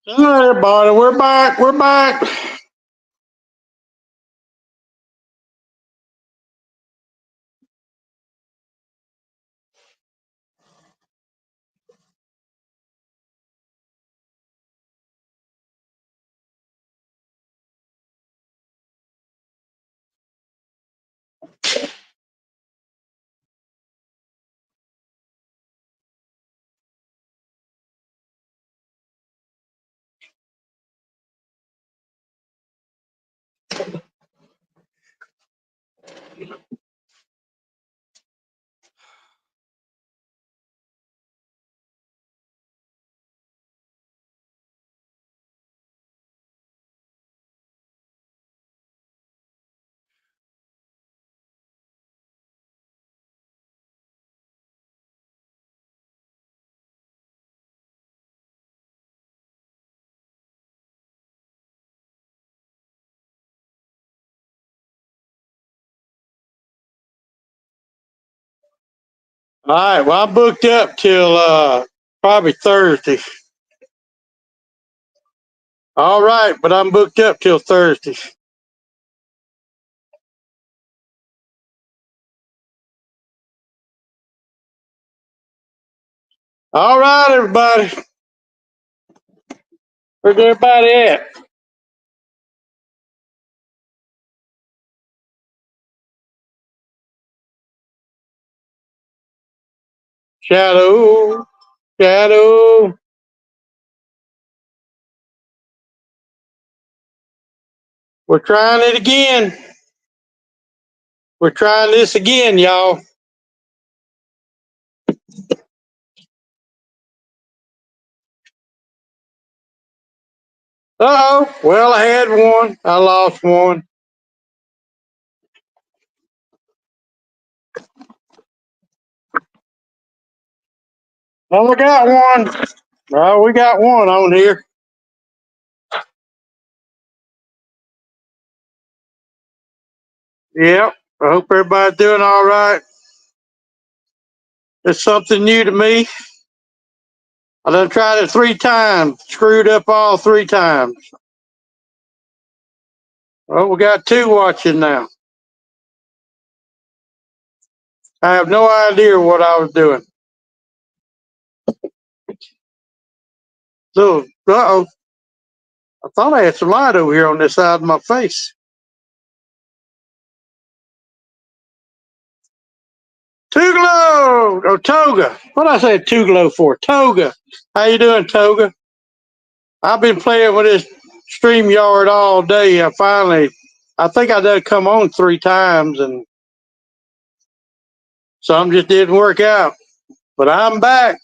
Hello, everybody. We're back. We're back. All right. Well, I'm booked up till probably Thursday. All right, but I'm booked up till Thursday. All right, everybody. Where's everybody at? Shadow. Shadow. We're trying it again. We're trying this again, y'all. Uh oh. Well, I had one. I lost one. Oh, we got one. Oh, we got one on here. Yep. I hope everybody's doing all right. It's something new to me. I done tried it 3 times, screwed up all 3 times. Well, we got two watching now. I have no idea what I was doing. So, uh-oh. I thought I had some light over here on this side of my face. Tuglo or Toga. What did I say Tuglo for? Toga. How you doing, Toga? I've been playing with this StreamYard all day. I think I done come on 3 times and some just didn't work out. But I'm back.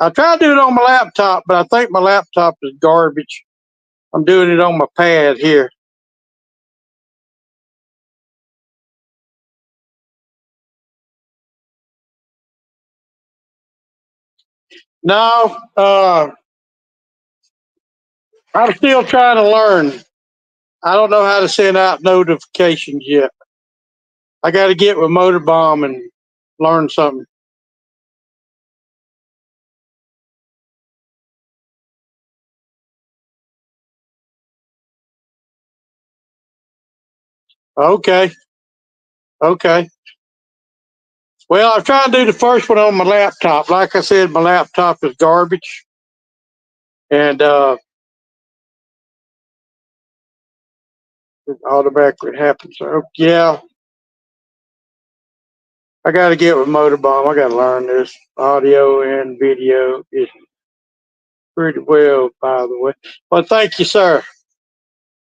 I tried to do it on my laptop, but I think my laptop is garbage. I'm doing it on my pad here. No, I'm still trying to learn. I don't know how to send out notifications yet. I got to get with Motorbomb and learn something. Okay, okay. Well, I'm trying to do the first one on my laptop. Like I said, my laptop is garbage, and it automatically happens. So, yeah, I got to get with Motorbomb. I got to learn this audio and video is pretty well, by the way. Well, thank you, sir.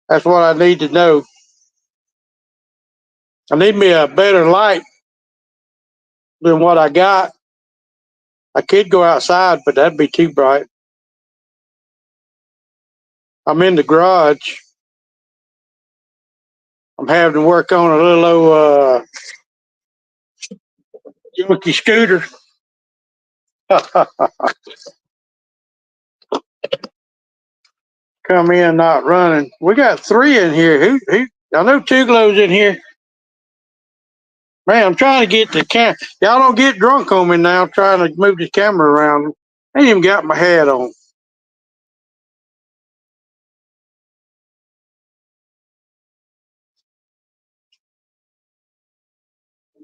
That's what I need to know. I need me a better light than what I got. I could go outside, but that'd be too bright. I'm in the garage. I'm having to work on a little old junky scooter. Come in not running. We got 3 in here. Who? I know Tuglow's in here. Man, I'm trying to get the cam. Y'all don't get drunk on me now. Trying to move the camera around. I ain't even got my hat on.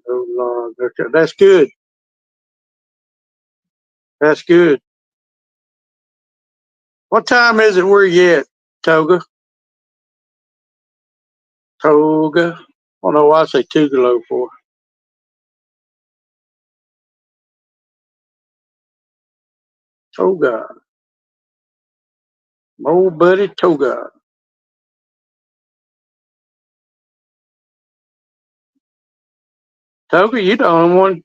Oh Lord, okay. That's good. That's good. What time is it where you at, Toga? Toga. I don't know why I say Tugalo for. Toga. Old buddy Toga. Toga, you the only one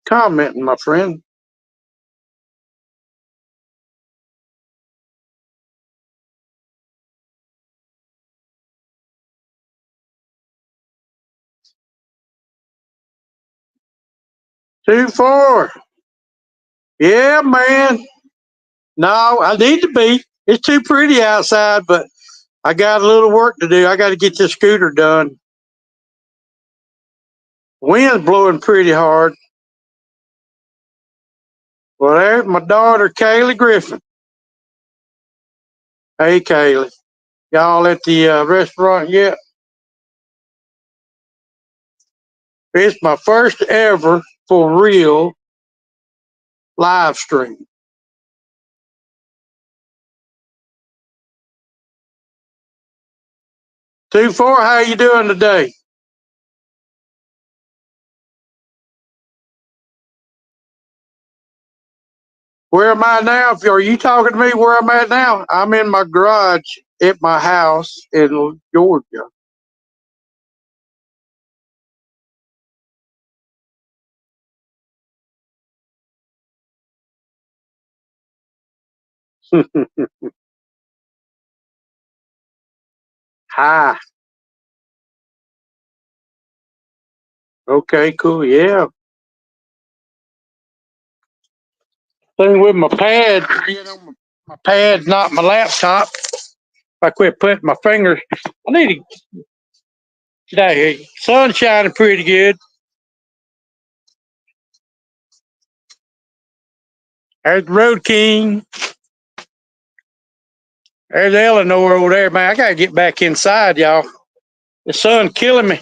commenting, my friend. Too far. Yeah, man. No, I need to be. It's too pretty outside, but I got a little work to do. I got to get this scooter done. Wind's blowing pretty hard. Well, there's my daughter, Kaylee Griffin. Hey, Kaylee. Y'all at the restaurant yet? It's my first ever for real live stream. Two four, how you doing today? Where am I now? Are you talking to me where I'm at now? I'm in my garage at my house in Georgia. Hi. Okay, cool. Yeah. Thing with my pad, my pad's not my laptop. If I quit putting my fingers, I need to get out here. Sun's shining pretty good. There's the Road King. There's Eleanor over there, man. I gotta get back inside, y'all. The sun killing me.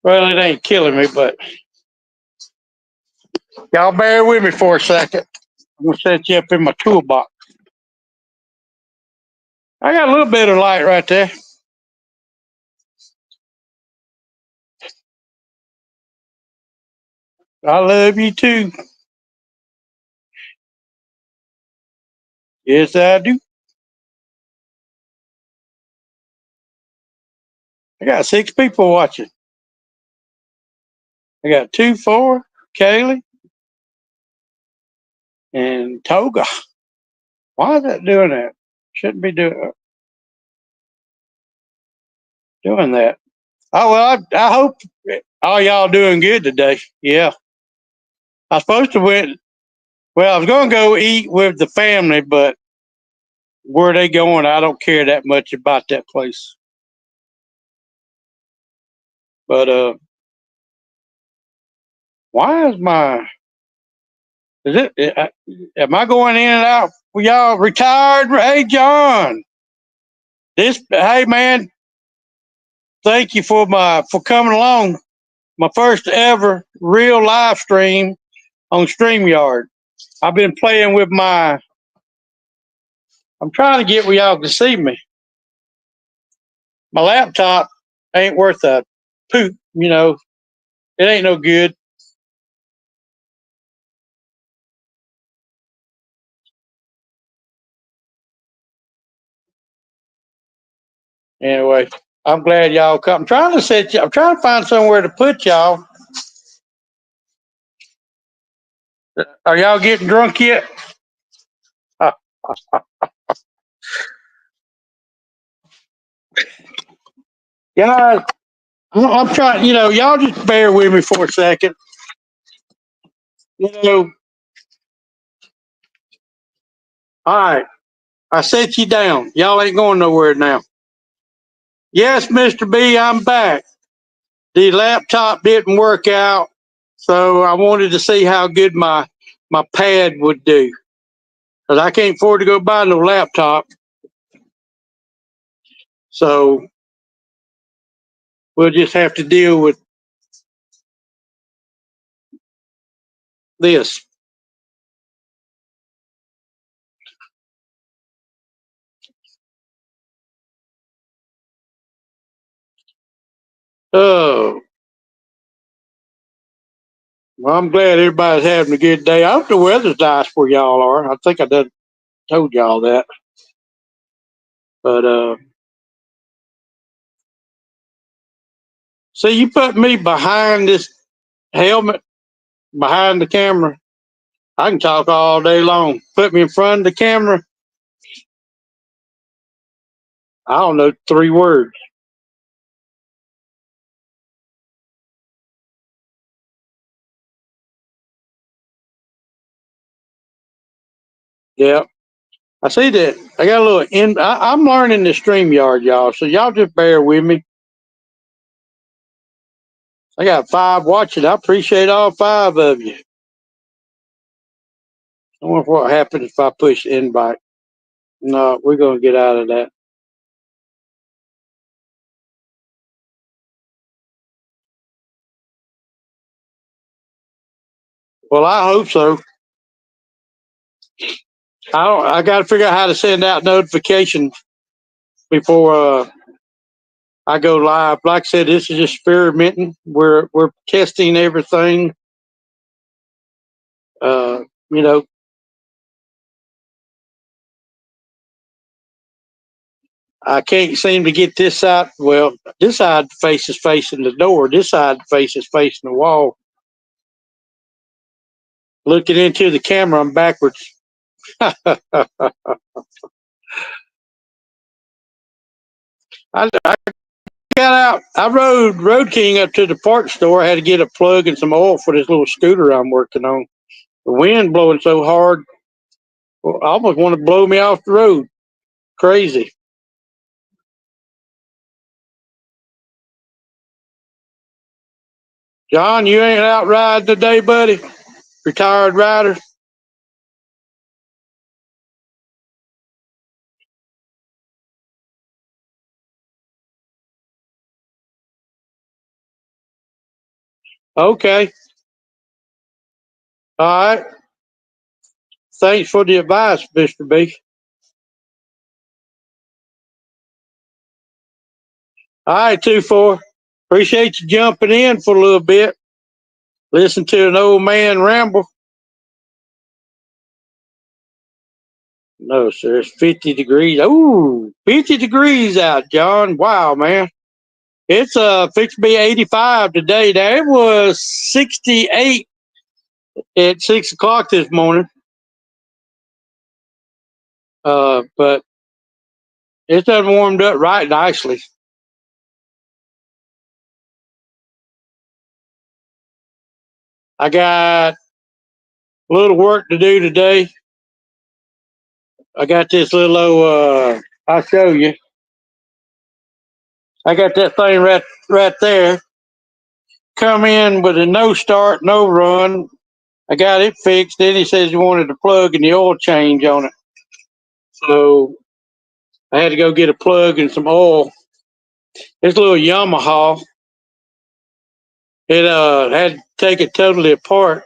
Well, it ain't killing me, but y'all bear with me for a second. I'm gonna set you up in my toolbox. I got a little bit of light right there. I love you too. Yes, I do. I got 6 people watching. I got 2, 4, Kaylee, and Toga. Why is that doing that? Shouldn't be doing that. Oh well, I hope all y'all doing good today. Yeah, I was supposed to went. Well, I was gonna go eat with the family, but where they going, I don't care that much about that place. But why is my is it? Am I going in and out? For y'all retired? Hey, John. Hey man, thank you for coming along. My first ever real live stream on StreamYard. I've been playing with my. I'm trying to get where y'all can see me. My laptop ain't worth a poop. It ain't no good. Anyway, I'm glad y'all come. I'm trying to set you. I'm trying to find somewhere to put y'all. Are y'all getting drunk yet? Guys, I'm trying. Y'all just bear with me for a second. You know, all right. I set you down. Y'all ain't going nowhere now. Yes, Mr. B, I'm back. The laptop didn't work out, so I wanted to see how good my pad would do. Because I can't afford to go buy no laptop. So we'll just have to deal with this. Oh, well, I'm glad everybody's having a good day. I hope the weather's nice where y'all are. I think I done told y'all that. But see, you put me behind this helmet, behind the camera. I can talk all day long. Put me in front of the camera. I don't know 3 words. Yeah, I see that. I got a little. I'm learning the StreamYard, y'all. So y'all just bear with me. I got 5 watching. I appreciate all 5 of you. I wonder what happens if I push invite. No, we're gonna get out of that. Well, I hope so. I got to figure out how to send out notifications before I go live. Like I said, this is experimenting. We're testing everything. Uh, you know, I can't seem to get this side. Well, this side face is facing the door. This side face is facing the wall. Looking into the camera, I'm backwards. I got out. I rode Road King up to the parts store. I had to get a plug and some oil for this little scooter I'm working on. The wind blowing so hard, I almost want to blow me off the road. Crazy. John, you ain't out riding today, buddy? Retired rider? Okay. All right. Thanks for the advice, Mr. B. All right, 2-4. Appreciate you jumping in for a little bit. Listen to an old man ramble. No, sir. It's 50 degrees. Ooh, 50 degrees out, John. Wow, man. It's fixed to be 85 today. Now, it was 68 at 6 o'clock this morning. But it's done warmed up right nicely. I got a little work to do today. I got this little I'll show you. I got that thing right there. Come in with a no start, no run. I got it fixed. Then he says he wanted a plug and the oil change on it. So I had to go get a plug and some oil. This little Yamaha. It had to take it totally apart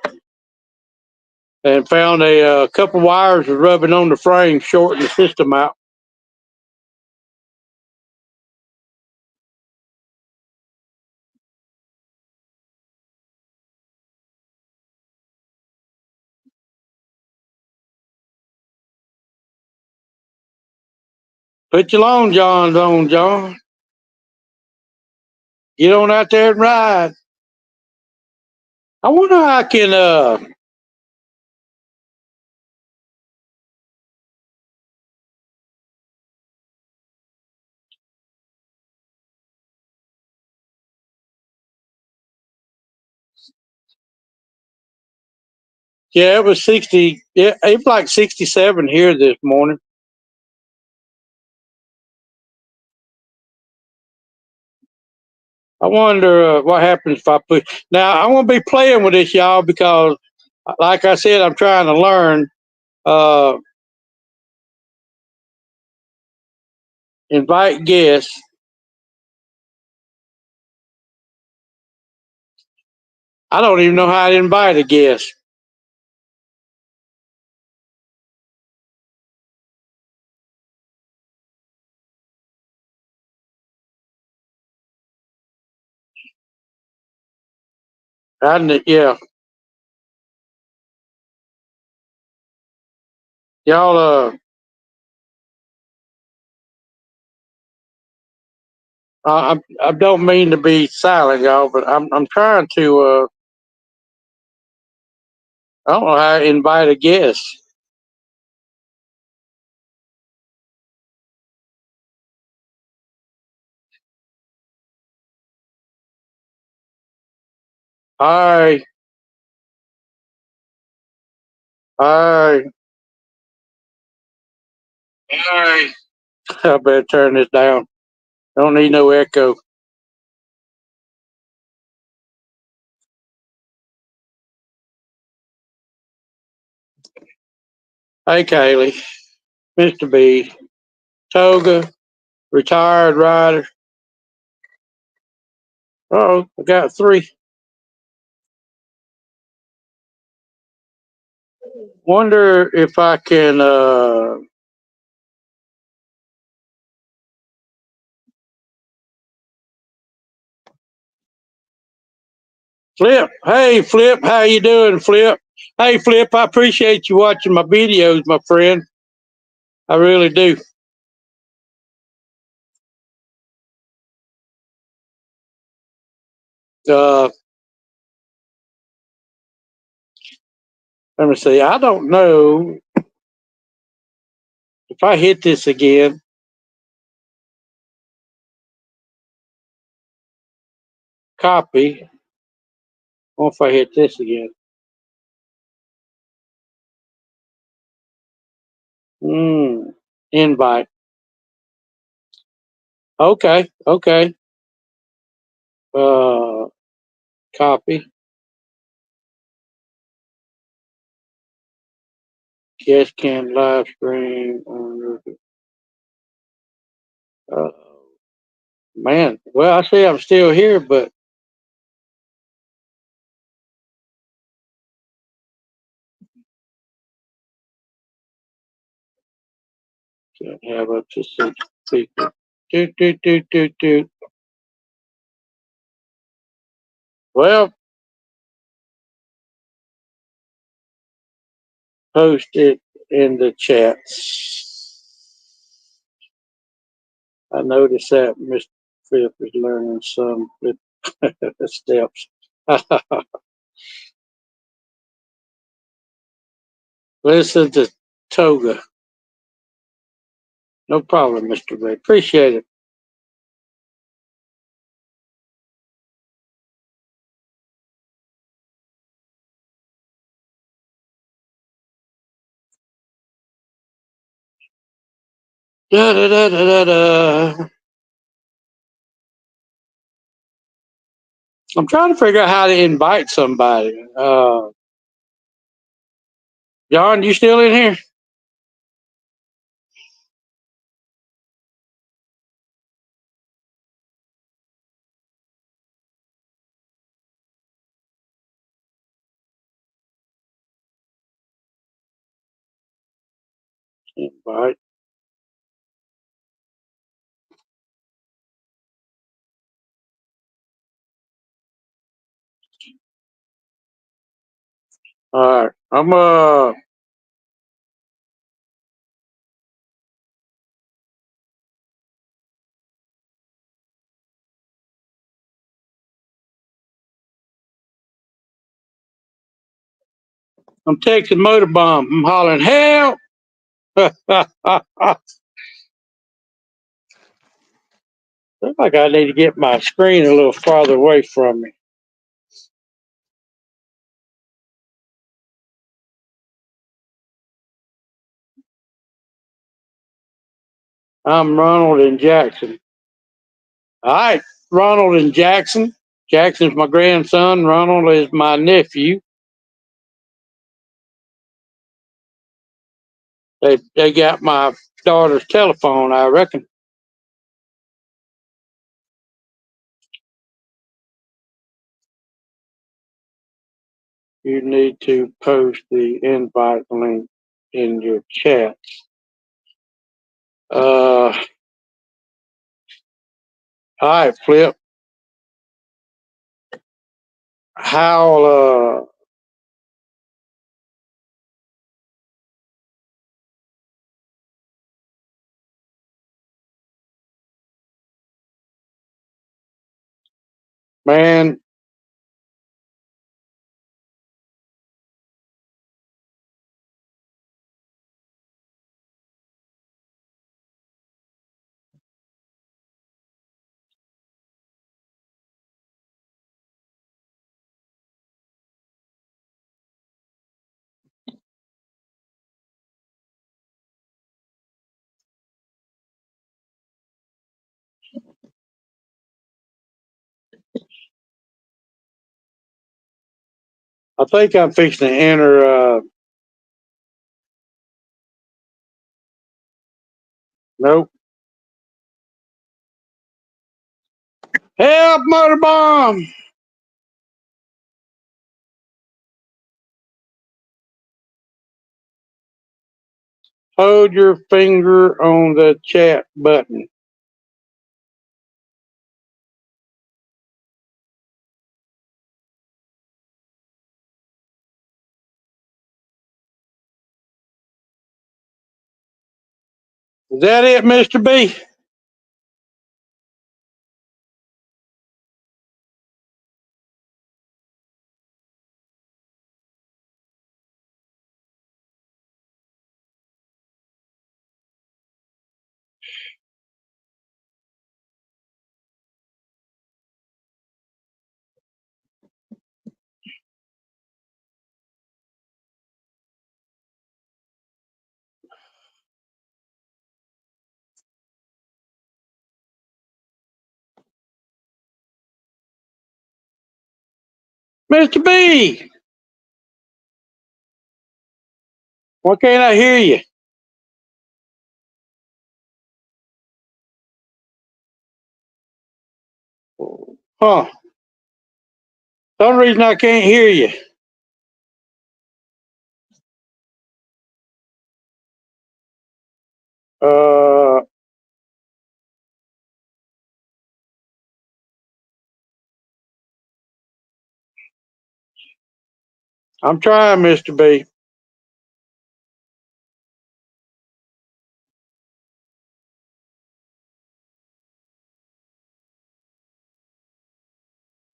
and found a couple wires was rubbing on the frame, shorting the system out. Put your long johns on, John. Get on out there and ride. I wonder how I can yeah, it was 60. Yeah, it was like 67 here this morning. I wonder what happens if I put. Now I'm gonna be playing with this, y'all, because, like I said, I'm trying to learn. Uh, Invite guests. I don't even know how to invite a guest. Yeah. Y'all, I don't mean to be silent, y'all, but I'm trying to, I don't know how to invite a guest. All right. All right. All right. I better turn this down. Don't need no echo. Hey, Kaylee, Mr. B, Toga, retired rider. Oh, I got three. Wonder if I can Flip. Hey, Flip, how you doing, Flip? Hey, Flip, I appreciate you watching my videos, my friend. I really do. Uh, Let me see. I don't know if I hit this again. Copy. What if I hit this again? Invite. Okay. Okay. Uh, Copy. Guest can live stream. Uh, Man, well, I see I'm still here, but can't have up to 6 people. Do. Well, post it in the chats. I noticed that Mr. Philip is learning some steps. Listen to Toga. No problem, Mr. Ray. Appreciate it. Da, da, da, da, da, da. I'm trying to figure out how to invite somebody. John, you still in here? Invite. All right. I'm texting Motorbomb. I'm hollering, help! Looks like I need to get my screen a little farther away from me. I'm Ronald and Jackson. All right, Ronald and Jackson. Jackson's my grandson. Ronald is my nephew. They got my daughter's telephone, I reckon. You need to post the invite link in your chat. All right, Flip. How man, I think I'm fixing to enter. Nope. Help, motor bomb! Hold your finger on the chat button. Is that it, Mr. B? Mr. B, why can't I hear you? Huh. Some reason I can't hear you. Uh, I'm trying, Mr. B.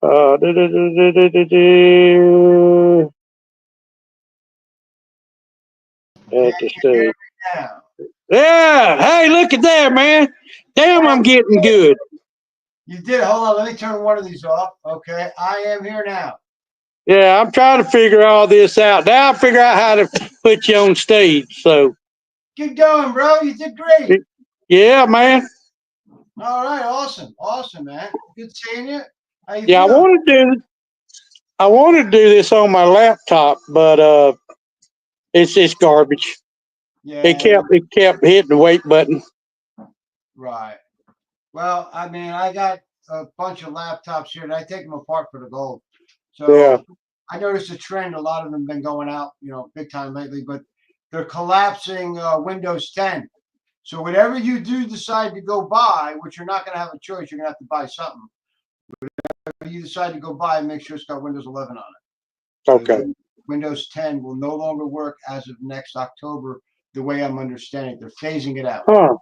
Uh, do, do, do, do, do, do, do. At the stage. Now. Yeah. Hey, look at that, man. Damn, I'm getting good. You did. Hold on. Let me turn one of these off. Okay. I am here now. Yeah, I'm trying to figure all this out. Now I figure out how to put you on stage. So, Keep going, bro. You did great. yeah, man. All right. Awesome. Awesome, man. Good seeing you. How you Yeah, feeling? I wanted to do this on my laptop, but it's garbage. Yeah. It kept hitting the wait button. Right. Well, I mean, I got a bunch of laptops here, and I take them apart for the gold. Yeah. So I noticed a trend. A lot of them been going out, big time lately, but they're collapsing Windows 10. So whatever you do decide to go buy, which you're not going to have a choice, you're going to have to buy something. Whatever you decide to go buy, make sure it's got Windows 11 on it. Okay. Windows 10 will no longer work as of next October, the way I'm understanding it. They're phasing it out. Huh.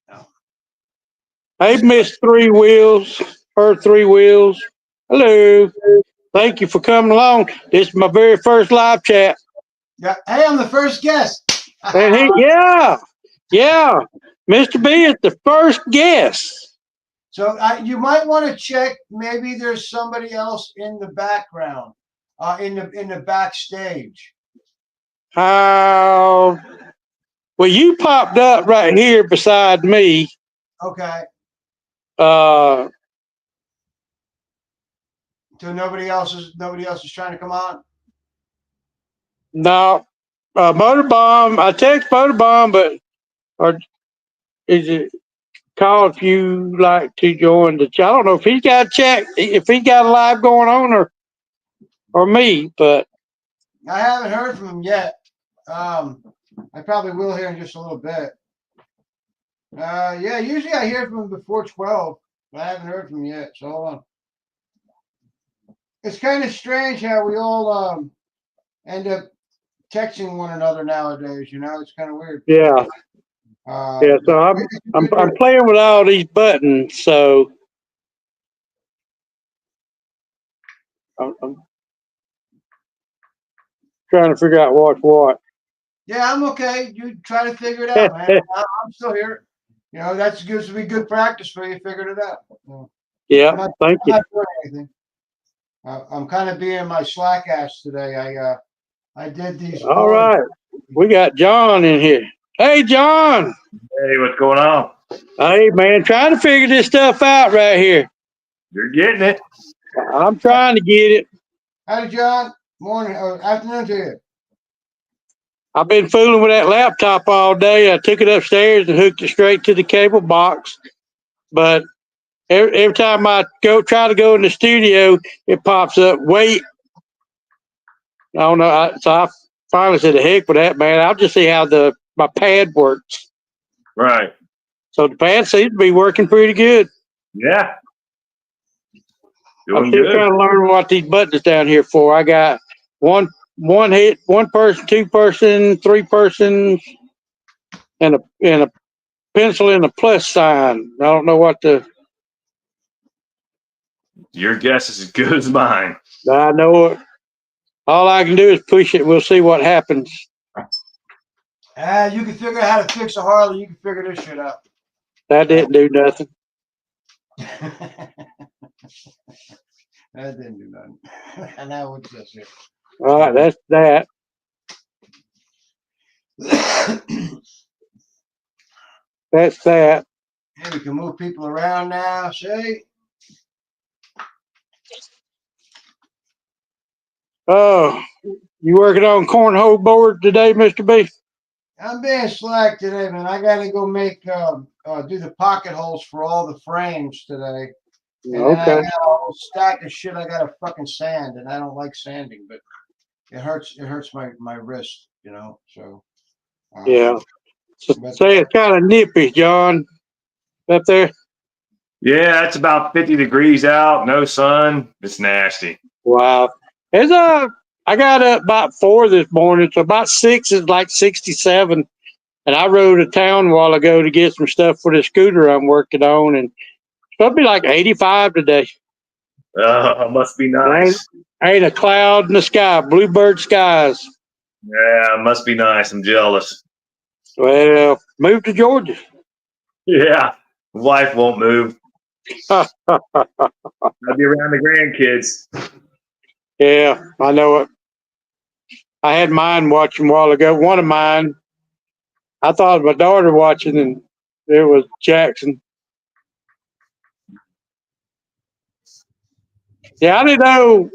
No. Hey, Miss Three Wheels, her Three Wheels. Hello. Thank you for coming along. This is my very first live chat. Yeah. Hey, I'm the first guest. And yeah. Mr. B is the first guest. So you might want to check. Maybe there's somebody else in the background, in the backstage. How? Well, you popped up right here beside me. Okay. Uh, So nobody else is trying to come on. no, Motor Bomb. I text Motor Bomb, but or is it call if you like to join the chat? I don't know if he's got a chat, if he got a live going on, or or me, but I haven't heard from him yet. I probably will hear in just a little bit. Yeah, usually I hear from him before 12, but I haven't heard from him yet. So hold on. It's kind of strange how we all end up texting one another nowadays. You know, it's kind of weird. yeah, yeah. So I'm playing with all these buttons, so I'm trying to figure out what's what. Yeah, I'm okay. You try to figure it out, man. I'm still here. You know, that's gives to be good practice for you. Figured it out. Yeah, I'm thank you. not doing anything. I'm kind of being my slack ass today. I did these All boards. right, we got John in here. Hey, John. Hey, what's going on? Hey, man, trying to figure this stuff out right here. You're getting it. I'm trying to get it. Howdy, John. Morning or afternoon to you. I've been fooling with that laptop all day. I took it upstairs and hooked it straight to the cable box. But every time I go try to go in the studio, it pops up. Wait, I don't know. So I finally said, "The heck with that, man! I'll just see how my pad works." Right. So the pad seems to be working pretty good. Yeah. I'm Doing still good. trying to learn what these buttons down here for. I got one hit, one person, two person, three persons, and a pencil and a plus sign. I don't know what the. Your guess is as good as mine. I know it. All I can do is push it. We'll see what happens. You can figure out how to fix a Harley. You can figure this shit out. That didn't do nothing. That didn't do nothing. And now what's this here? All right, that's that. That's that. Hey, we can move people around now. See? Oh, you working on cornhole board today, Mr. B? I'm being slack today, man. I got to go make do the pocket holes for all the frames today. And then I Okay. got a whole stack of shit I got to fucking sand, and I don't like sanding, but it hurts. It hurts my wrist, you know. So Yeah. but Say it's kind of nippy, John, up there. Yeah, it's about 50 degrees out, no sun. It's nasty. Wow. It's I got up about 4 this morning, so about 6 is like 67. And I rode to town a while ago to get some stuff for the scooter I'm working on, and it's gonna be like 85 today. Must be Ain't nice. ain't a cloud in the sky, bluebird skies. Yeah, must be nice. I'm jealous. Well, move to Georgia. Yeah. Wife won't move. yeah, I'll be around the grandkids. I know it. I had mine watching a while ago. One of mine, I thought it was my daughter watching, and it was Jackson. Yeah, I didn't know.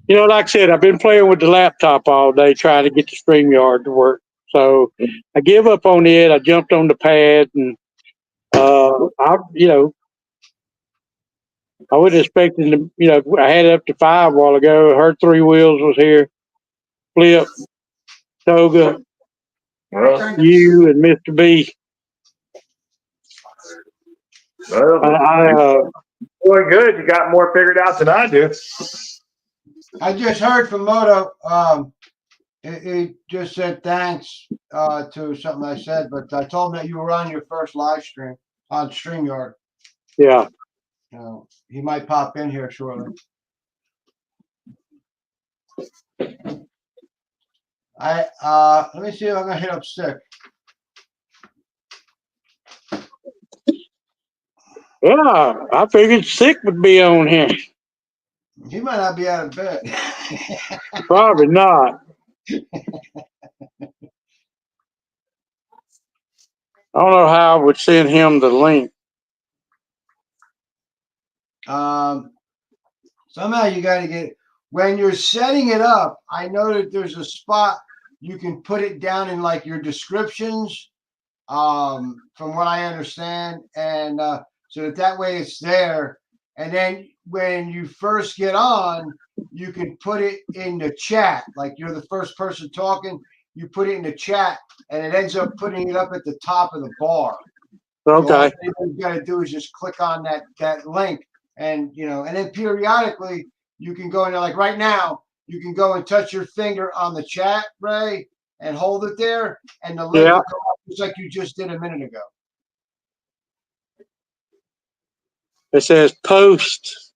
You know, like I said, I've been playing with the laptop all day trying to get the StreamYard to work. So I give up on it. I jumped on the pad, and I wasn't expecting to. I had it up to 5 a while ago. Her 3 wheels was here. Flip, Toga, Well, you, and Mr. B. well, you're doing good. You got more figured out than I do. I just heard from Moto. He just said thanks to something I said, but I told him that you were on your first live stream on StreamYard. Yeah. He might pop in here shortly. Let me see if I'm gonna hit up Stick. Yeah, I figured Sick would be on here. He might not be out of bed. Probably not. I don't know how I would send him the link. Somehow you got to get when you're setting it up. I know that there's a spot you can put it down in like your descriptions, from what I understand, and so that way it's there. And then when you first get on, you can put it in the chat. Like you're the first person talking, you put it in the chat, and it ends up putting it up at the top of the bar. So all Okay. you got to do is just click on that link, and and then periodically you can go in there. Like right now, you can go and touch your finger on the chat, Ray, and hold it there, and the link Yeah. will come up just like you just did a minute ago. It says post.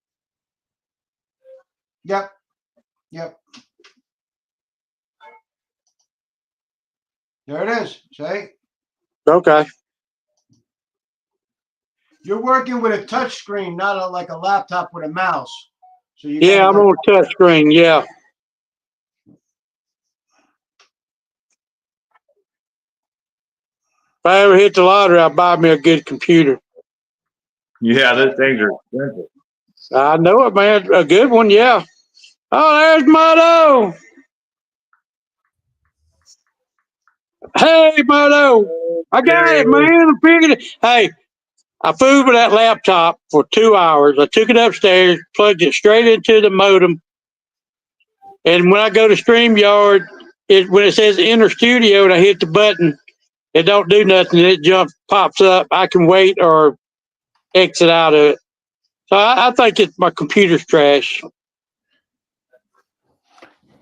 Yep. Yep. There it is. See? Okay. You're working with a touch screen, not like a laptop with a mouse. So you Yeah, gotta I'm go. on touch screen. Yeah. If I ever hit the lottery, I'll buy me a good computer. Yeah, those things are expensive. I know it, man. A good one, yeah. Oh, there's Moto. Hey, Moto. I got it, man. I figured it. Hey, I fooled with that laptop for 2 hours. I took it upstairs, plugged it straight into the modem, and when I go to StreamYard, when it says Enter Studio and I hit the button, it don't do nothing. It pops up. I can wait or exit out of it. So I think it's my computer's trash.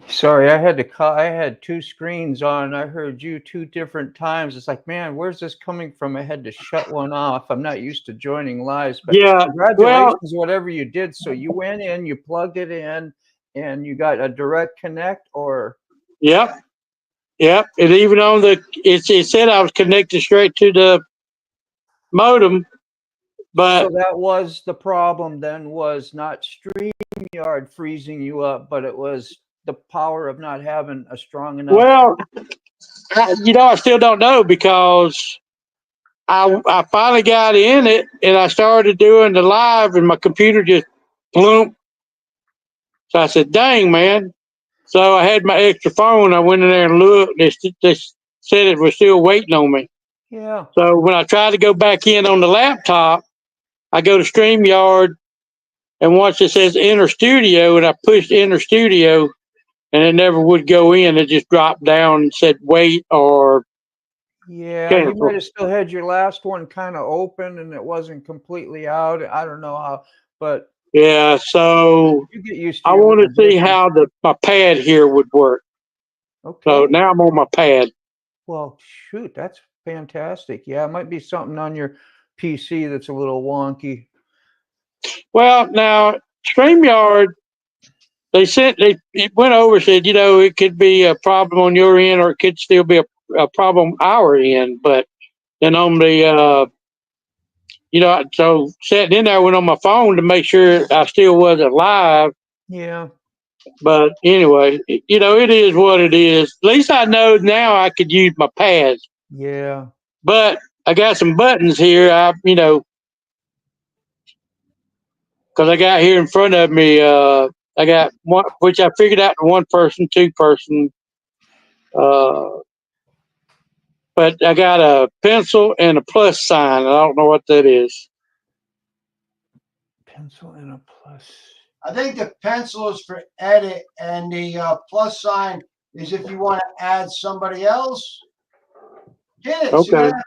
Sorry, I had to call. I had two screens on. I heard you two different times. It's like, man, where's this coming from? I had to shut one off. I'm not used to joining lives, but Yeah. congratulations, Well, whatever you did. So you went in, you plugged it in, and you got a direct connect, or yep. Yep. And even on it said I was connected straight to the modem, but so that was the problem. Then was not StreamYard freezing you up, but it was the power of not having a strong enough. well, I still don't know because I finally got in it and I started doing the live and my computer just bloom. So I said, dang, man. So I had my extra phone. I went in there and looked. They said it was still waiting on me. Yeah. So when I tried to go back in on the laptop, I go to StreamYard and once it says Enter Studio and I pushed Enter Studio and it never would go in. It just dropped down and said wait or Yeah, you cancel. might have still had your last one kind of open and it wasn't completely out. I don't know how, but Yeah, so you get used to I your want little to see glitches. how my pad here would work. So Okay. now I'm on my pad. Well, shoot, that's fantastic. Yeah, it might be something on your PC that's a little wonky. Well, now StreamYard, it went over said it could be a problem on your end or it could still be a problem our end. But then on the so sitting in there, I went on my phone to make sure I still wasn't live. Yeah. But anyway, it is what it is. At least I know now I could use my pads. Yeah. But I got some buttons here. Because I got here in front of me. I got one, which I figured out the one person, two person. Uh, but I got a pencil and a plus sign. I don't know what that is. Pencil and a plus. I think the pencil is for edit, and the plus sign is if you want to add somebody else. Hit it. See Okay. that?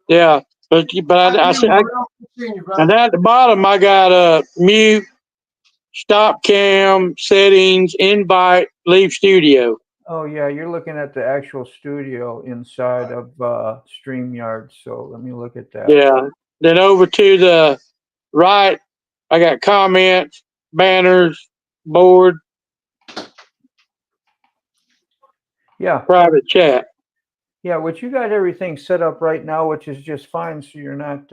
Yeah, but I said, and at the bottom I got mute, stop cam, settings, invite, leave studio. Oh yeah, you're looking at the actual studio inside of StreamYard. So let me look at that. Yeah. Then over to the right, I got comments, banners, board, Yeah. private chat. Yeah, which you got everything set up right now, which is just fine. So you're not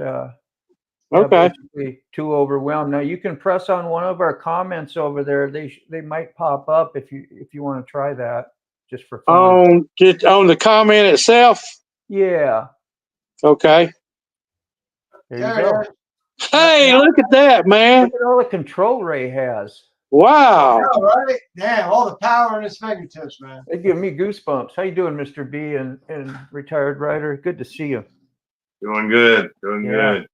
Okay. basically too overwhelmed. Now you can press on one of our comments over there. They might pop up if you want to try that just for fun. Just on the comment itself. Yeah. Okay. There you go. Hey, look at that, man. Look at all the control Ray has. Wow. Yeah, right? Damn, all the power in his fingertips, man. They give me goosebumps. How you doing, Mr. B and retired writer? Good to see you. Doing good. Doing good.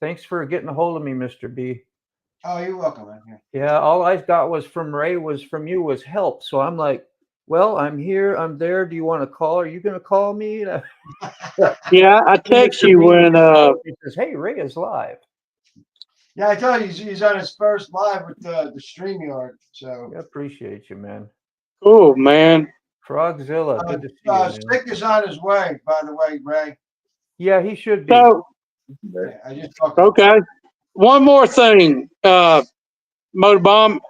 Thanks for getting a hold of me, Mr. B. Oh, you're welcome, man. Yeah. Yeah, all I got was from Ray was from you was help. So I'm like, well, I'm here, I'm there. Do you want to call? Are you going to call me? Yeah, I text you when He says, hey, Ray is live. Yeah, I tell you, he's on his first live with the StreamYard. So I appreciate you, man. cool, man. Frogzilla, good to see you, man. Stick is on his way, by the way, Ray. Yeah, he should be. So Yeah, I just talked. okay. One more thing, Motorbomb.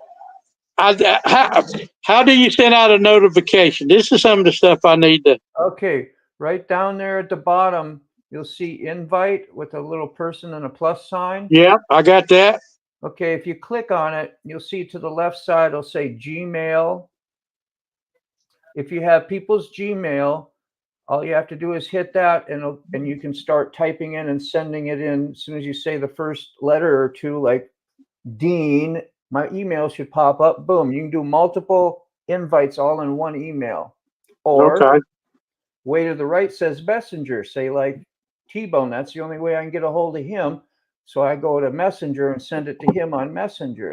How do you send out a notification? This is some of the stuff I need to. Okay, right down there at the bottom, you'll see invite with a little person and a plus sign. Yeah, I got that. Okay, if you click on it, you'll see to the left side, it'll say Gmail. If you have people's Gmail, all you have to do is hit that, and you can start typing in and sending it in. As soon as you say the first letter or two, like Dean, my email should pop up. Boom, you can do multiple invites all in one email. Or Okay. way to the right says Messenger. Say like T-Bone, that's the only way I can get a hold of him. So I go to Messenger and send it to him on Messenger.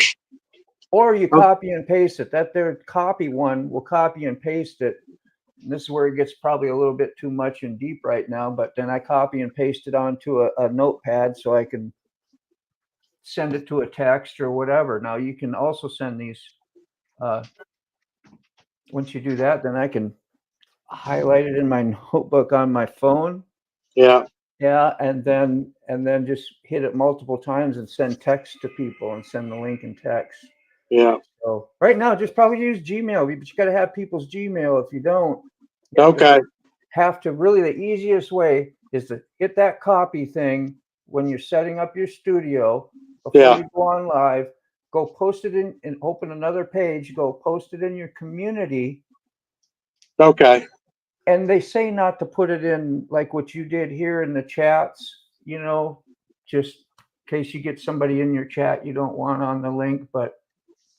Or you copy and paste it. That there copy one will copy and paste it. And this is where it gets probably a little bit too much and deep right now, but then I copy and paste it onto a notepad so I can send it to a text or whatever. Now you can also send these, once you do that, then I can highlight it in my notebook on my phone. Yeah. Yeah, and then just hit it multiple times and send text to people and send the link in text. Yeah. So right now, just probably use Gmail, but you got to have people's Gmail. If you don't, Okay. have to really, the easiest way is to hit that copy thing when you're setting up your studio before you go on live. Go post it in and open another page. Go post it in your community. Okay. And they say not to put it in like what you did here in the chats, just in case you get somebody in your chat you don't want on the link. But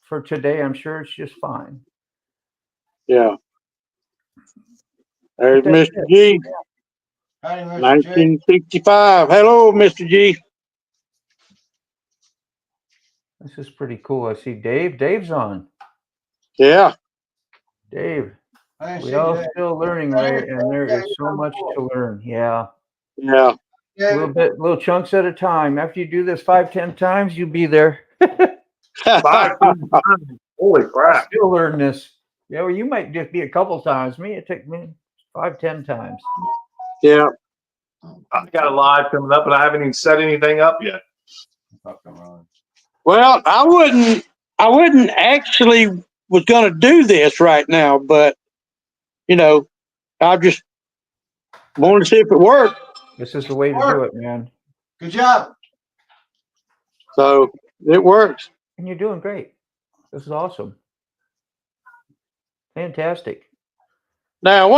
for today, I'm sure it's just fine. Yeah. There's Mr. G. Hi, Mr. 1965. Hello, Mr. G. This is pretty cool. I see Dave. Dave's on. Yeah. Dave. We all still learning, Ray, and there is so much to learn. Yeah. Yeah. Little chunks at a time. After you do this 5-10 times, you'll be there. 5 times. Holy crap. Still learn this. Yeah, well, you might just be a couple times. It took me 5-10 times. Yeah. I got a live coming up, and I haven't even set anything up yet. Well, I wouldn't actually was going to do this right now, but I just wanted to see if it worked. This is the way to do it, man. Good job. So it works. And you're doing great. This is awesome. Fantastic. Now,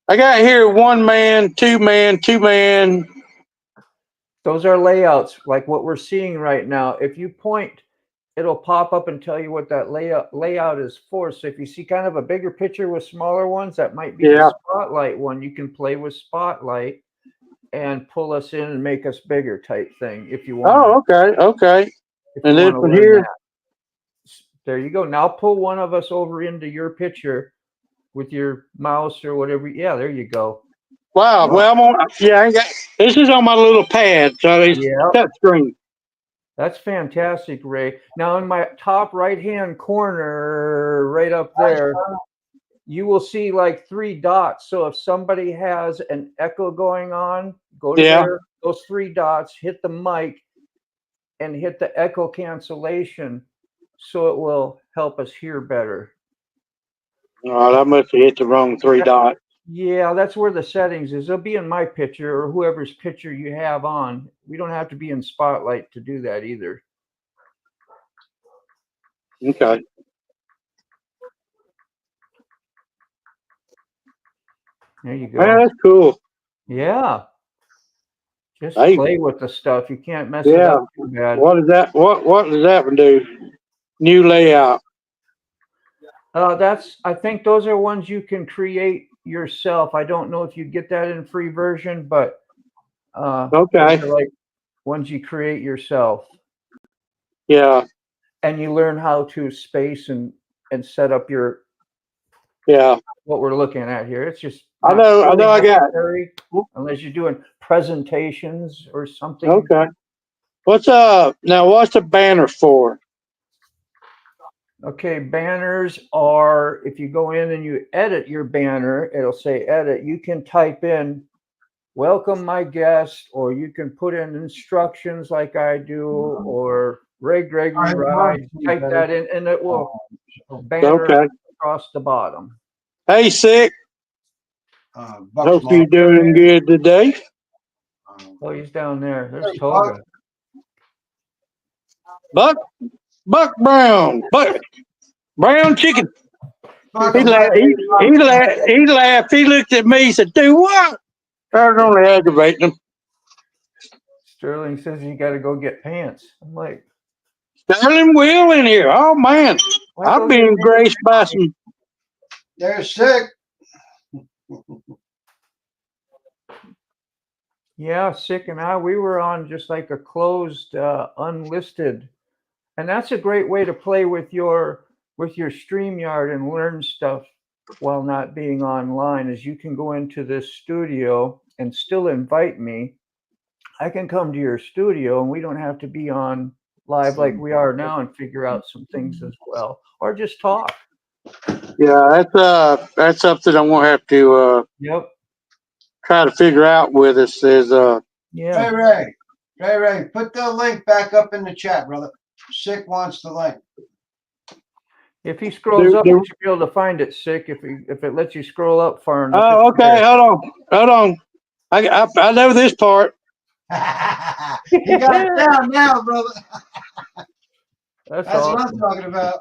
I got here 1 man, 2 man, 2 man. Those are layouts like what we're seeing right now. If you point, it'll pop up and tell you what that layout is for. So if you see kind of a bigger picture with smaller ones, that might be the spotlight one. You can play with spotlight and pull us in and make us bigger type thing if you want. Oh, okay. Okay. And this one here. There you go. Now pull one of us over into your picture with your mouse or whatever. Yeah, there you go. Wow. Well, this is on my little pad, so it's touch screen. That's fantastic, Ray. Now in my top right-hand corner, right up there, you will see like 3 dots. So if somebody has an echo going on, go to there, those 3 dots, hit the mic, and hit the echo cancellation, so it will help us hear better. All right, I must have hit the wrong 3 dots. Yeah, that's where the settings is. It'll be in my picture or whoever's picture you have on. We don't have to be in Spotlight to do that either. Okay. There you go. Man, that's cool. Yeah. Just play with the stuff. You can't mess it up too bad. What is that? What does that one do? New layout. I think those are ones you can create yourself. I don't know if you get that in free version, but Okay. Those are like ones you create yourself, Yeah. and you learn how to space and set up your Yeah. what we're looking at here. It's just I not know. I really know. I got. necessary unless you're doing presentations or something. Okay. What's now? What's the banner for? Okay, banners are, if you go in and you edit your banner, it'll say edit. You can type in welcome my guest, or you can put in instructions like I do, or Gregory ride, type that in, and it will banner Okay. across the bottom. Hey, Sick. Buck Hope Small. you're doing good today. Oh, he's down there. There's Hey, Toga. Buck Brown. Brown chicken. Buck, He laughed. He laughed. He laughed. He looked at me. He said, "Do what?" I was only aggravating him. Sterling says you got to go get pants. I'm like, Sterling Will in here. Oh man, why go I've get been pants? graced by some. they're sick. Yeah, Sick and I, we were on just like a closed, unlisted, and that's a great way to play with your StreamYard and learn stuff while not being online. Is you can go into this studio and still invite me. I can come to your studio, and we don't have to be on live like we are now, and figure out some things as well, or just talk. Yeah, that's something I'm gonna have to Yep. try to figure out with us. Is Yeah. Ray, put the link back up in the chat, brother. Sick wants the link. If he scrolls up, you should be able to find it, Sick. If it lets you scroll up far enough. Oh, it's okay. there. Hold on. I know this part. You got it down now, brother. That's That's awesome. what I'm talking about.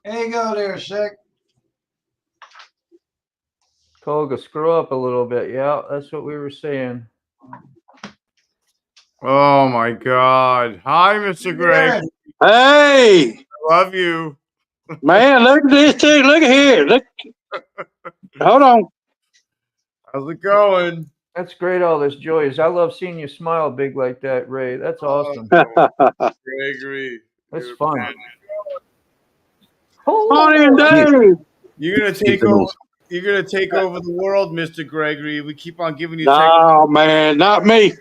There you go there, Sick. Toga, scroll up a little bit. Yeah, that's what we were saying. Oh my God. Hi, Mr. Greg. Hey, I love you. man, look at this too. Look at here. Look. Hold on. How's it going? That's great. All this joy is. I love seeing you smile big like that, Ray. That's awesome. Gregory. That's You're fun. man. Morning, Dave. You're gonna take over. You're gonna take over the world, Mr. Gregory. We keep on giving you. No, man, not me.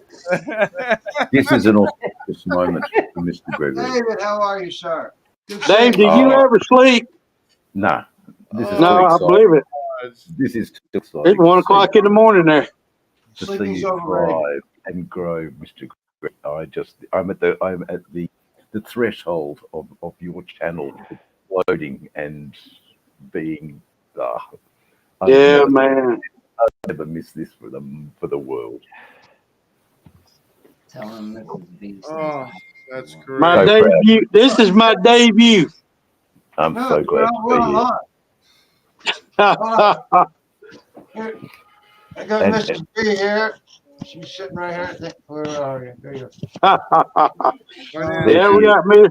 This is an auspicious moment for Mr. Gregory. David, how are you, sir? Good Dave, seeing did you ever sleep? No, this is No, too I exciting. believe it. This is too exciting. It's 1:00 in the morning there. to see Sleeping's you overrated. thrive and grow, Mr. Gregory. I'm at the threshold of your channel exploding and being. Yeah, man. I'd never miss this for the world. Tell him Mrs. B. Oh, that's great. My So proud. debut. This is my debut. I'm No, so glad we're to be here. online. Here, I got And- Mrs. B here. She's sitting right here. I think. Where are you? There you go. Yeah, we got me.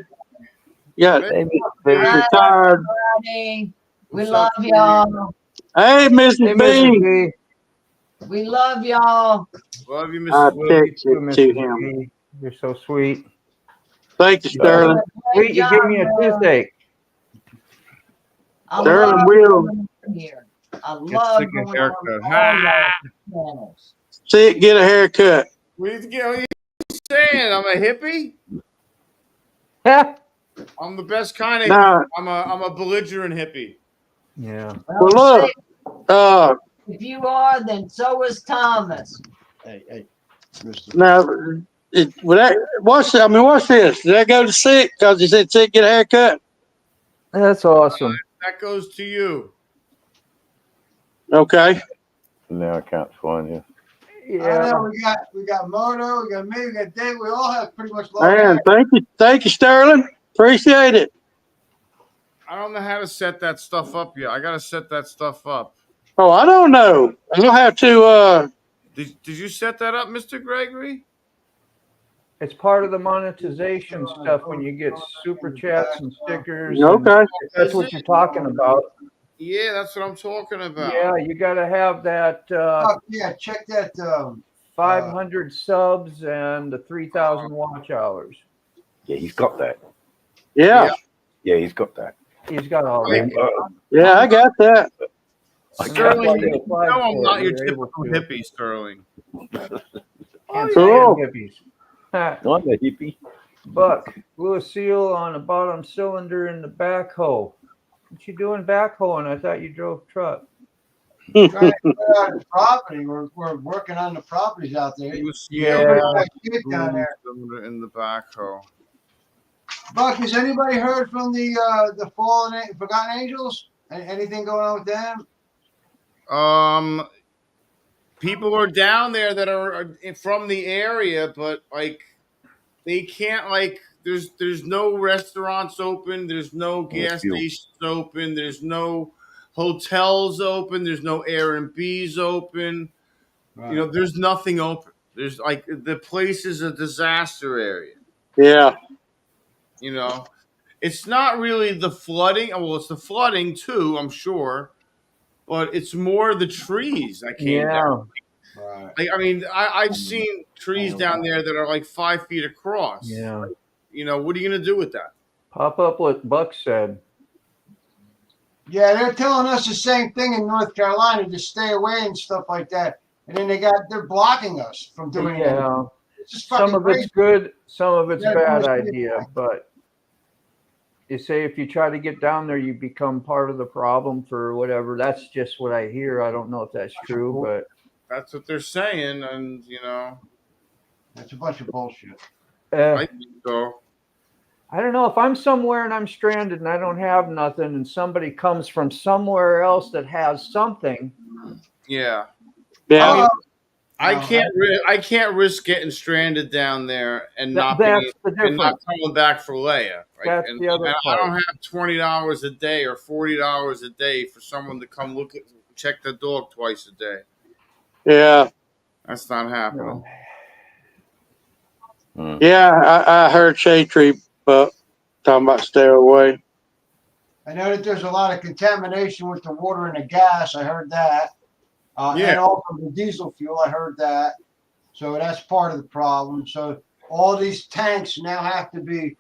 Yeah, Hey, retired. Hey, we What's love up, y'all. Hey, Mrs. Hey, B. Mrs. B. We love y'all. Love you, I Mr. text You, it Mrs. to him. B. You're so sweet. Thank you, Sterling. Sweet, you give me a toothache. I Sterling love will. going on here. I Get love sick going of on haircut. all y'all channels. See it, get a haircut. What are you saying? I'm a hippie. Yeah. I'm the best kind of. Now, I'm a belligerent hippie. Yeah. well, look. If you are, then so is Thomas. Hey, Mr. Now, what's this? Did that go to Sick? Because he said Sick get a haircut. That's awesome. That goes to you. Okay. now I can't find you. Yeah. I know we got Moto, we got me, we got Dave. We all have pretty much long Man, hair. thank you, Sterling. Appreciate it. I don't know how to set that stuff up yet. I gotta set that stuff up. Oh, I don't know. You'll have to. Did you set that up, Mr. Gregory? It's part of the monetization stuff when you get super chats and stickers. Okay. And that's what you're talking about. Yeah, that's what I'm talking about. Yeah, you got to have that Yeah, check that. 500 subs and the 3,000 watch hours. Yeah, he's got that. Yeah. Yeah, he's got that. He's got all I mean, that. Yeah, I got that. And that's Sterling, why you you applied know I'm for not it. your You were able typical to. hippie, Sterling. Can't Cool. stand hippies. Ha. I'm a hippie. Buck, blew a seal on the bottom cylinder in the backhoe. What you doing backhoeing? I thought you drove truck. Trying to clear out the property. We're working on the properties out there. He was Yeah. Get down there. in the backhoe. Buck, has anybody heard from the Forgotten Angels? Anything going on with them? People are down there that are from the area, but like they can't like. There's no restaurants open. There's no gas fuel. stations open. There's no hotels open. There's no Airbnbs open. Right. You know, there's nothing open. There's like the place is a disaster area. Yeah. You know, it's not really the flooding. Well, it's the flooding too, I'm sure, but it's more the trees that came down. Right. Like, I mean, I've seen trees down there that are like 5 feet across. Yeah. You know, what are you going to do with that? Pop up what Buck said. Yeah, they're telling us the same thing in North Carolina to stay away and stuff like that. And then they're blocking us from doing it. Yeah. It's just Some fucking of crazy. it's good, some of it's Yeah, bad no, idea, but you say if you try to get down there, you become part of the problem for whatever. That's just what I hear. I don't know if that's true, but That's what they're saying, and you know, That's a bunch of bullshit. I think so. I don't know if I'm somewhere and I'm stranded and I don't have nothing, and somebody comes from somewhere else that has something. Yeah, Yeah. I can't risk getting stranded down there and not That's the and not difference. coming back for Leia. Right? That's and, the other and I part. don't have $20 a day or $40 a day for someone to come check the dog twice a day. Yeah. That's not happening. No. Yeah. I heard Shade Tree, but talking about stay away. I know that there's a lot of contamination with the water and the gas. I heard that. Yeah. And also the diesel fuel. I heard that. So that's part of the problem. So all these tanks now have to be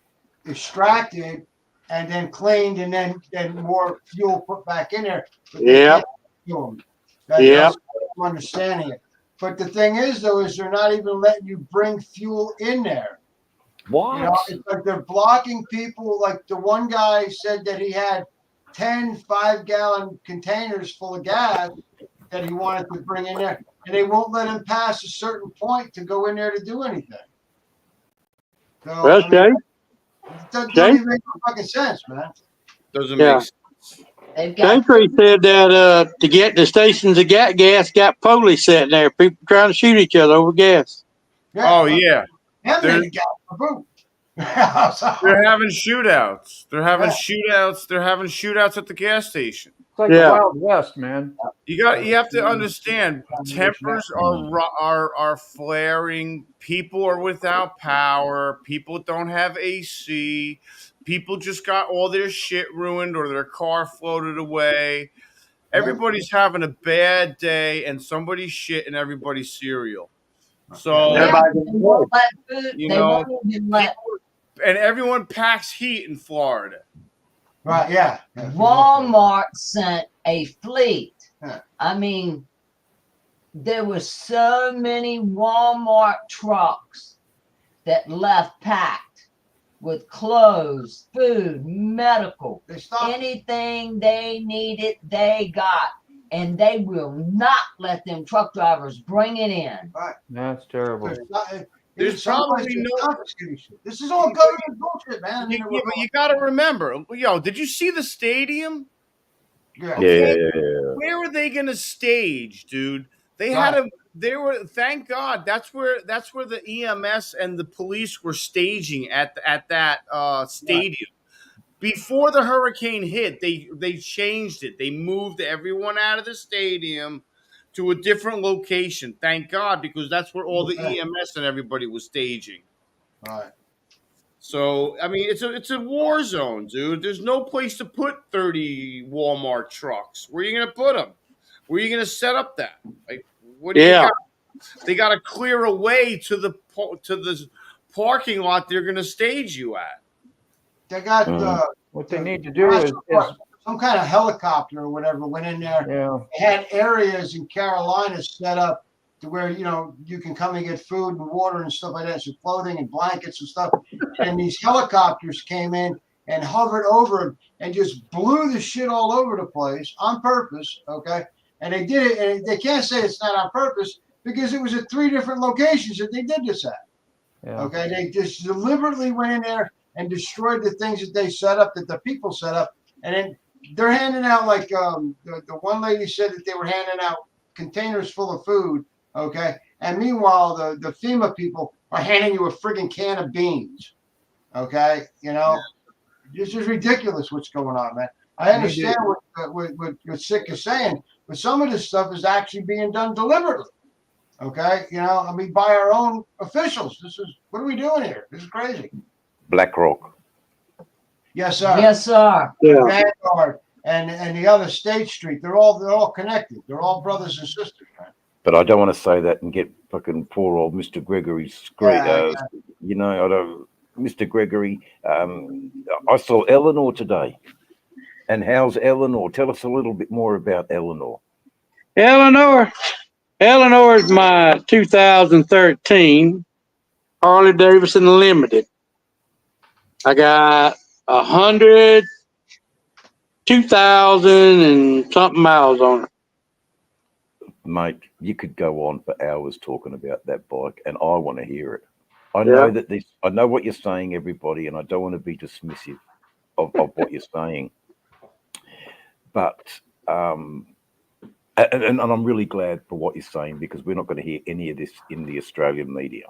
extracted and then cleaned and then more fuel put back in there. But they Yeah. can't fuel them. That's Yeah. I'm understanding it. But the thing is, though, is they're not even letting you bring fuel in there. What? You know, it's like they're blocking people. Like the one guy said that he had 10 5-gallon containers full of gas that he wanted to bring in there, and they won't let him pass a certain point to go in there to do anything. So, Well, Shade. it doesn't even make no fucking sense, man. Doesn't Yeah. make sense. They've got Shade Tree said that to get the stations of gas got police sitting there, people trying to shoot each other over gas. Oh yeah, Him They're- and the guy, boom. they're having shootouts. They're having Yeah. shootouts. They're having shootouts at the gas station. It's like Yeah. the Wild West, man. You have to understand, tempers are flaring. People are without power. People don't have AC. People just got all their shit ruined or their car floated away. Everybody's having a bad day, and somebody's shitting everybody's cereal. So Yeah, Everybody- they won't let food. You They know, won't even let and everyone packs heat in Florida. Right, yeah. Walmart sent a fleet. Yeah. I mean, there were so many Walmart trucks that left packed with clothes, food, medical, They stopped. anything they needed, they got. And they will not let them truck drivers bring it in. That's terrible. There's probably no. This is all government bullshit, man. Yeah, but you got to remember, did you see the stadium? Yeah. Yeah. Where were they going to stage, dude? They had a. They were. Thank God. That's where the EMS and the police were staging at that stadium. Before the hurricane hit, they changed it. They moved everyone out of the stadium to a different location. Thank God, because that's where all the EMS and everybody was staging. Right. So I mean, it's a war zone, dude. There's no place to put 30 Walmart trucks. Where are you gonna put them? Where are you gonna set up that? Like, what do you Yeah. got? They got to clear a way to the parking lot they're gonna stage you at. They got What they need to do is some kind of helicopter or whatever went in there. yeah. They had areas in Carolina set up to where you can come and get food and water and stuff like that, so clothing and blankets and stuff. And these helicopters came in and hovered over them and just blew the shit all over the place on purpose. Okay, and they did it, and they can't say it's not on purpose because it was at 3 different locations that they did this at. Yeah. Okay, they just deliberately went in there and destroyed the things that they set up, that the people set up, and then they're handing out like the one lady said that they were handing out containers full of food. Okay, and meanwhile the FEMA people are handing you a friggin' can of beans. Okay, it's just ridiculous what's going on, man. I understand what Sick is saying, but some of this stuff is actually being done deliberately. Okay, I mean, by our own officials. What are we doing here? This is crazy. BlackRock. Yes, sir. Yes, sir. Yeah. Vanguard and the other State Street. They're all connected. They're all brothers and sisters, man. But I don't want to say that and get fucking poor old Mr. Gregory's great. I don't. Mr. Gregory, I saw Eleanor today. And how's Eleanor? Tell us a little bit more about Eleanor. Eleanor is my 2013 Harley Davidson Limited. I got 2,000 and something miles on it. Mate, you could go on for hours talking about that bike, and I want to hear it. I know what you're saying, everybody, and I don't want to be dismissive of what you're saying. But and I'm really glad for what you're saying, because we're not going to hear any of this in the Australian media.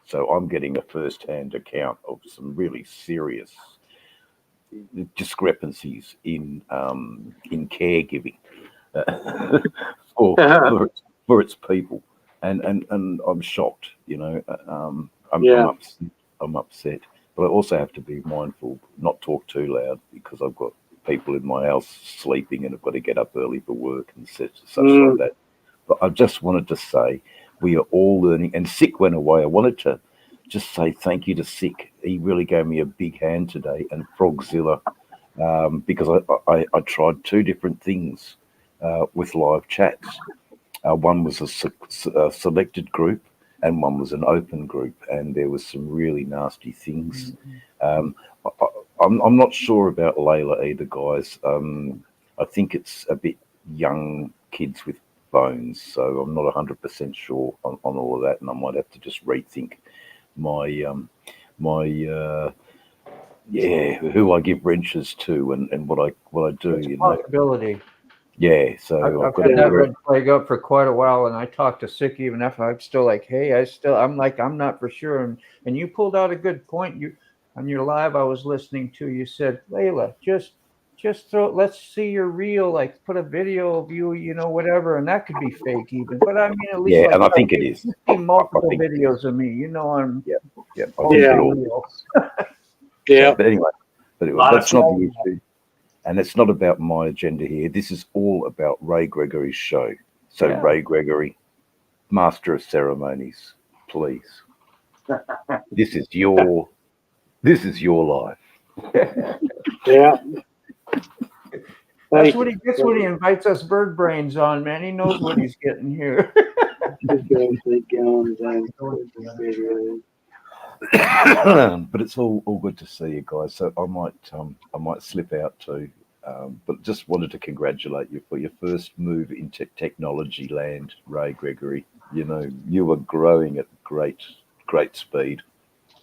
So I'm getting a first-hand account of some really serious discrepancies in caregiving for its people, and I'm shocked. I'm upset, but I also have to be mindful, not talk too loud, because I've got people in my house sleeping and I've got to get up early for work and such like that. But I just wanted to say we are all learning, and Sick went away. I wanted to just say thank you to Sick. He really gave me a big hand today, and Frogzilla, because I tried 2 different things with live chats. One was a selected group, and one was an open group, and there was some really nasty things. I'm not sure about Layla either, guys. I think it's a bit young kids with phones, so I'm not 100% sure on all of that, and I might have to just rethink my who I give wrenches to and what I do. It's a possibility. Yeah, so I've had that red flag up for quite a while, and I talked to Sick even if I'm still like, hey, I'm not for sure. And you pulled out a good point. You on your live I was listening to, you said, Layla, just let's see your reel, like put a video of you, whatever, and that could be fake even. But I mean, at least and I think it is. See multiple videos of me, I'm But anyway, that's not the issue. And it's not about my agenda here. This is all about Ray Gregory's show. So Ray Gregory, Master of Ceremonies, please. This is your life. Yeah. That's what he gets when he invites us bird brains on, man. He knows what he's getting here. But it's all good to see you guys. So I might slip out too. But just wanted to congratulate you for your first move into technology land, Ray Gregory. You are growing at great speed.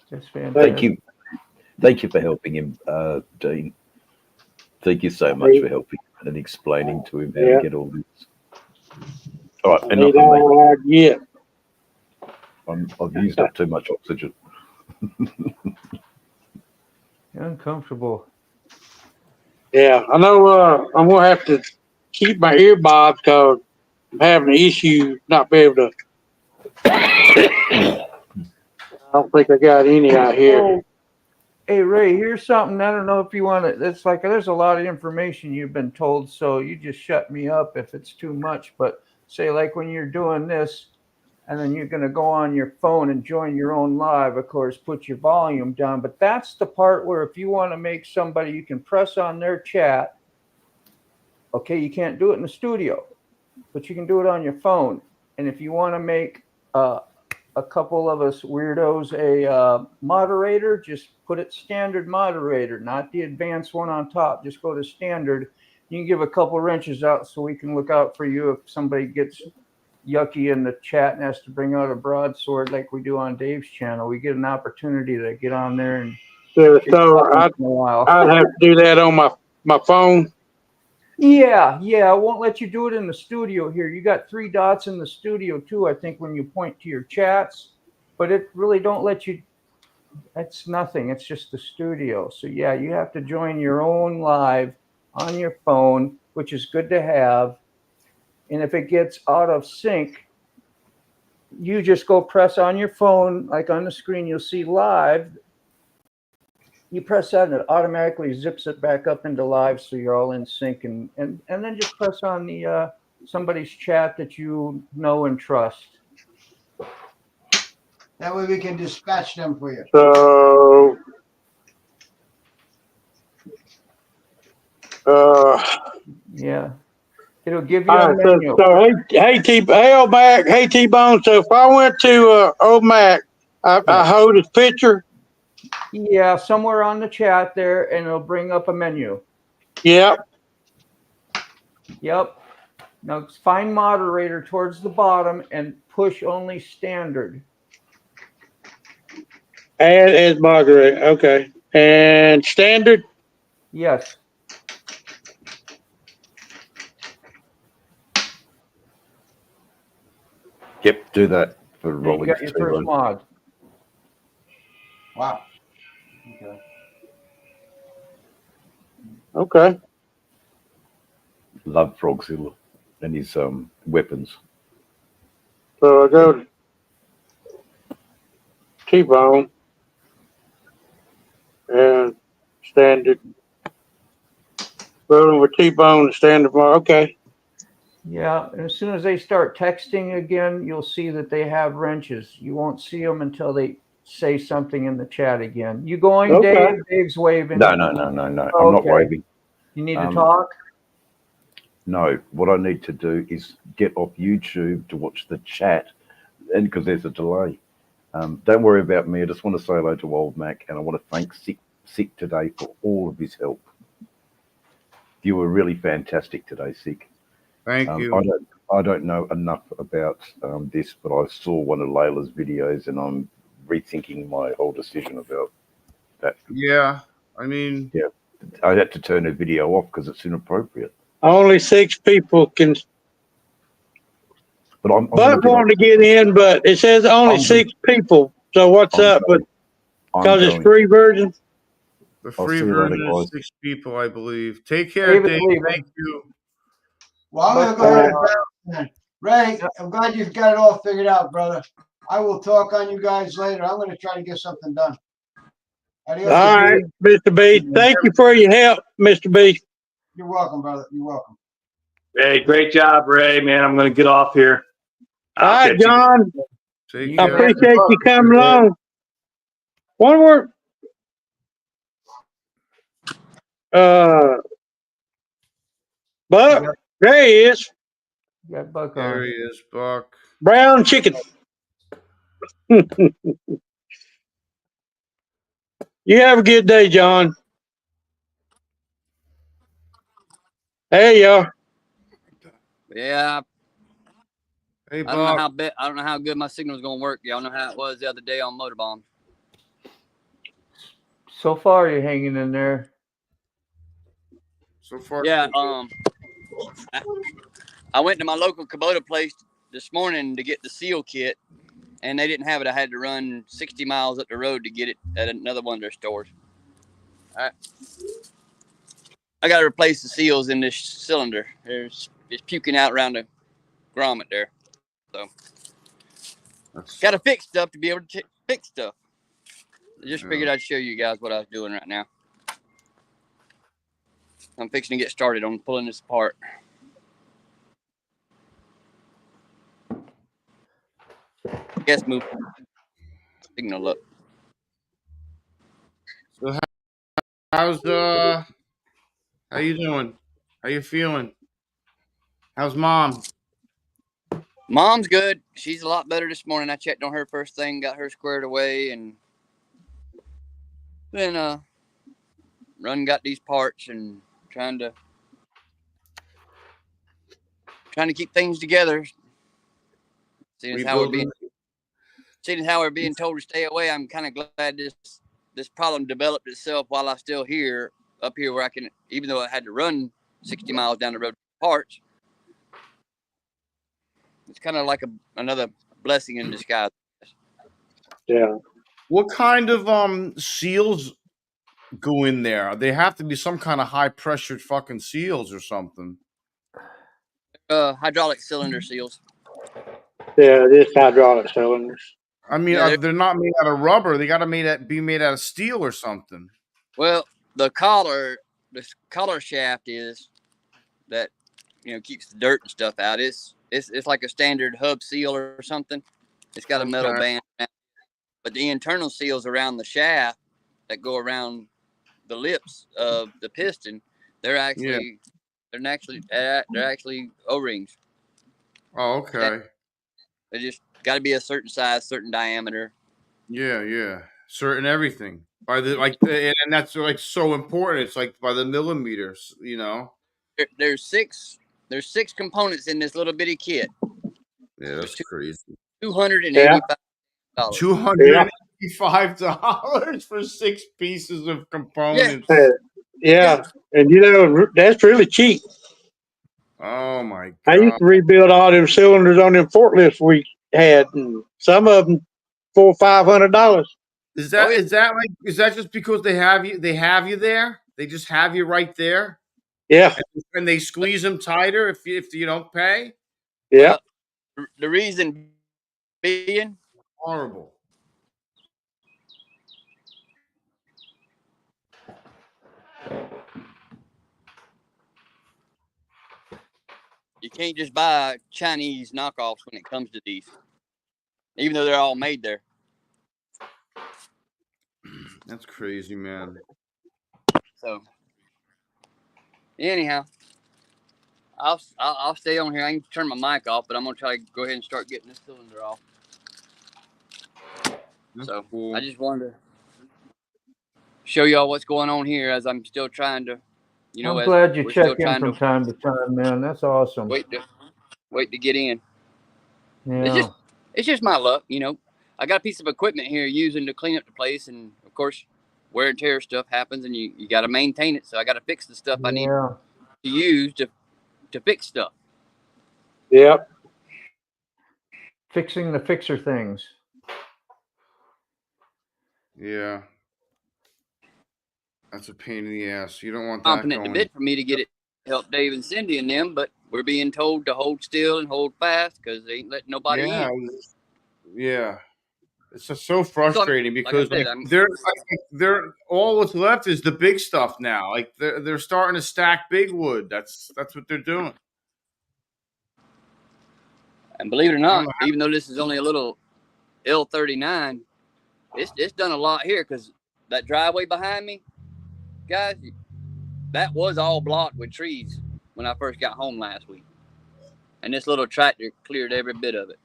That's fantastic. Thank you for helping him, Dean. Thank you so much for helping and explaining to him how to get all this. All right, enough of me. I've used up too much oxygen. Uncomfortable. Yeah, I know. I'm gonna have to keep my earbuds because I'm having an issue not be able to. I don't think I got any out here. Hey Ray, here's something. I don't know if you want to. It's like there's a lot of information you've been told, so you just shut me up if it's too much. But say like when you're doing this, and then you're going to go on your phone and join your own live. Of course, put your volume down. But that's the part where if you want to make somebody, you can press on their chat. Okay, you can't do it in the studio, but you can do it on your phone. And if you want to make a couple of us weirdos a moderator, just put it standard moderator, not the advanced one on top. Just go to standard. You can give a couple wrenches out so we can look out for you if somebody gets yucky in the chat and has to bring out a broadsword like we do on Dave's channel. We get an opportunity to get on there and So once in a while. I'd have to do that on my phone. Yeah, I won't let you do it in the studio here. You got 3 dots in the studio too, I think, when you point to your chats, but it really don't let you. That's nothing. It's just the studio. So yeah, you have to join your own live on your phone, which is good to have. And if it gets out of sync, you just go press on your phone, like on the screen, you'll see live. You press that and it automatically zips it back up into live, so you're all in sync. And then just press on the somebody's chat that you know and trust. That way we can dispatch them for you. So Yeah, it'll give you all a right, menu. so hey Mac, hey T-Bone. So if I went to old Mac, I hold his picture. Yeah, somewhere on the chat there, and it'll bring up a menu. Yep. Now find moderator towards the bottom and push only standard. Add as moderator. Okay. And standard. Yes. Yep, do that for And you Rollins got your first too. mod. Wow. Okay. Okay. Love Frogzilla and his weapons. So I go to T-Bone and standard. Rolling with T-Bone and standard. Okay. Yeah, and as soon as they start texting again, you'll see that they have wrenches. You won't see them until they say something in the chat again. You going, Okay. Dave? Dave's waving. No. I'm not waving. You need to talk? No, what I need to do is get off YouTube to watch the chat, and because there's a delay. Don't worry about me. I just want to say hello to old Mac, and I want to thank Sick today for all of his help. You were really fantastic today, Sick. Thank you. I don't know enough about this, but I saw one of Layla's videos, and I'm rethinking my whole decision about that. Yeah, I mean, yeah, I had to turn the video off because it's inappropriate. Only 6 people can. But I'm wanting to get in, but it says only 6 people. So what's up? But because it's free version. The free version is 6 people, I believe. Take care, Dave. Thank you. Well, I'm gonna go ahead and bounce. Ray, I'm glad you've got it all figured out, brother. I will talk on you guys later. I'm gonna try to get something done. Adios. All right, Mr. B. Thank you for your help, Mr. B. You're welcome, brother. You're welcome. Hey, great job, Ray, man. I'm going to get off here. All right, John. I appreciate you coming along. One word. Buck, there he is. Got Buck on. There he is, Buck. Brown chicken. You have a good day, John. There you are. Yeah. Hey, I don't know how good my signal is gonna work. Y'all know how it was the other day on Motorbomb. So far, you're hanging in there. So far. Yeah. I went to my local Kubota place this morning to get the seal kit, and they didn't have it. I had to run 60 miles up the road to get it at another one of their stores. I got to replace the seals in this cylinder. It's puking out around the grommet there. So got to fix stuff to be able to fix stuff. I just figured I'd show you guys what I was doing right now. I'm fixing to get started on pulling this apart. Guess move signal up. So how's how you doing? How you feeling? How's mom? Mom's good. She's a lot better this morning. I checked on her first thing, got her squared away, and then run got these parts and trying to keep things together. Seeing as how we're being told to stay away, I'm kind of glad this problem developed itself while I'm still here up here where I can, even though I had to run 60 miles down the road for parts. It's kind of like another blessing in disguise. Yeah. What kind of seals go in there? They have to be some kind of high pressured fucking seals or something. Hydraulic cylinder seals. Yeah, this hydraulic cylinders. I mean, Yeah, they're not made out of rubber. They got to be made out of steel or something. well, the collar shaft is that keeps the dirt and stuff out. It's like a standard hub seal or something. It's got a metal band, but the internal seals around the shaft that go around the lips of the piston, they're actually O-rings. Oh, okay. They just got to be a certain size, certain diameter. Yeah. Certain everything by the and that's like so important. It's like by the millimeters, There's six components in this little bitty kit. Yeah, that's crazy. $285. $285 for 6 pieces of components. Yeah. And that's really cheap. Oh my god! I used to rebuild all them cylinders on them forklifts we had, and some of them $400-500. Is that just because they have you there? They just have you right there. Yeah. And they squeeze them tighter if you don't pay. Yeah. Well, the reason being horrible. You can't just buy Chinese knockoffs when it comes to these, even though they're all made there. That's crazy, man. So, anyhow, I'll stay on here. I can turn my mic off, but I'm gonna try to go ahead and start getting this cylinder off. That's so cool. I just wanted to show y'all what's going on here as I'm still trying to, I'm glad you check in from time to time, man. That's awesome. Wait to get in. Yeah. It's just my luck, I got a piece of equipment here using to clean up the place, and of course, wear and tear stuff happens, and you got to maintain it. So I got to fix the stuff I need to use to fix stuff. Yep. Fixing the fixer things. Yeah. That's a pain in the ass. You don't want that Confident a bit for me to get it help Dave and Cindy and them, but we're being told to hold still and hold fast because they ain't letting nobody in. Yeah. It's just so frustrating because they're all what's left is the big stuff now. Like they're starting to stack big wood. That's what they're doing. And believe it or not, even though this is only a little L39, it's done a lot here because that driveway behind me, guys, that was all blocked with trees when I first got home last week. And this little tractor cleared every bit of it.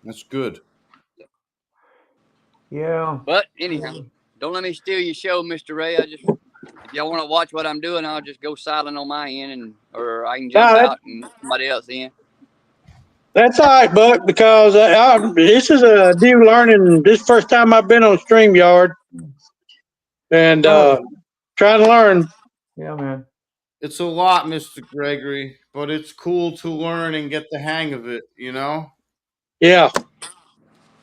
That's good. Yeah. But anyhow, don't let me steal your show, Mr. Ray. If y'all want to watch what I'm doing, I'll just go silent on my end, or I can jump out and let somebody else in. That's all right, Buck, because this is a new learning. This first time I've been on StreamYard and trying to learn. Yeah, man. It's a lot, Mr. Gregory, but it's cool to learn and get the hang of it, Yeah.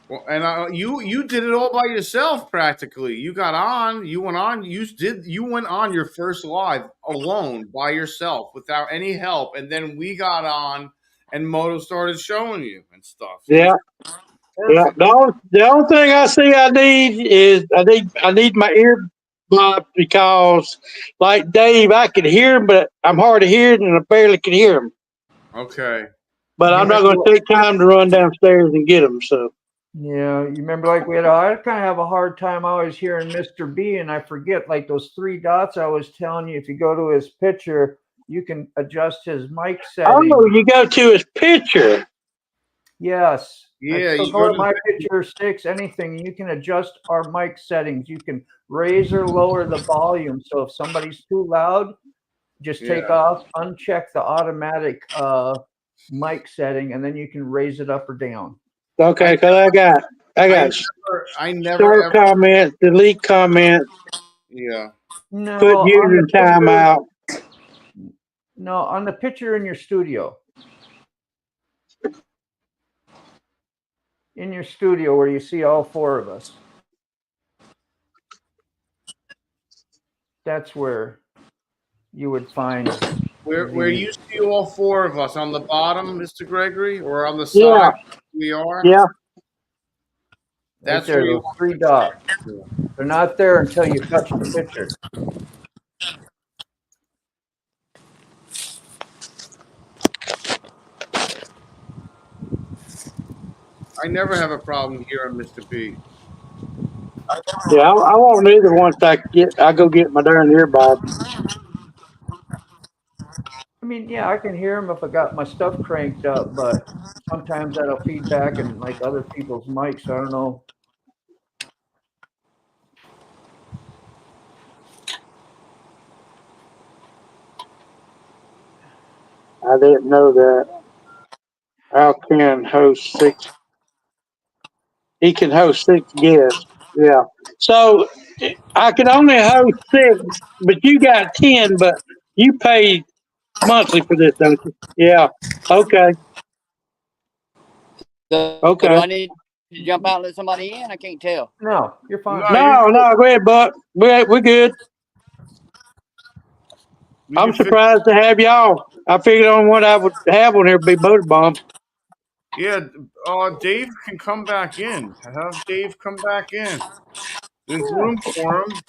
Well, and you did it all by yourself practically. You got on, you went on your first live alone by yourself without any help, and then we got on and Moto started showing you and stuff. Yeah. Yeah, perfect. the only thing I see I need is I need my earbuds because like Dave, I can hear him, but I'm hard of hearing and I barely can hear him. Okay. But You I'm not remember? going to take time to run downstairs and get them. So Yeah, you remember like I kind of have a hard time always hearing Mr. B, and I forget like those three dots I was telling you. If you go to his picture, you can adjust his mic setting. oh, you go to his picture. Yes. Yeah, So you go go to to my picture 6, anything. You can adjust our mic settings. You can raise or lower the volume. So if somebody's too loud, just take yeah. off, uncheck the automatic mic setting, and then you can raise it up or down. Okay, I because I got I never start ever. comments, delete comments, Yeah. put No, on user the in picture, timeout. no, on the picture in your studio. In your studio where you see all 4 of us. That's where you would find Where the you see all 4 of us on the bottom, Mr. Gregory, or on the Yeah, side we are. yeah. right That's there, where you those want 3 to dots. do. They're not there until you touch the picture. I never have a problem hearing Mr. B. Yeah, I won't either once I go get my darn earbud. I mean, yeah, I can hear them if I got my stuff cranked up, but sometimes that'll feed back in like other people's mics. So I don't know. I didn't know that. Al can host 6. He can host 6 guests. Yeah. So I can only host 6, but you got 10. But you pay monthly for this, don't you? Yeah. Okay. So do I Okay. need to jump out and let somebody in? I can't tell. No, you're fine. No, you're No, good. no, go ahead, Buck. We're good. We I'm can fit. surprised to have y'all. I figured on what I would have on here would be motor bombs. Yeah, Dave can come back in. Have Dave come back in. There's Yeah. room for him.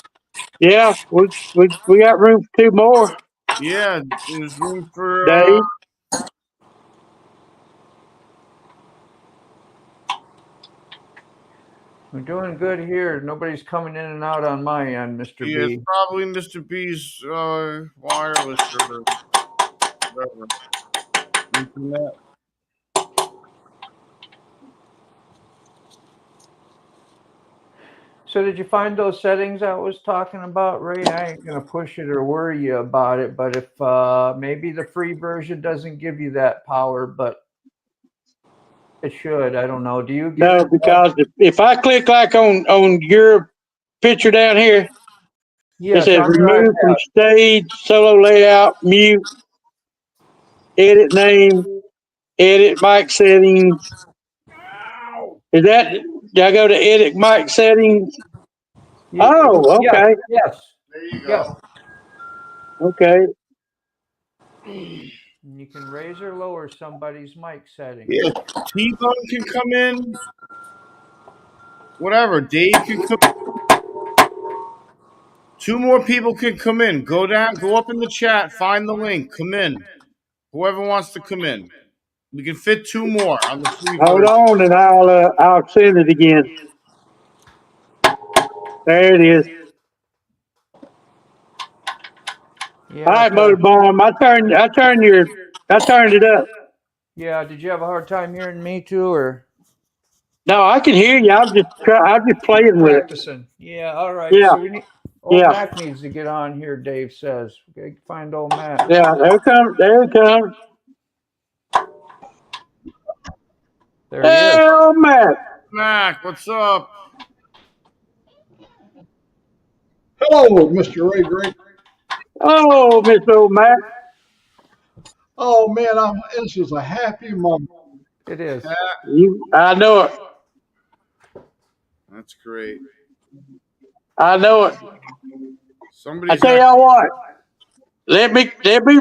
Yeah, we got room for 2 more. Yeah, there's room for. Dave. We're doing good here. Nobody's coming in and out on my end, Mr. Yeah, it's B. probably Mr. B's wireless or whatever. Internet. So did you find those settings I was talking about, Ray? I ain't gonna push it or worry you about it, but if maybe the free version doesn't give you that power, but it should. I don't know. Do you get No, it? because if I click like on your picture down here, it Yes, says on your remove from iPad. stage, solo layout, mute, edit name, edit mic settings. Is that, do I go to edit mic settings? Oh, Yes, okay. yes, There you yes. go. Okay. And you can raise or lower somebody's mic settings. Yeah, T-Bone can come in. Whatever. Dave can come. 2 more people can come in. Go down. Go up in the chat. Find the link. Come in. Whoever wants to come in. We can fit 2 more on the free Hold version. on and I'll send it again. There it is. Yeah. All right, motor bomb. I turned it up. Yeah. Did you have a hard time hearing me too, or No, I can hear you. I'm just playing with it. practicing? Yeah. All right. Yeah, So we need. Old yeah, Mac needs to get on here. Dave says. Okay, find old Mac. yeah. There it comes. There he is. Hell, Matt. Mac, what's up? Hello, Mr. Ray Gregory. Oh, Miss Old Matt. Oh man, this is a happy moment. It is. I know it. That's great. I know it. I Somebody's tell got. y'all what. Let me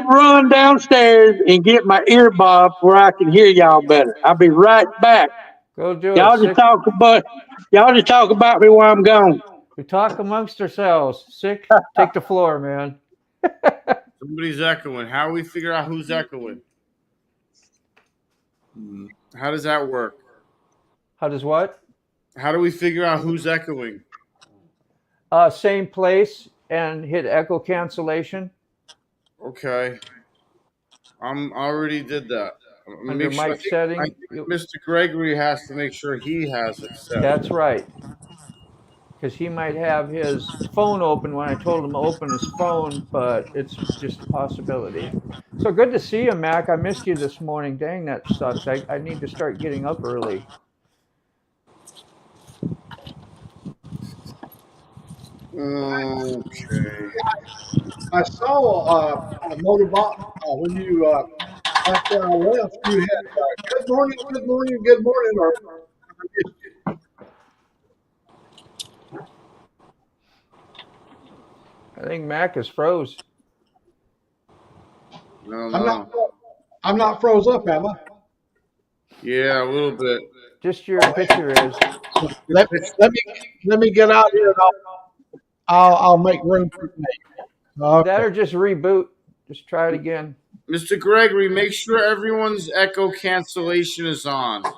run downstairs and get my earbud where I can hear y'all better. I'll be right back. Go do Y'all it. just talk about me while I'm gone. We talk amongst ourselves. Sick, take the floor, man. Somebody's echoing. How do we figure out who's echoing? How does that work? How does what? How do we figure out who's echoing? Same place and hit echo cancellation Okay. I already did that. under Make sure. mic I setting. think Mr. Gregory has to make sure he has it set. That's right. Because he might have his phone open when I told him to open his phone, but it's just a possibility. So good to see you, Mac. I missed you this morning. Dang, that sucks. I need to start getting up early. Okay. I saw a motorbot when you after I left. You had good morning, good morning, good morning, or I think Mac is froze. No, I'm not. no. I'm not froze up, am I? Yeah, a little bit. Just your picture is. Let, let me let me get out here and I'll make room for me. That Okay. or just reboot. Just try it again. Mr. Gregory, make sure everyone's echo cancellation is on. Did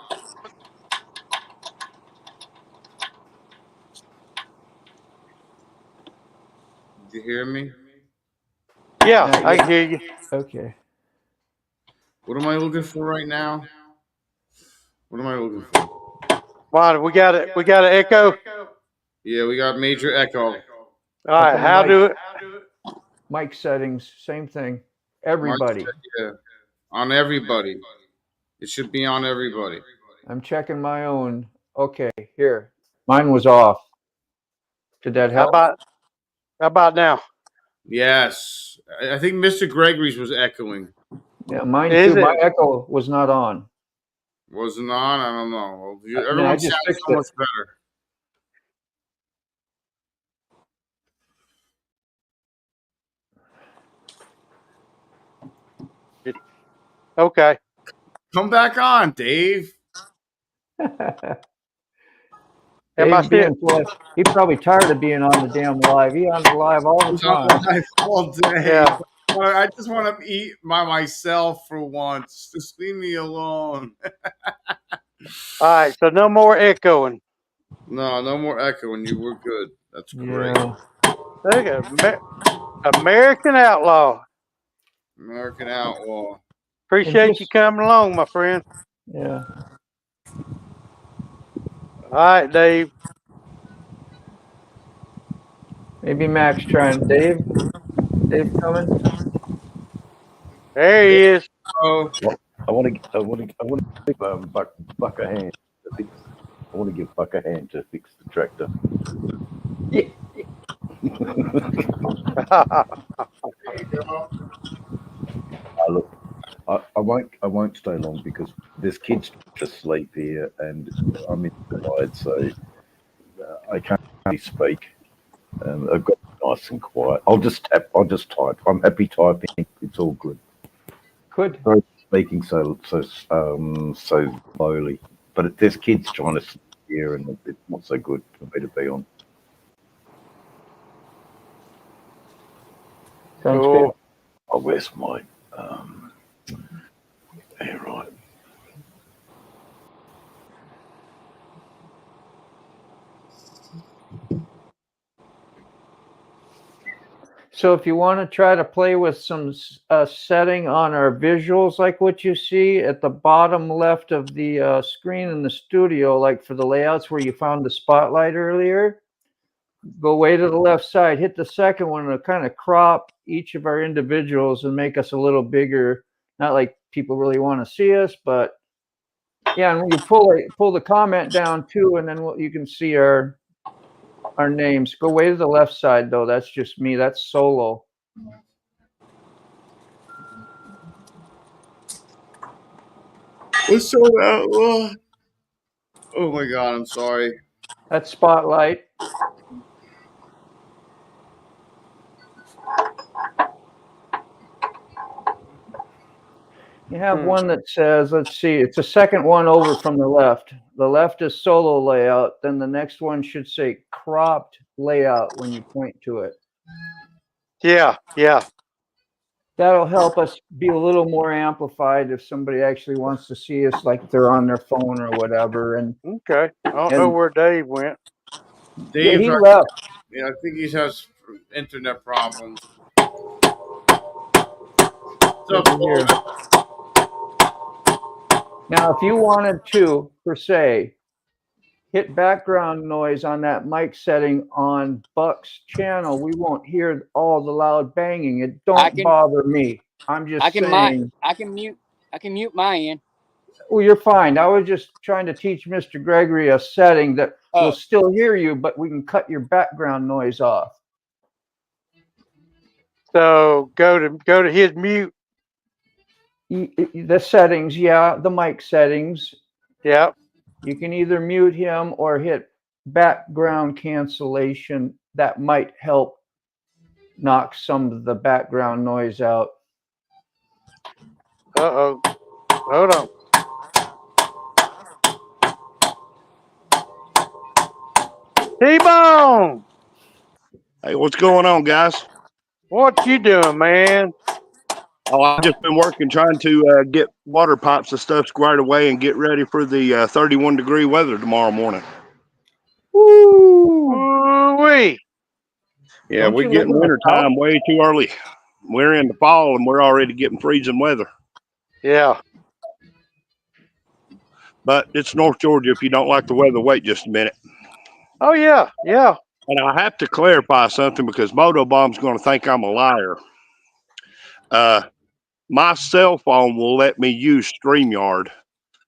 you hear me? Yeah, Not I yet. can hear you. Okay. What am I looking for right now? What am I looking for? Why we got it? We got an echo. Yeah, we got major echo. All right, Open how mic, do it? mic settings, same thing. Mark, Everybody. yeah, on everybody. It should be on everybody. I'm checking my own. Okay, here. Mine was off. Did that How help? about now? Yes. I think Mr. Gregory's was echoing. Yeah, mine Is too. My it? echo was not on. Wasn't on? I don't know. No, I Everyone just sounds fixed so it. much better. Okay. Come back on, Dave. Am I Dave still? being flush. He probably tired of being on the damn live. He on the live all the He's on time. live all day. Yeah. I just want to eat by myself for once. Just leave me alone. All right. So no more echoing. No, no more echoing. You were good. That's great. Yeah. Look at American Outlaw. American Outlaw. And Appreciate you just coming along, my friend. yeah. All right, Dave. Maybe Max trying. Dave coming. There he is. Oh, I want to give Buck a hand to fix. I want to give Buck a hand to fix the tractor. Yeah. Look, I won't stay long because there's kids asleep here and I'm inside, so I can't really speak. I've got nice and quiet. I'll just type. I'm happy typing. It's all good. Good. Sorry for speaking so slowly, but there's kids trying to sleep here, and it's not so good for me to be on. Sounds good. Cool. Oh, where's my yeah, right. So if you want to try to play with some setting on our visuals, like what you see at the bottom left of the screen in the studio, like for the layouts where you found the spotlight earlier, go way to the left side, hit the second one to kind of crop each of our individuals and make us a little bigger. Not like people really want to see us, but yeah, and when you pull the comment down too, and then you can see our names. Go way to the left side though. That's just me. That's solo. what's so Outlaw? Oh my God, I'm sorry. That's spotlight. You have one that says, let's see, it's the second one over from the left. The left is solo layout. Then the next one should say cropped layout when you point to it. Yeah, yeah. That'll help us be a little more amplified if somebody actually wants to see us like they're on their phone or whatever. And Okay. I don't know where Dave went. yeah, Dave, he left. yeah, I think he has internet problems. Good to hear. Now, if you wanted to, per se, hit background noise on that mic setting on Buck's channel, we won't hear all the loud banging. It don't bother me. I'm just saying. I can mute my end. Well, you're fine. I was just trying to teach Mr. Gregory a setting that will still hear you, but we can cut your background noise off. So go to his mute. The settings, yeah, the mic settings. Yeah. You can either mute him or hit background cancellation. That might help knock some of the background noise out. Uh-oh. Hold on. T-Bone! Hey, what's going on, guys? What you doing, man? Oh, I've just been working trying to get water pipes and stuff squared away and get ready for the 31-degree weather tomorrow morning. Ooh-wee. Yeah, Don't we're you live getting in the winter South? time way too early. We're in the fall and we're already getting freezing weather. Yeah. But it's North Georgia. If you don't like the weather, wait just a minute. Oh, yeah. Yeah. And I have to clarify something because Motobomb's going to think I'm a liar. My cell phone will let me use StreamYard,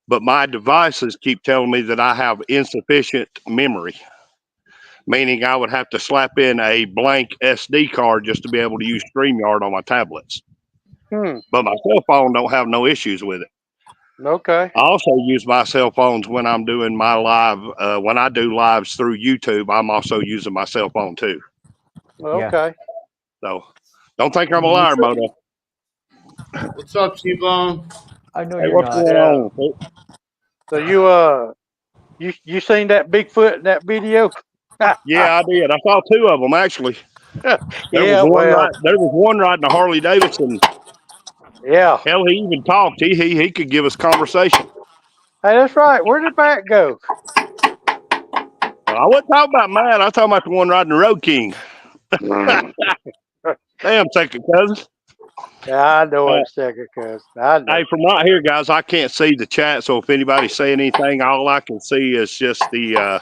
but my devices keep telling me that I have insufficient memory, meaning I would have to slap in a blank SD card just to be able to use StreamYard on my tablets. But my cell phone don't have no issues with it. Okay. I also use my cell phones when I'm doing my live. When I do lives through YouTube, I'm also using my cell phone too. Okay. So don't think I'm a liar, Moto. What's up, T-Bone? I know Hey, you're what's not. going on, folks? So you seen that Bigfoot in that video? Yeah, I did. I saw two of them actually. There was Yeah, well, one riding a Harley Davidson. yeah. Hell, he even talked. He could give us conversation. Hey, that's right. Where did Matt go? I wasn't talking about mine. I was talking about the one riding the Road King. Damn, second cousin. Yeah, I know it's second cousin. I know. Hey, from right here, guys, I can't see the chat. So if anybody's saying anything, all I can see is just the.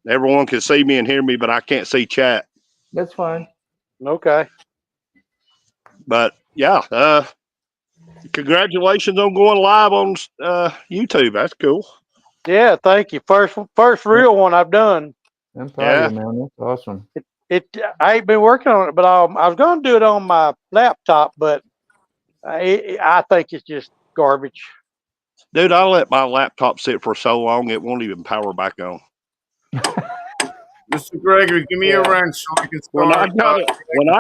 Everyone can see me and hear me, but I can't see chat. That's fine. Okay. But yeah, congratulations on going live on YouTube. That's cool. Yeah, thank you. First real one I've done. I'm proud of you, man. That's awesome. I ain't been working on it, but I was going to do it on my laptop, but I think it's just garbage. Dude, I let my laptop sit for so long it won't even power back on. Mr. Gregory, give me a wrench so I can When I start.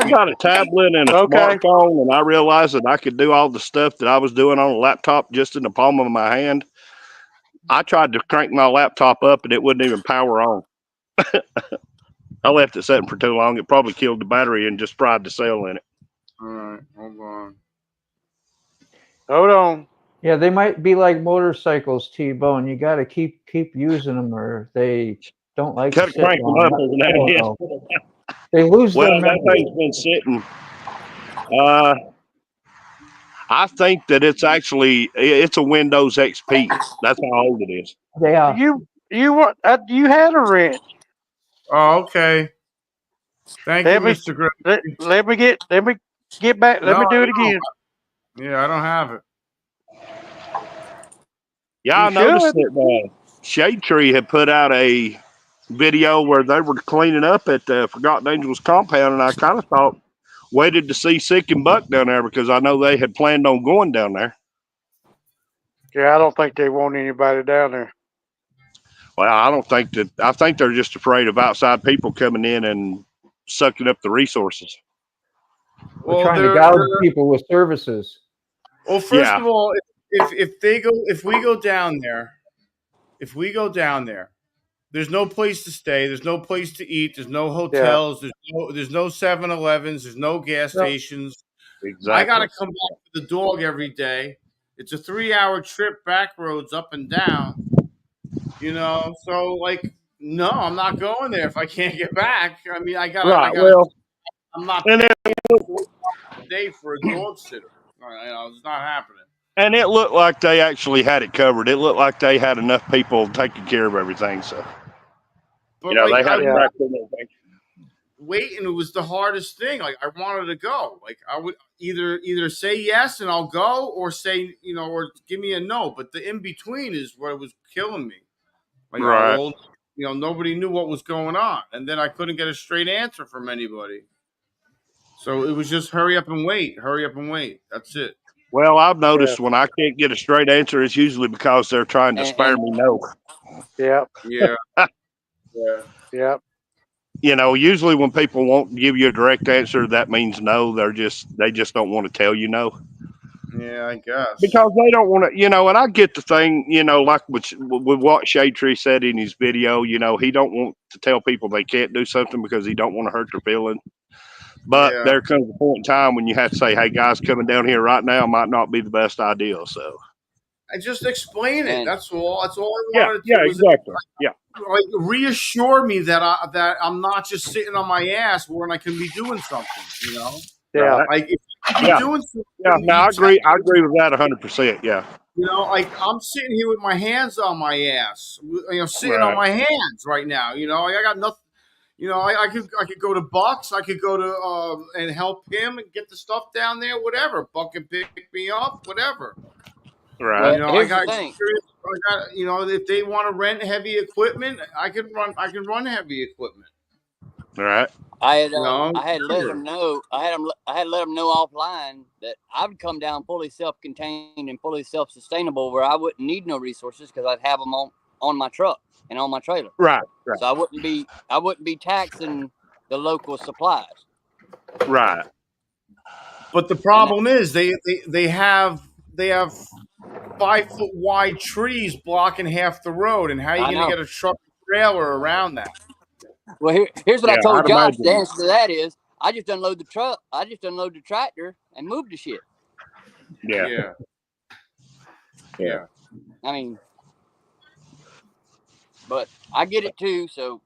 got a tablet and a smartphone and I realized that I could do all the stuff that I was doing on a laptop just in the palm of my hand, I tried to crank my laptop up and it wouldn't even power on. I left it sitting for too long. It probably killed the battery and just fried the cell in it. All right, hold on. Hold on. Yeah, they might be like motorcycles, T-Bone. You got to keep using them, or they don't like to sit Crank them long. up isn't that it? They lose their Well, that memory. thing's been sitting. I think that it's a Windows XP. That's how old it is. Yeah. You had a wrench. Oh, okay. Thank you, Mr. Gregory. Let me get back. Let me do it again. Yeah, I don't have it. Yeah, I noticed that Shade Tree had put out a video where they were cleaning up at the Forgotten Angels compound, and I kind of waited to see Sick and Buck down there because I know they had planned on going down there. Yeah, I don't think they want anybody down there. Well, I think they're just afraid of outside people coming in and sucking up the resources. We're trying to gouge people with services. Well, first of all, if we go down there, if we go down there, there's no place to stay. There's no place to eat. There's no hotels. There's no 7-Elevens. There's no gas stations. I got to Exactly. come back with the dog every day. It's a 3-hour trip back roads up and down. So like, no, I'm not going there if I can't get back. I mean, I Right. gotta. Well, I'm not and paying it, a day for a dog sitter. It's not happening. and it looked like they actually had it covered. It looked like they had enough people taking care of everything. So, But like, they had it tracked and everything. waiting was the hardest thing. Like, I wanted to go. Like, I would either say yes and I'll go, or say or give me a no. But the in between is what was killing me. Like, Right. nobody knew what was going on, and then I couldn't get a straight answer from anybody. So it was just hurry up and wait, hurry up and wait. That's it. Well, I've noticed when I can't get a straight answer, it's usually because they're trying to spare And me no. Yeah. Yeah. Yeah. Yeah. Usually when people won't give you a direct answer, that means no. They just don't want to tell you no. Yeah, I guess. Because they don't want to, and I get the thing, like with what Shade Tree said in his video, he don't want to tell people they can't do something because he don't want to hurt their feelings. But Yeah. there comes a point in time when you have to say, hey, guys, coming down here right now might not be the best idea. So, I just explain it. And- That's all. That's all I yeah, wanted to yeah, was exactly. Yeah. like reassure me that I'm not just sitting on my ass when I can be doing something. Yeah. Right. Like, if you can be Yeah. doing something, Yeah. No, I you agree. tell I me. agree with that 100%. Yeah. Like, I'm sitting here with my hands on my ass, sitting on Right. my hands right now. I got nothing. I could go to Bucks. I could go to and help him and get the stuff down there. Whatever. Buck can pick me up. Whatever. Right. Well, I here's got the thing. experience. I got. If they want to rent heavy equipment, I can run heavy equipment. Right. I had let Sure. them know. I had let them know offline that I would come down fully self-contained and fully self-sustainable, where I wouldn't need no resources because I'd have them on my truck and on my trailer. Right. Right. So I wouldn't be taxing the local supplies. Right. But the problem is they have 5-foot wide trees blocking half the road, and how are you I going to know. get a truck trailer around that? Well, here's what I Yeah, told I'd Josh. The imagine. answer to that is I just unload the truck. I just unload the tractor and move the shit. Yeah. Yeah. I mean, but I get it too. So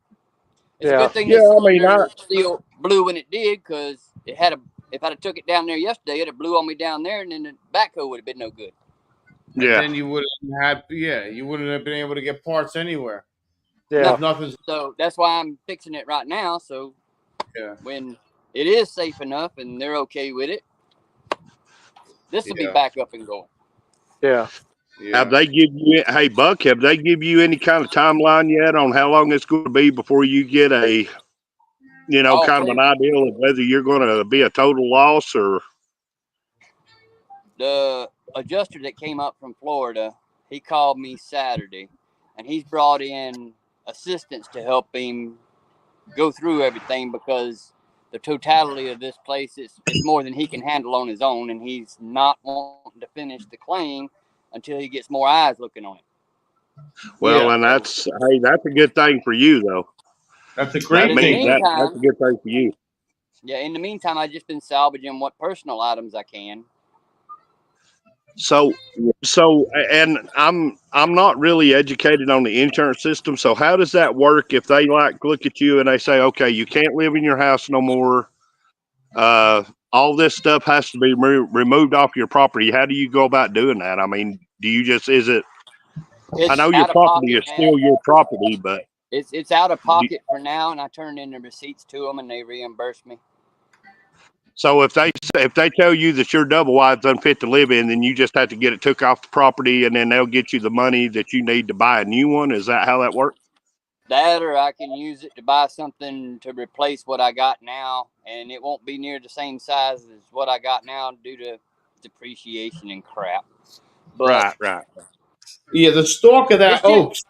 it's a good thing this cylinder still blew when it did, because if I'd have took it down there yesterday, it'd have blew on me down there, and then the backhoe would have been no good. And then you wouldn't have been able to get parts anywhere. Yeah. Nothing. So that's why I'm fixing it right now. So when it is safe enough and they're okay with it, this will be back up and going. Yeah. Have they give you, hey Buck? Have they give you any kind of timeline yet on how long it's going to be before you get a, kind of an idea of whether you're going to be a total loss or? The adjuster that came up from Florida, he called me Saturday, and he's brought in assistants to help him go through everything, because the totality of this place is more than he can handle on his own, and he's not wanting to finish the claim until he gets more eyes looking on it. Well, and that's a good thing for you, though. That's a great thing. Meantime, that's a good thing for you. Yeah, in the meantime, I've just been salvaging what personal items I can. So, and I'm not really educated on the insurance system. So how does that work if they look at you and they say, okay, you can't live in your house no more. All this stuff has to be removed off your property. How do you go about doing that? I mean, do you just, I know your property is still your property, but it's out of pocket for now, and I turned in the receipts to them and they reimbursed me. So if they tell you that your double wide's unfit to live in, then you just have to get it took off the property, and then they'll get you the money that you need to buy a new one. Is that how that works? That, or I can use it to buy something to replace what I got now, and it won't be near the same size as what I got now due to depreciation and crap. But right. Yeah, the stalk of that oak's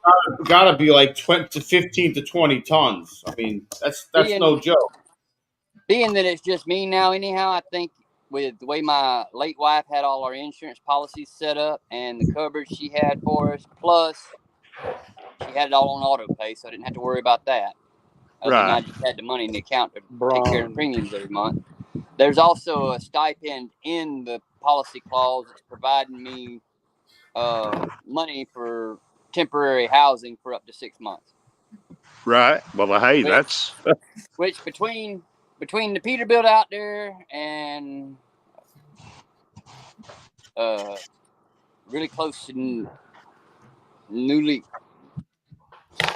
gotta be like 15 to 20 tons. I mean, that's no joke. Being that it's just me now, anyhow, I think with the way my late wife had all our insurance policies set up and the coverage she had for us, plus she had it all on auto pay, so I didn't have to worry about that. Other than I just had the money in the account to take care of the premiums every month. There's also a stipend in the policy clause that's providing me money for temporary housing for up to 6 months. Right. Well, hey, that's which between the Peterbilt out there and really close to newly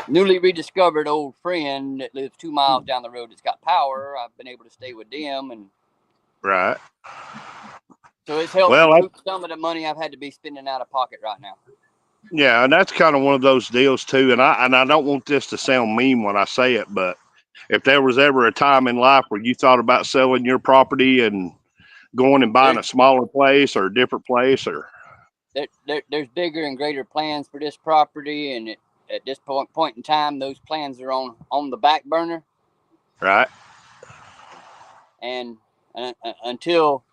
rediscovered old friend that lives 2 miles down the road that's got power. I've been able to stay with them, and right. so it's helped Well, recoup some of the money I've had to be spending out of pocket right now. yeah, and that's kind of one of those deals too. And I don't want this to sound mean when I say it, but if there was ever a time in life where you thought about selling your property and going and buying a smaller place or a different place, or there's bigger and greater plans for this property, and at this point in time, those plans are on the back burner. Right. And until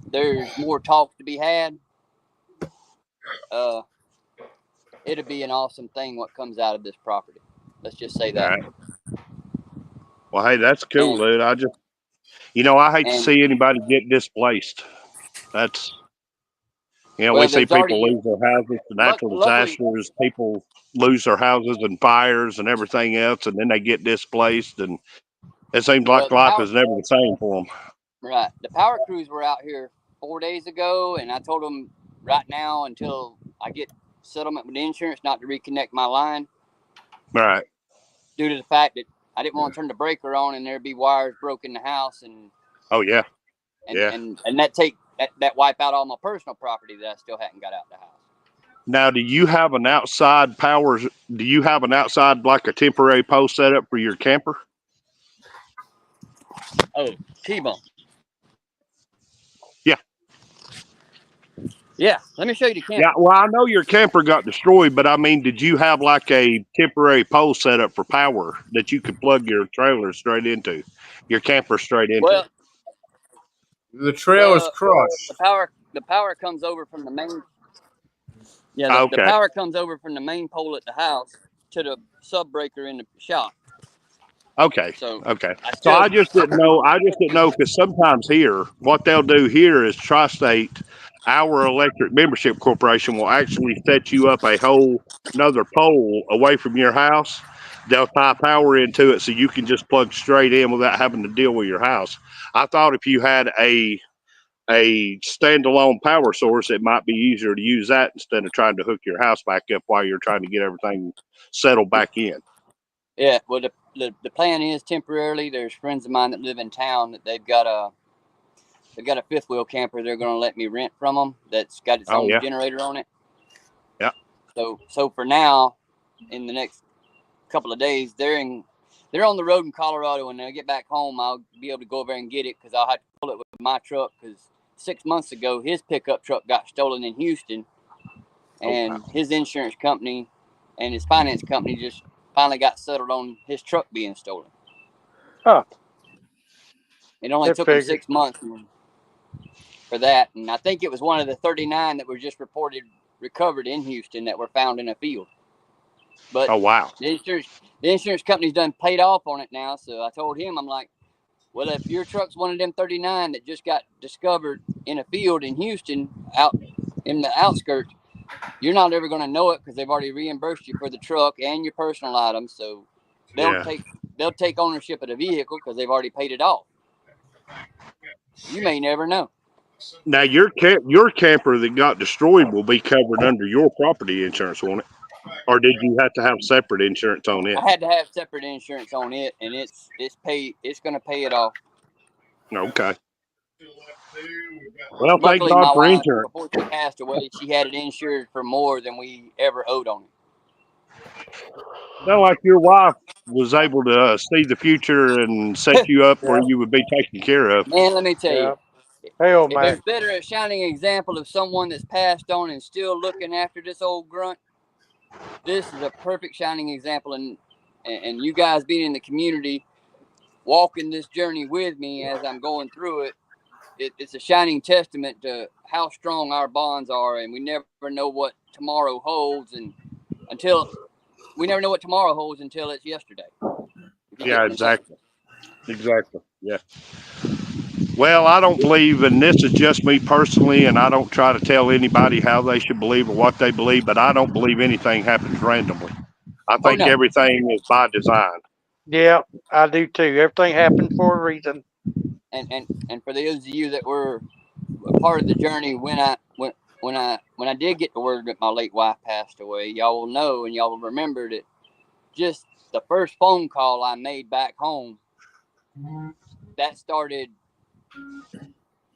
there's more talk to be had, it'll be an awesome thing what comes out of this property. Let's just say that. Right. Well, hey, that's cool, dude. I just, I hate to see anybody get displaced. That's, we see people lose their houses to natural disasters. People lose their houses and fires and everything else, and then they get displaced, and it seems like life is never the same for them. Right. The power crews were out here 4 days ago, and I told them right now until I get settlement with the insurance not to reconnect my line. Right. Due to the fact that I didn't want to turn the breaker on and there'd be wires broke in the house, and oh yeah, and that wipe out all my personal property that I still hadn't got out the house. Now, do you have an outside power? Do you have an outside, like a temporary post set up for your camper? Oh, T-bone. Yeah. Yeah. Let me show you the camper. Yeah. Well, I know your camper got destroyed, but I mean, did you have like a temporary pole set up for power that you could plug your trailer straight into, your camper straight into? Well, the trailer's crushed. The power comes over from the main. Yeah, the power comes over from the main pole at the house to the sub breaker in the shop. Okay. So I just didn't know. Because sometimes here, what they'll do here is Tri-State, our electric membership corporation, will actually set you up a whole another pole away from your house. They'll tie power into it so you can just plug straight in without having to deal with your house. I thought if you had a standalone power source, it might be easier to use that instead of trying to hook your house back up while you're trying to get everything settled back in. Yeah, well, the plan is temporarily. There's friends of mine that live in town that they've got a fifth wheel camper. They're going to let me rent from them. That's got its own generator on it. Yeah. So for now, in the next couple of days, they're on the road in Colorado. When they get back home, I'll be able to go over and get it because I'll have to pull it with my truck. Because 6 months ago, his pickup truck got stolen in Houston, and his insurance company and his finance company just finally got settled on his truck being stolen. Huh. It only took him 6 months for that. And I think it was one of the 39 that were just recovered in Houston that were found in a field. But the insurance company's done paid off on it now. So I told him, I'm like, well, if your truck's one of them 39 that just got discovered in a field in Houston out in the outskirts, you're not ever going to know it because they've already reimbursed you for the truck and your personal items. So they'll take ownership of the vehicle because they've already paid it off. You may never know. Now, your camper that got destroyed will be covered under your property insurance, won't it? Or did you have to have separate insurance on it? I had to have separate insurance on it, and it's going to pay it off. Okay. Well, luckily, thank God for wife, insurance. before she passed away, she had it insured for more than we ever owed on it. Not like your wife was able to see the future and set you up where you would be taken care of. Man, let me tell you. Hell, if there's better a shining example of someone that's passed on and still looking after this old grunt, this is a perfect shining example. And you guys being in the community, walking this journey with me as I'm going through it, it's a shining testament to how strong our bonds are, and we never know what tomorrow holds. And until we never know what tomorrow holds until it's yesterday. Yeah, exactly. Exactly. Yeah. Well, I don't believe, and this is just me personally, and I don't try to tell anybody how they should believe or what they believe, but I don't believe anything happens randomly. I think no. everything is by design. Yeah, I do too. Everything happened for a reason. And for those of you that were a part of the journey when I did get the word that my late wife passed away, y'all will know and y'all will remember that just the first phone call I made back home, that started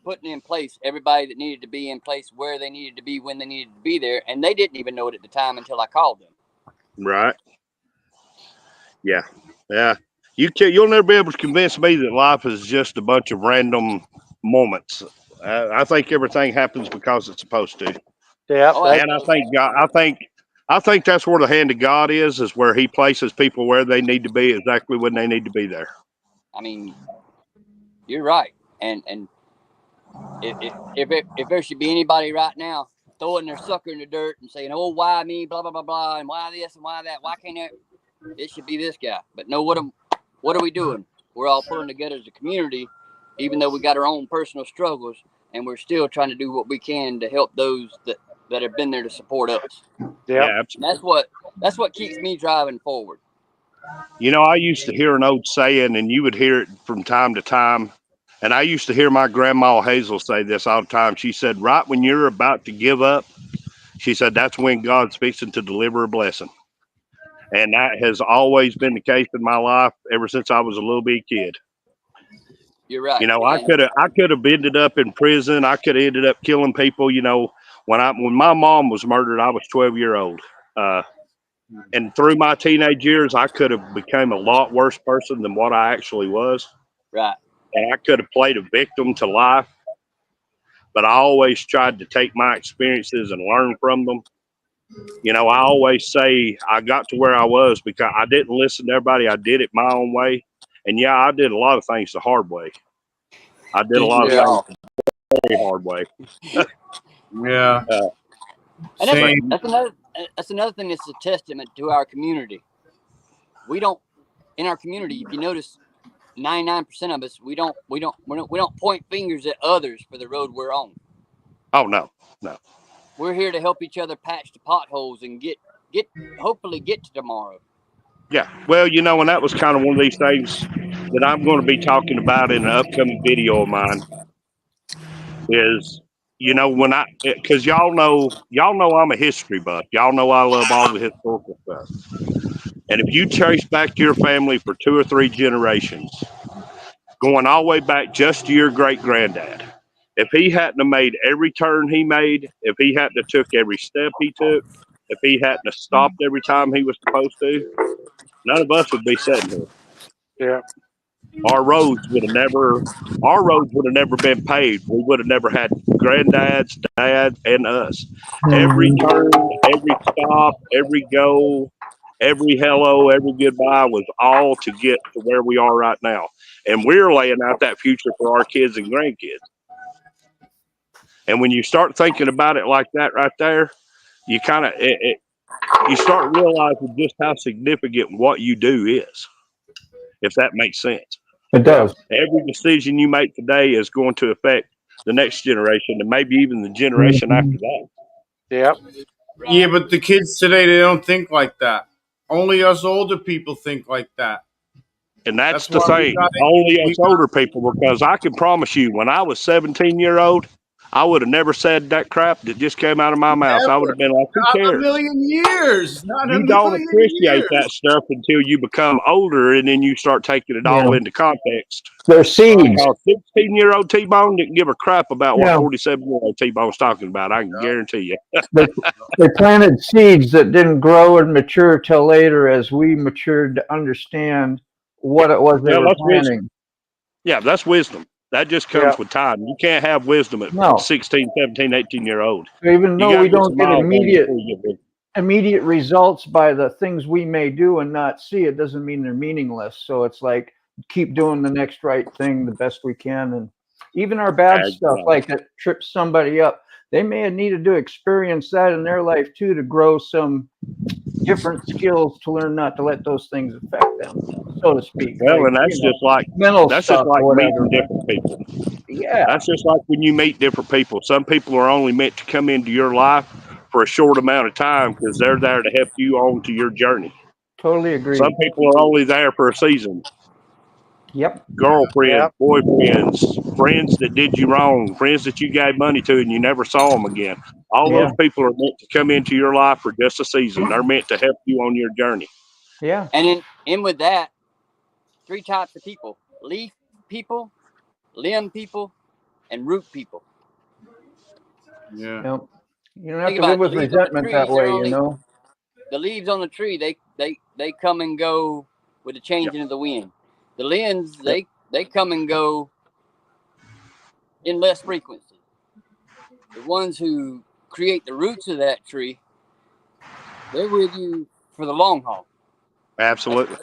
putting in place everybody that needed to be in place, where they needed to be, when they needed to be there, and they didn't even know it at the time until I called them. Right. Yeah. Yeah. You'll never be able to convince me that life is just a bunch of random moments. I think everything happens because it's supposed to. Yeah, And I think God, I think that's where the hand of God is where He places people where they need to be exactly when they need to be there. I mean, you're right, and if there should be anybody right now throwing their sucker in the dirt and saying, "Oh, why me?" Blah blah blah blah, and why this and why that? Why can't it should be this guy? But no, what are we doing? We're all pulling together as a community, even though we got our own personal struggles, and we're still trying to do what we can to help those that have been there to support us. Yeah, absolutely. That's what keeps me driving forward. You know, I used to hear an old saying, and you would hear it from time to time. And I used to hear my grandma Hazel say this all the time. She said, right when you're about to give up, she said, that's when God's fixing to deliver a blessing. And that has always been the case in my life ever since I was a little bitty kid. You're right. You know, I could have ended up in prison. I could have ended up killing people. You know, when my mom was murdered, I was 12-year old. And through my teenage years, I could have become a lot worse person than what I actually was. Right. And I could have played a victim to life, but I always tried to take my experiences and learn from them. You know, I always say I got to where I was because I didn't listen to everybody. I did it my own way. And yeah, I did a lot of things the hard way. I did a lot of things the very hard way. Yeah. And that's another thing that's a testament to our community. We don't, in our community, if you notice, 99% of us we don't point fingers at others for the road we're on. Oh no. We're here to help each other patch the potholes and hopefully get to tomorrow. Yeah. Well, you know, and that was kind of one of these things that I'm going to be talking about in an upcoming video of mine is, you know, because y'all know I'm a history buff. Y'all know I love all the historical stuff. And if you trace back your family for 2 or 3 generations, going all the way back just to your great granddad, if he hadn't have made every turn he made, if he hadn't have took every step he took, if he hadn't have stopped every time he was supposed to, none of us would be sitting here. Yeah. Our roads would have never been paved. We would have never had granddads, dads, and us. Every turn, every stop, every go, every hello, every goodbye was all to get to where we are right now. And we're laying out that future for our kids and grandkids. And when you start thinking about it like that right there, you kind of you start realizing just how significant what you do is, if that makes sense. It does. Every decision you make today is going to affect the next generation and maybe even the generation after that. Yeah. Yeah, but the kids today, they don't think like that. Only us older people think like that. And that's the why we thing. got it. Only us older people, because I can promise you, when I was 17-year-old, I would have never said that crap that just came out of my mouth. Never. I would have been like, who Not cares? a million years. Not a You don't million appreciate years. that stuff until you become older and then you start taking it all into context. They're seeds. Because 16-year-old T-Bone didn't give a crap about what Yeah. 47-year-old T-Bone's talking about. I can guarantee you. They planted seeds that didn't grow and mature till later as we matured to understand what it was they were planting. Wisdom. Yeah, that's wisdom. That just comes with time. You can't have wisdom at 16, 17, 18-year-old. Even though we don't get immediate results by the things we may do and not see, it doesn't mean they're meaningless. So it's like, keep doing the next right thing the best we can. And even our bad stuff, like that trips somebody up, they may have needed to experience that in their life too, to grow some different skills to learn not to let those things affect them, so to speak. Well, Like, and that's just like mental that's just stuff like or whatever. meeting different people. Yeah, That's just like when you meet different people. Some people are only meant to come into your life for a short amount of time because they're there to help you on to your journey. totally agree. Some people are only there for a season. Yep. Girlfriends, Yep. boyfriends, friends that did you wrong, friends that you gave money to and you never saw them again. All Yeah. those people are meant to come into your life for just a season. They're meant to help you on your journey. Yeah. And in with that, 3 types of people: leaf people, limb people, and root people. Yeah. Yep. You don't have Think to live about it, with the leaves on the resentment trees. that They're way, you only know. the leaves on the tree. They come and go with the changing of the wind. The limbs they come and go in less frequency. The ones who create the roots of that tree, they're with you for the long haul. Absolutely.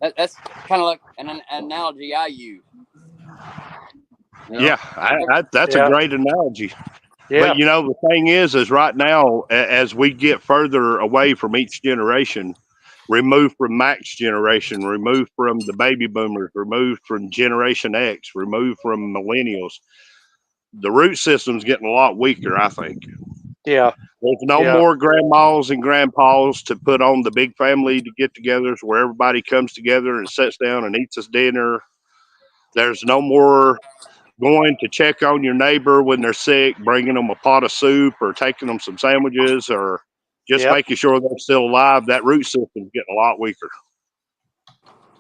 That's kind of like an analogy I use. You know? Yeah, that's a Yeah. great analogy. Yeah. But you know, the thing is right now, as we get further away from each generation, removed from Max generation, removed from the baby boomers, removed from Generation X, removed from millennials, the root system's getting a lot weaker, I think. Yeah. There's no Yeah. more grandmas and grandpas to put on the big family to get togethers where everybody comes together and sits down and eats us dinner. There's no more going to check on your neighbor when they're sick, bringing them a pot of soup or taking them some sandwiches or just Yep. making sure they're still alive. That root system's getting a lot weaker.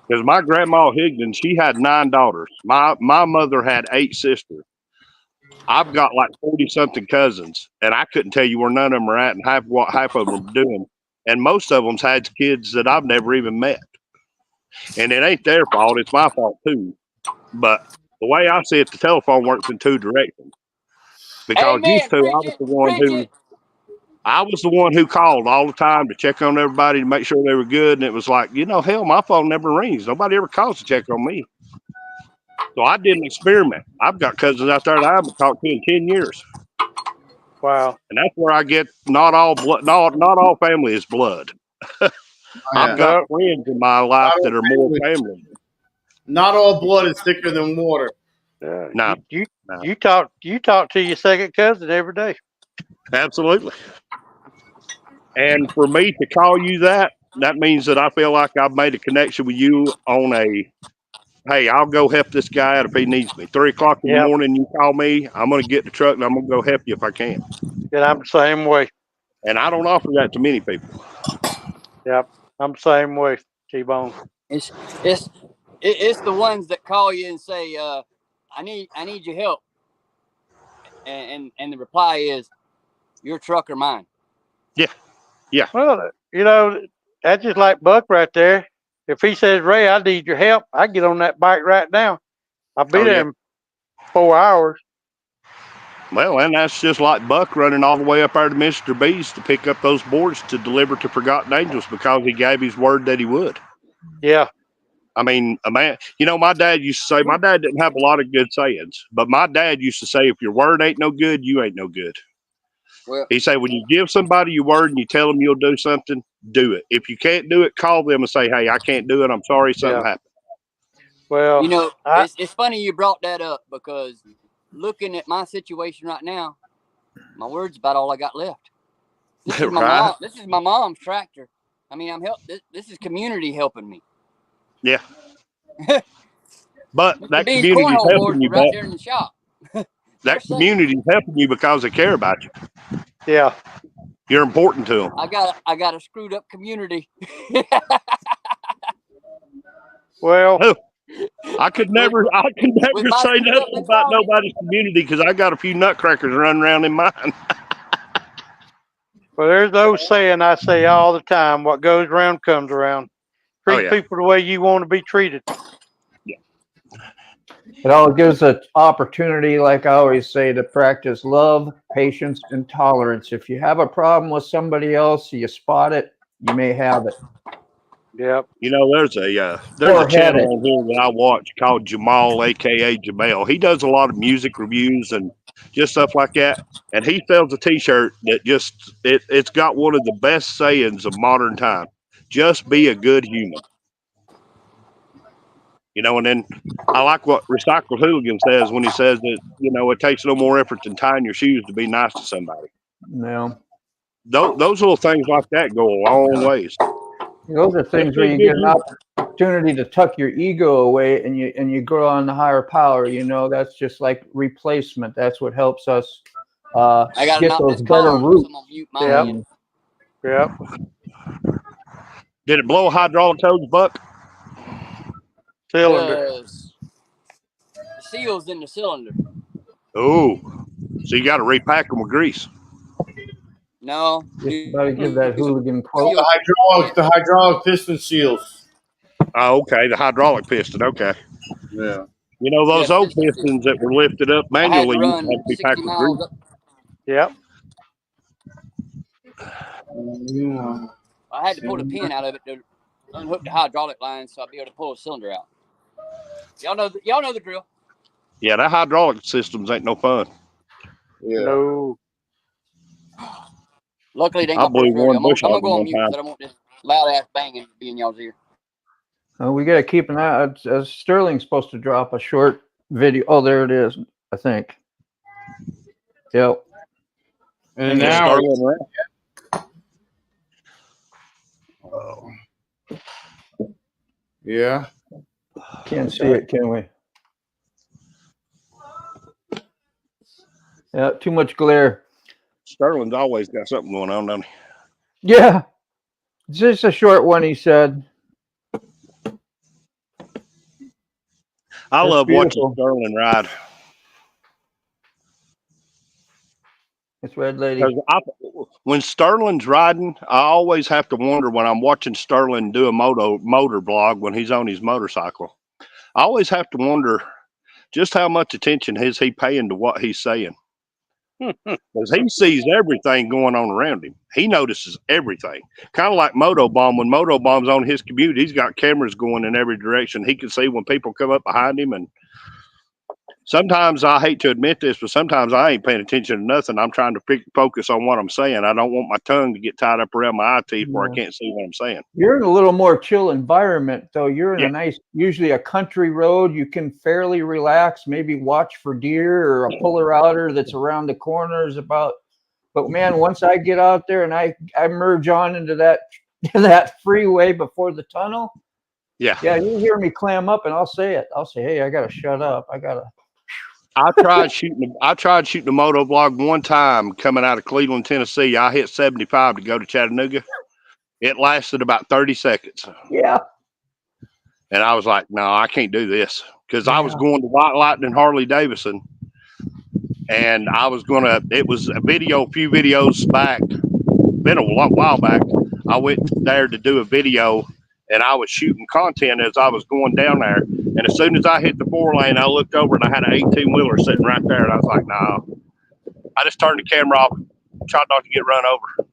Because my grandma Higdon, she had 9 daughters. My mother had 8 sisters. I've got like 40 something cousins, and I couldn't tell you where none of them are at and half of them are doing. And most of them's had kids that I've never even met. And it ain't their fault, it's my fault too. But the way I see it, the telephone works in 2 directions. Because used Amen. to, Preach it. Preach it. I was the one who called all the time to check on everybody to make sure they were good. And it was like, hell, my phone never rings. Nobody ever calls to check on me. So I did an experiment. I've got cousins out there that I haven't talked to in 10 years. Wow. And that's where I get not all blood, not all family is blood. I've got No. friends in my life that are more family. Not all blood is thicker than water. No, You talk to your second cousin every day. absolutely. And for me to call you that means that I feel like I've made a connection with you on a, hey, I'll go help this guy out if he needs me. 3 o'clock in the Yep. morning, you call me, I'm going to get in the truck and I'm going to go help you if I can. And I'm the same way. And I don't offer that to many people. Yep. I'm the same way, T-Bone. It's the ones that call you and say, I need your help. And the reply is, your truck or mine. Yeah. Well, that's just like Buck right there. If he says, Ray, I need your help, I get on that bike right now. I'll be there in 4 hours. Well, and that's just like Buck running all the way up there to Mr. B's to pick up those boards to deliver to Forgotten Angels because he gave his word that he would. Yeah. I mean, a man, my dad used to say, my dad didn't have a lot of good sayings, but my dad used to say, if your word ain't no good, you ain't no good. Well, He said, when you give somebody your word and you tell them you'll do something, do it. If you can't do it, call them and say, hey, I can't do it. I'm sorry, something happened. Well, it's funny you brought that up because looking at my situation right now, my word's about all I got left. This is my mom. This is my mom's tractor. I mean, this is community helping me. Yeah. But that These community's cornhole helping boards you, are right there in the shop. that community's helping you because they care about you. Yeah. You're important to them. I got a screwed up community. Well, I could never say nothing about nobody's community because I got a few nutcrackers running around in mine. Well, there's those saying I say all the time, what goes around comes around. Treat people the way you want to be treated. Yeah. It all gives an opportunity, like I always say, to practice love, patience, and tolerance. If you have a problem with somebody else, you spot it, you may have it. Yep. There's a channel on here that I watch called Jamal, aka Jamel. He does a lot of music reviews and just stuff like that. And he sells a T-shirt that it's got one of the best sayings of modern time. just be a good human. You know, and then I like what Recycled Hooligan says when he says that, you know, it takes no more effort than tying your shoes to be nice to somebody. No. Those little things like that go a long ways. Those are things where you get an opportunity to tuck your ego away and you grow on the higher power. You know, that's just like replacement. That's what helps us I gotta get knock those this better car off, roots. so I'm gonna mute my Yep. Yep. Did it blow a hydraulic hose, Buck? Cylinder. The seal's in the cylinder. Oh, so you got to repack them with grease. No. Just about to give that hooligan quote. The hydraulic piston seals. Oh, okay, the hydraulic piston. Okay. Yeah. You know, those Yes, old piston seal. pistons that were lifted up I had manually to used to have run to be 60 packed with grease. miles up. Yep. I had to pull the pin out of it to unhook the hydraulic line so I'd be able to pull the cylinder out. Y'all know the drill. Yeah, that hydraulic systems ain't no fun. Yeah. No. Luckily, it ain't I my blew first rodeo. one bush I'm gonna hog go on one mute because time. I don't want this loud ass banging to be in y'all's ear. We got to keep an eye. Sterling's supposed to drop a short video. Oh, there it is. I think. Yep. And Yeah, now, Sterling, right? yeah. Can't see it, can we? Yeah, too much glare. Sterling's always got something going on, doesn't he? Yeah, it's just a short one. He said. I That's love beautiful. watching Sterling ride. It's Red Lady. When Sterling's riding, I always have to wonder when I'm watching Sterling do a motor blog when he's on his motorcycle. I always have to wonder just how much attention is he paying to what he's saying. Because he sees everything going on around him. He notices everything. Kind of like Motobomb. When Motobomb's on his commute, he's got cameras going in every direction. He can see when people come up behind him. And sometimes I hate to admit this, but sometimes I ain't paying attention to nothing. I'm trying to focus on what I'm saying. I don't want my tongue to get tied up around my eye teeth where I can't see what I'm saying. You're in a little more chill environment, though. You're in Yeah. a nice, usually a country road. You can fairly relax, maybe watch for deer or a puller outer that's around the corners about. But man, once I get out there and I merge on into that freeway before the tunnel, Yeah. you hear me clam up and I'll say it. I'll say, hey, I gotta shut up. I tried shooting a moto vlog one time coming out of Cleveland, Tennessee. I hit 75 to go to Chattanooga. It lasted about 30 seconds. Yeah. And I was like, no, I can't do this. Because I was Yeah. going to White Lightning Harley Davidson. And I was it was a few videos back, been a while back. I went there to do a video and I was shooting content as I was going down there. And as soon as I hit the 4-lane, I looked over and I had an 18-wheeler sitting right there. And I was like, no. I just turned the camera off, tried not to get run over.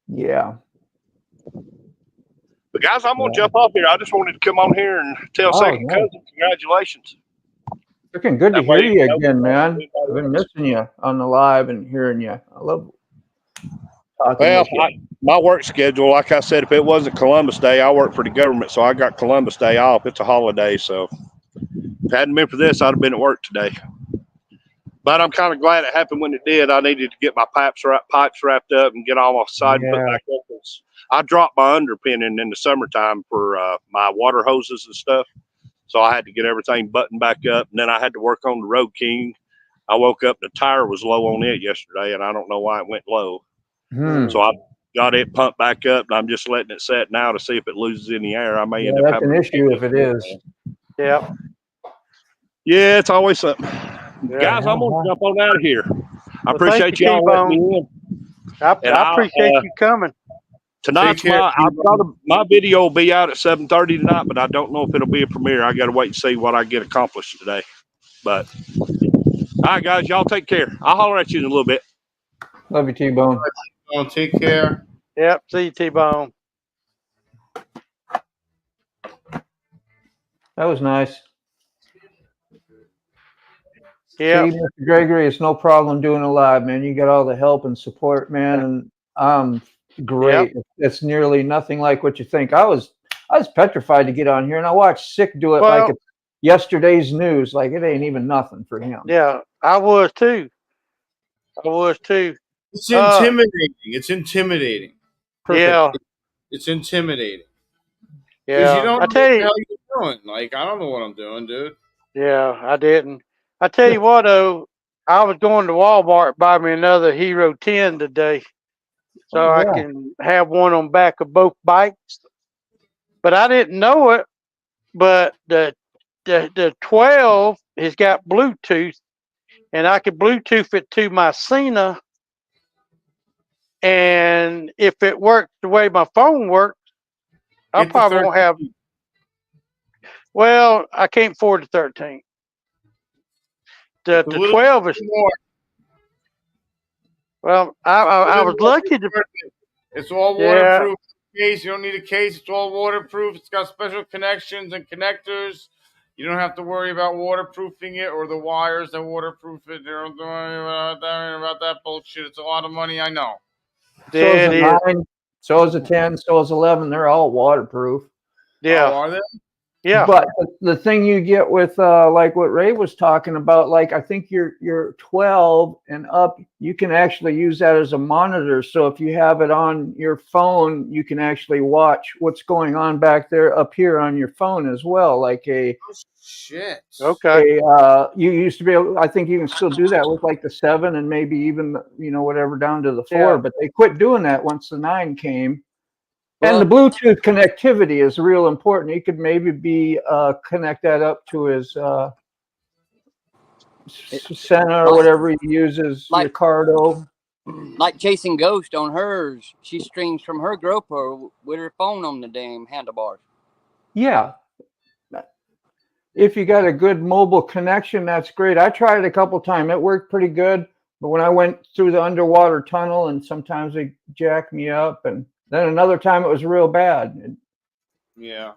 Yeah. But guys, I'm going to jump off here. I just wanted to come on here and tell Second Cousin congratulations. Freaking good to hear you again, man. I've been missing you on the live and hearing you. I love talking with you. My work schedule, like I said, if it wasn't Columbus Day, I work for the government, so I got Columbus Day off. It's a holiday, so if it hadn't been for this, I'd have been at work today. But I'm kind of glad it happened when it did. I needed to get my pipes wrapped up and get all my siding put back up. I dropped my underpinning in the summertime for my water hoses and stuff, so I had to get everything buttoned back up. And then I had to work on the Road King. I woke up, the tire was low on it yesterday, and I don't know why it went low. So I got it pumped back up, and I'm just letting it set now to see if it loses any air. I may end up that's having an issue if it is. Yeah. Yeah, it's always something. Yeah. Guys, I'm going to jump on out of here. I Well, appreciate y'all letting me in. I appreciate you coming. Tonight's my video will be out at 7:30 tonight, but I don't know if it'll be a premiere. I got to wait and see what I get accomplished today. But all right, guys, y'all take care. I'll holler at you in a little bit. Love you, T-Bone. Take care. Yep. See you, T-Bone. That was nice. Yeah. See, Mr. Gregory, it's no problem doing a live, man. You got all the help and support, man. And great. It's nearly nothing like what you think. I was petrified to get on here, and I watched Sick do it like Well, it's yesterday's news. Like it ain't even nothing for him. yeah, I was too. I was too. It's intimidating. It's intimidating. Perfect. Yeah, It's intimidating. Because you yeah. don't I know what tell the you, hell you're doing. Like, I don't know what I'm doing, dude. yeah, I didn't. I tell you what though, I was going to Walmart to buy me another Hero 10 today, so Oh I yeah. can have one on back of both bikes. But I didn't know it. But the 12 has got Bluetooth, and I could Bluetooth it to my Cena. And if it works the way my phone works, I Get the probably won't 13. have. Well, I can't afford the 13. The A the little 12 is, more. well. I was lucky to. It's all Yeah, waterproof. Case. You don't need a case. It's all waterproof. It's got special connections and connectors. You don't have to worry about waterproofing it or the wires that waterproof it. You don't have to worry about that bullshit. It's a lot of money, I know. So is it a is. 9. So is a 10. So is 11. They're all waterproof. Oh, Yeah, are they? yeah, But the thing you get with like what Ray was talking about, like I think you're 12 and up, you can actually use that as a monitor. So if you have it on your phone, you can actually watch what's going on back there up here on your phone as well. Like Oh, shit. okay, you used to be able, I think you can still do that with like the 7 and maybe even whatever down to the 4. yeah, But they quit doing that once the 9 came. And the Well, Bluetooth connectivity is real important. He could maybe connect that up to his it, Senna or like whatever he uses, like Ricardo. like chasing ghost on hers. She streams from her GoPro with her phone on the damn handlebars. Yeah. If you got a good mobile connection, that's great. I tried it a couple times. It worked pretty good. But when I went through the underwater tunnel and sometimes they jack me up, and then another time it was real bad. Yeah.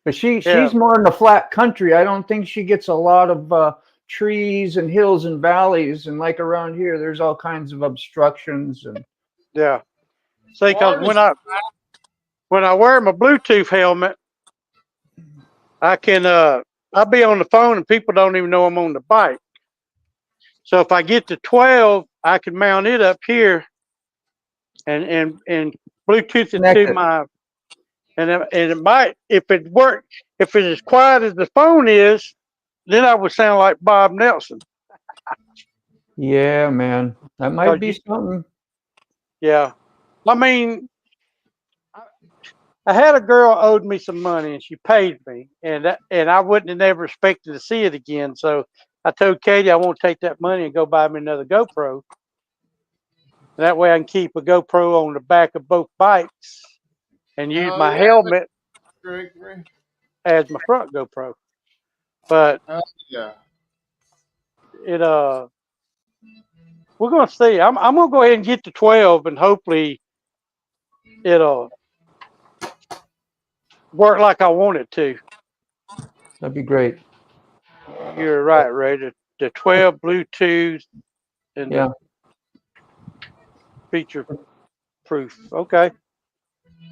But yeah, she's more in the flat country. I don't think she gets a lot of trees and hills and valleys. And like around here, there's all kinds of obstructions. And yeah. See, because Florida's when I wear my Bluetooth helmet, I can I'll be on the phone and people don't even know I'm on the bike. So if I get to 12, I can mount it up here and Bluetooth it to connected. my, and it might, if it works, if it's as quiet as the phone is, then I would sound like Bob Nelson. Yeah, man, that might Cause be you, something. yeah, I mean, I had a girl owed me some money and she paid me, and I wouldn't have never expected to see it again. So I told Katie I want to take that money and go buy me another GoPro. And that way I can keep a GoPro on the back of both bikes and use hell my yeah, helmet Gregory. as my front GoPro. But Hell yeah. it we're gonna see. I'm gonna go ahead and get to 12 and hopefully it'll work like I want it to. That'd be great. You're right, Ray. The 12 Bluetooth and the Yeah, feature proof. Okay.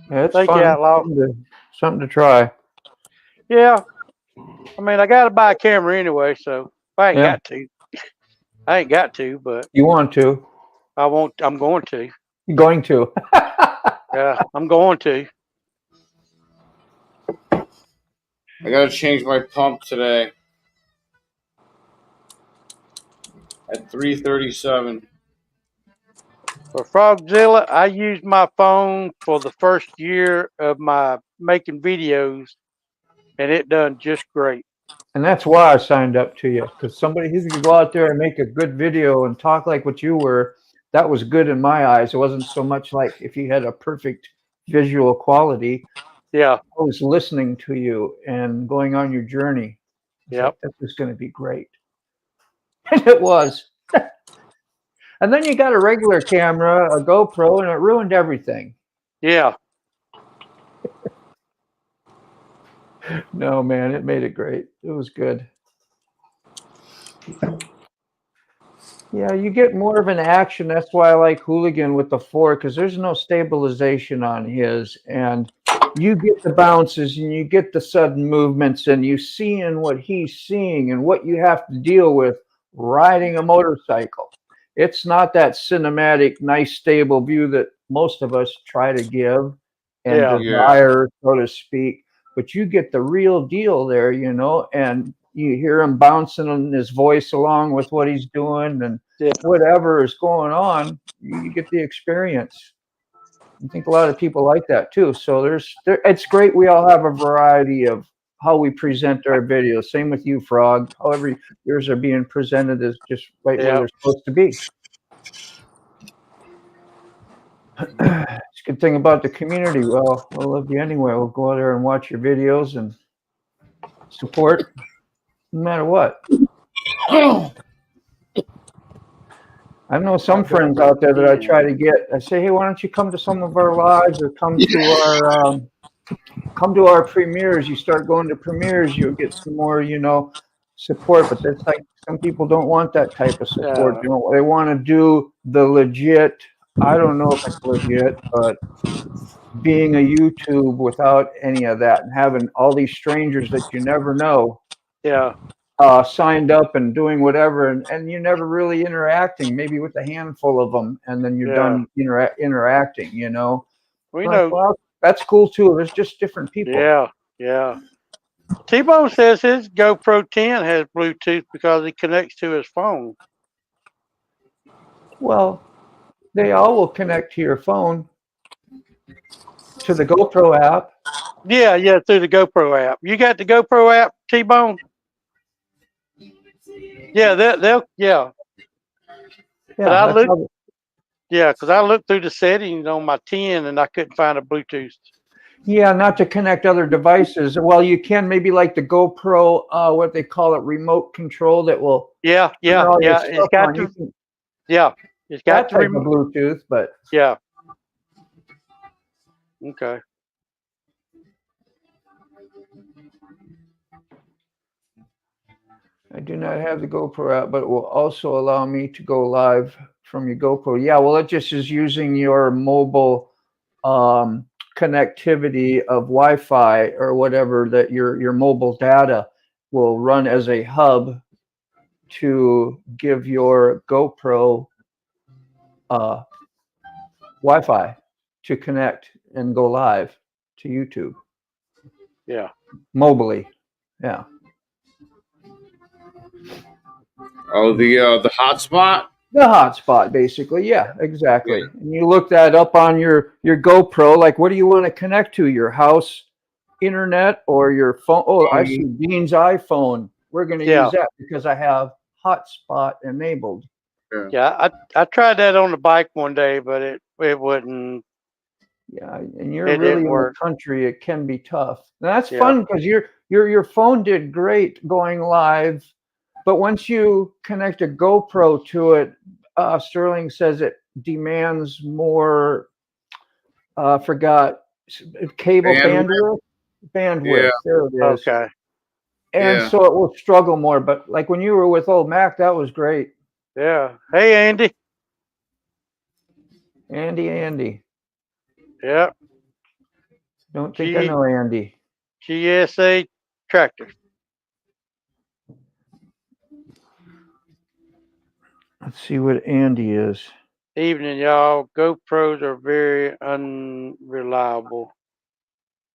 it's Thank you, fun. Outlaw. Something to try. Yeah. I mean, I got to buy a camera anyway, so if I ain't Yeah, got to. I ain't got to, but you want to? I won't. I'm going to. You're going to. Yeah, I'm going to. I gotta change my pump today at 3:37. For Frogzilla, I used my phone for the first year of my making videos, and it done just great. And that's why I signed up to you, because somebody who could go out there and make a good video and talk like what you were, that was good in my eyes. It wasn't so much like if you had a perfect visual quality. Yeah, I was listening to you and going on your journey. It's yep, like, this is going to be great. And it was. And then you got a regular camera, a GoPro, and it ruined everything. yeah. No, man, it made it great. It was good. Yeah, you get more of an action. That's why I like Hooligan with the 4 because there's no stabilization on his, and you get the bounces and you get the sudden movements, and you seeing what he's seeing and what you have to deal with riding a motorcycle. It's not that cinematic, nice, stable view that most of us try to give and Yeah. desire, so to speak. But you get the real deal there, you know, and you hear him bouncing on his voice along with what he's doing and Yeah. whatever is going on, you get the experience. I think a lot of people like that too. So it's great. We all have a variety of how we present our videos. Same with you, Frog. However, yours are being presented is just right where Yeah. they're supposed to be. It's a good thing about the community. Well, we'll love you anyway. We'll go out there and watch your videos and support no matter what. I know some friends out there that I try to get. I say, hey, why don't you come to some of our lives or come to our premieres? You start going to premieres, you'll get some more, you know, support. But that's like some people don't want that type of support. Yeah. You know, they want to do the legit. I don't know if it's legit, but being a YouTube without any of that and having all these strangers that you never know Yeah. signed up and doing whatever, and you're never really interacting, maybe with a handful of them, and then you're Yeah. done interacting, you know. We Like, know. well, that's cool too. There's just different people. Yeah. Yeah. T-Bone says his GoPro 10 has Bluetooth because he connects to his phone. Well, they all will connect to your phone, to the GoPro app. Yeah, yeah, through the GoPro app. You got the GoPro app, T-Bone? Yeah, they'll yeah. But Yeah, that's how. yeah, because I looked through the settings on my 10 and I couldn't find a Bluetooth. Yeah, not to connect other devices. Well, you can maybe like the GoPro, what they call it, remote control that will. Yeah, yeah, all your yeah. stuff on. You can, yeah, it's got that the type of remote. Bluetooth, but Yeah. Okay. I do not have the GoPro app, but it will also allow me to go live from your GoPro. Yeah, well, it just is using your mobile connectivity of Wi-Fi or whatever that your mobile data will run as a hub to give your GoPro Wi-Fi to connect and go live to YouTube. Yeah. Mobily. Yeah. Oh, the hotspot. The hotspot, basically. Yeah, exactly. Yeah. And you look that up on your GoPro. Like, what do you want to connect to? Your house internet or your phone? Oh, I see Dean's iPhone. We're going to use that because I have hotspot enabled. Yeah, I tried that on the bike one day, but it wouldn't. Yeah, and you're really in the country. It can be tough. And that's Yeah. fun because your phone did great going live. But once you connect a GoPro to it, Sterling says it demands more. Forgot cable bandwidth. Yeah. There it is. Okay. And so it will struggle more. But like when you were with old Mac, that was great. Yeah. Hey, Andy. Andy. Yeah. Don't think I know Andy. GSA Tractor. Let's see what Andy is. Evening, y'all. GoPros are very unreliable.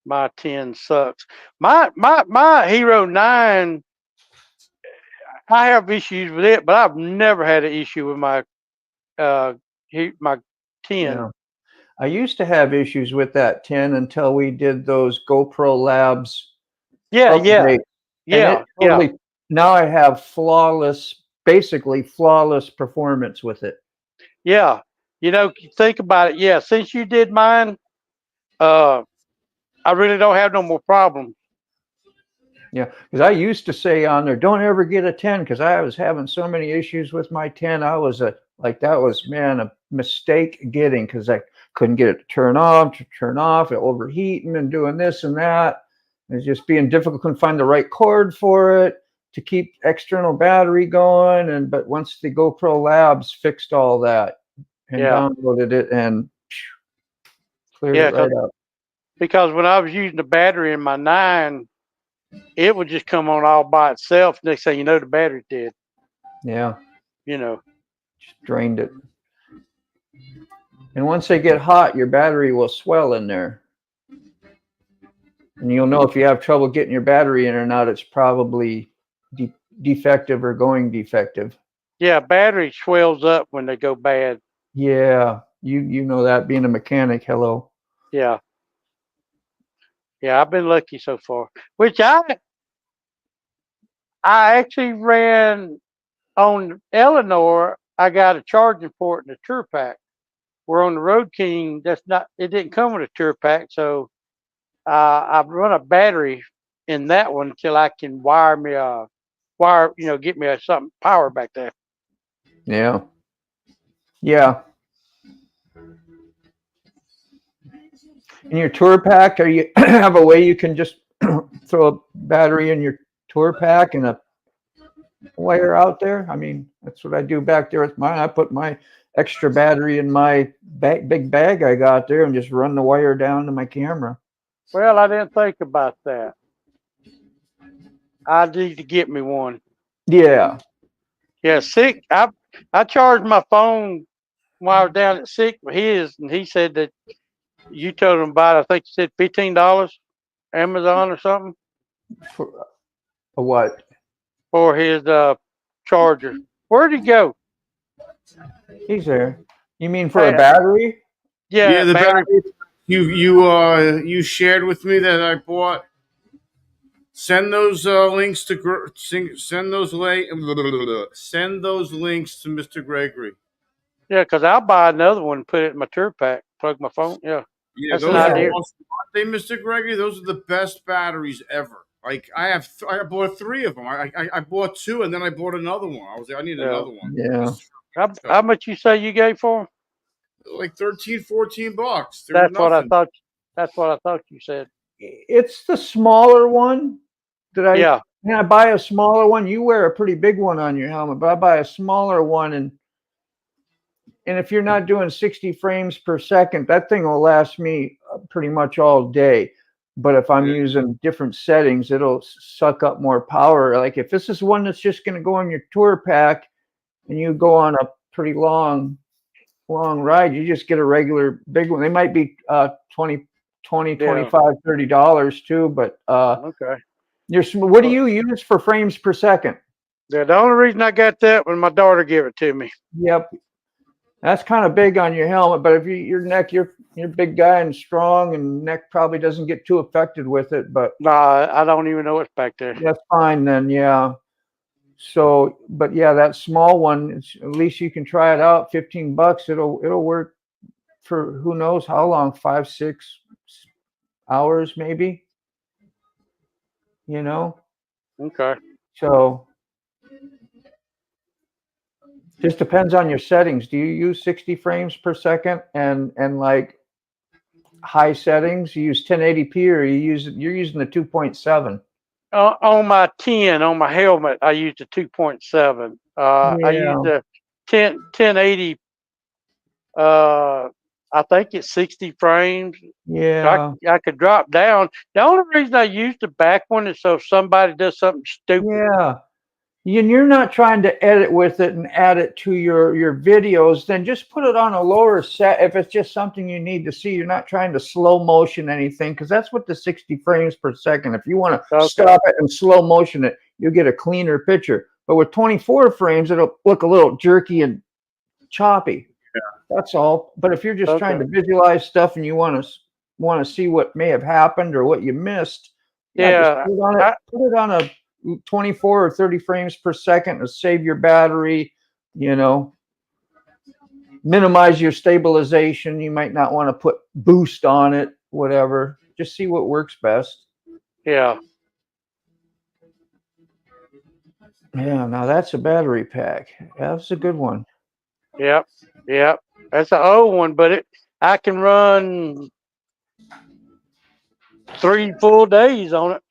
My 10 sucks. My Hero 9, I have issues with it, but I've never had an issue with my 10. Yeah. I used to have issues with that 10 until we did those GoPro Labs. Yeah. Now I have basically flawless performance with it. Yeah. You know, think about it. Yeah. Since you did mine, I really don't have no more problems. Yeah. Because I used to say on there, don't ever get a 10 because I was having so many issues with my 10. I was that was, man, a mistake getting because I couldn't get it to turn off, it overheating and doing this and that. It's just being difficult. Couldn't find the right cord for it. to keep external battery going, but once the GoPro Labs fixed all that and downloaded it and cleared it right up. Because when I was using the battery in my 9, it would just come on all by itself. Next thing you know, the battery dead. Yeah. Just drained it. And once they get hot, your battery will swell in there. And you'll know if you have trouble getting your battery in or not, it's probably defective or going defective. Yeah, battery swells up when they go bad. Yeah, you know that, being a mechanic. Hello. Yeah. Yeah, I've been lucky so far. Which I actually ran on Eleanor. I got a charging port in the Tour Pack. We're on the Road King. It didn't come with a Tour Pack, so I've run a battery in that one until I can get me something power back there. Yeah. Yeah. In your Tour Pack, are you have a way you can just throw a battery in your Tour Pack and a wire out there? I mean, that's what I do back there with mine. I put my extra battery in my big bag I got there and just run the wire down to my camera. Well, I didn't think about that. I need to get me one. Yeah. Yeah, Sick. I charged my phone while I was down at Sick with his, and he said that you told him about, I think you said $15, Amazon or something. For what? For his charger. Where'd he go? He's there. You mean for a battery? Yeah, the battery. You shared with me that I bought. Send those links to send those links to Mr. Gregory. Yeah, because I'll buy another one and put it in my Tour Pack. Plug my phone. Yeah. Yeah, that's an idea. Mr. Gregory, those are the best batteries ever. Like I bought 3 of them. I bought 2 and then I bought another one. I was like, I need another one. Yeah. How much you say you gave for them? Like $13, $14. That's what I thought. That's what I thought you said. It's the smaller one that I buy a smaller one. You wear a pretty big one on your helmet, but I buy a smaller one, and if you're not doing 60 frames per second, that thing will last me pretty much all day. But if I'm using different settings, it'll suck up more power. Like if this is one that's just going to go on your Tour Pack and you go on a pretty long ride, you just get a regular big one. They might be $20, $25, $30 too, but okay. What do you use for frames per second? Yeah, the only reason I got that when my daughter gave it to me. Yep. That's kind of big on your helmet, but if your neck, you're a big guy and strong, and neck probably doesn't get too affected with it. But nah, I don't even know what's back there. That's fine then, yeah. So, but yeah, that small one, at least you can try it out. $15. It'll work for who knows how long, 5-6 hours maybe. Okay. So just depends on your settings. Do you use 60 frames per second and like high settings? You use 1080p or you're using the 2.7? On my 10 on my helmet, I used the 2.7. I used the 1080. I think it's 60 frames. Yeah. I could drop down. The only reason I used the back one is so if somebody does something stupid. Yeah. And you're not trying to edit with it and add it to your videos, then just put it on a lower set. If it's just something you need to see, you're not trying to slow motion anything, because that's what the 60 frames per second. If you want to stop it and slow motion it, you'll get a cleaner picture. But with 24 frames, it'll look a little jerky and choppy. Yeah. That's all. But if you're just trying to visualize stuff and you want to see what may have happened or what you missed, just put it on a 24 or 30 frames per second to save your battery, minimize your stabilization. You might not want to put boost on it, whatever. Just see what works best. Yeah. Yeah, now that's a battery pack. That's a good one. Yep. That's an old one, but I can run 3 full days on it.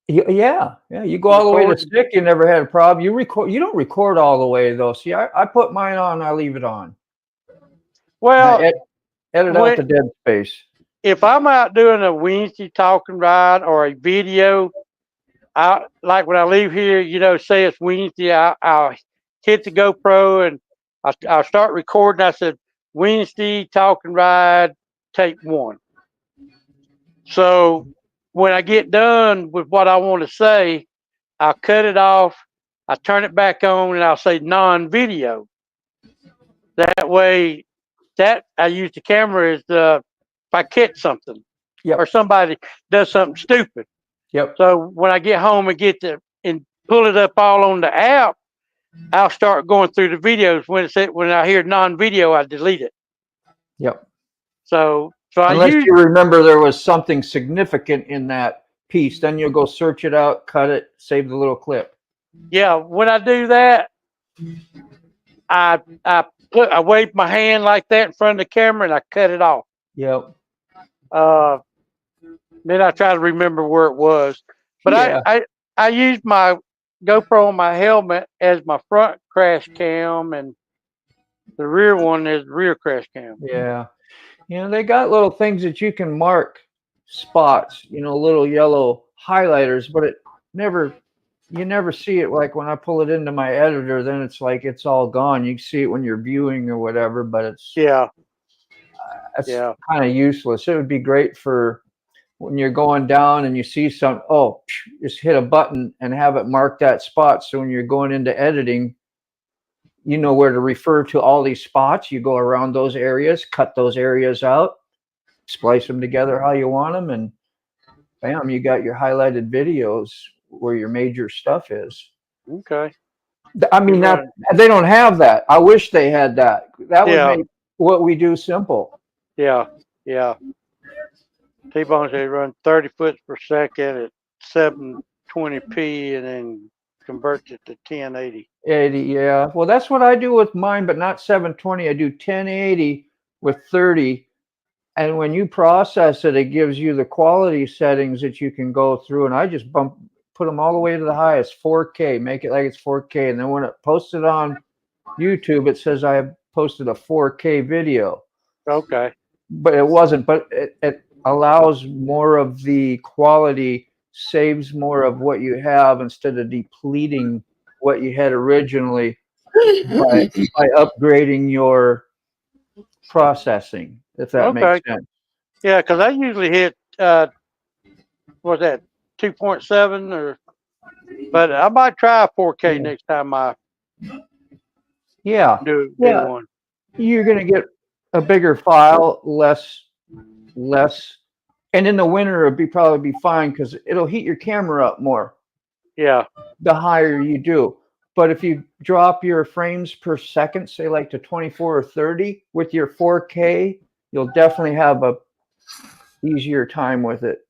Yeah. You go all the way to 6, you never had a problem. You don't record all the way though. See, I put mine on, I leave it on. Well, edit out the dead space. If I'm out doing a Wednesday talking ride or a video, like when I leave here, say it's Wednesday, I'll hit the GoPro and I'll start recording. I said Wednesday talking ride, take 1. So when I get done with what I want to say, I'll cut it off. I turn it back on and I'll say non-video. That way, that I use the camera as if I catch something or somebody does something stupid. Yep. So when I get home and pull it up all on the app, I'll start going through the videos. When I hear non-video, I delete it. Yep. So unless you remember there was something significant in that piece, then you'll go search it out, cut it, save the little clip. Yeah, when I do that, I wave my hand like that in front of the camera and I cut it off. Yep. Then I try to remember where it was. But I use my GoPro on my helmet as my front crash cam and the rear one is rear crash cam. Yeah. They got little things that you can mark spots, little yellow highlighters, but you never see it. Like when I pull it into my editor, then it's like it's all gone. You can see it when you're viewing or whatever, but it's kind of useless. It would be great for when you're going down and you see just hit a button and have it mark that spot. So when you're going into editing, you know where to refer to all these spots. You go around those areas, cut those areas out, splice them together how you want them, and bam, you got your highlighted videos where your major stuff is. Okay. I mean, they don't have that. I wish they had that. That would make what we do simple. Yeah. T-Bone said run 30 foot per second at 720p and then converts it to 1080. 80, yeah. Well, that's what I do with mine, but not 720. I do 1080 with 30. And when you process it, it gives you the quality settings that you can go through. And I just put them all the way to the highest, 4K, make it like it's 4K. And then when it posted on YouTube, it says I have posted a 4K video. Okay. But it wasn't. But it allows more of the quality, saves more of what you have instead of depleting what you had originally by upgrading your processing, if that makes sense. Yeah, because I usually hit what's that, 2.7 but I might try 4K next time I do one. You're gonna get a bigger file, less, and in the winter it'll probably be fine because it'll heat your camera up more. Yeah. The higher you do. But if you drop your frames per second, say like to 24 or 30 with your 4K, you'll definitely have a easier time with it.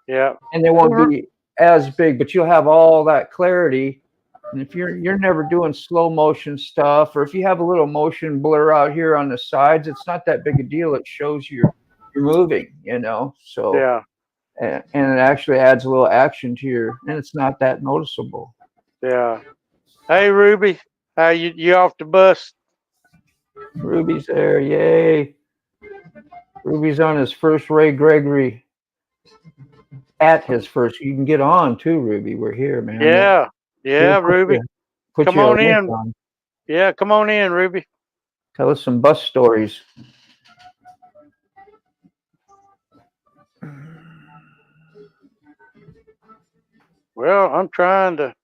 Yeah. And they won't be as big, but you'll have all that clarity. And if you're never doing slow motion stuff, or if you have a little motion blur out here on the sides, it's not that big a deal. It shows you're moving, So yeah. And it actually adds a little action to and it's not that noticeable. Yeah. Hey, Ruby, you off the bus? Ruby's there, yay! Ruby's on his first Ray Gregory. At his first, you can get on too, Ruby. We're here, man. Yeah, Ruby. Come on in. Yeah, come on in, Ruby. Tell us some bus stories. Well, I'm trying to.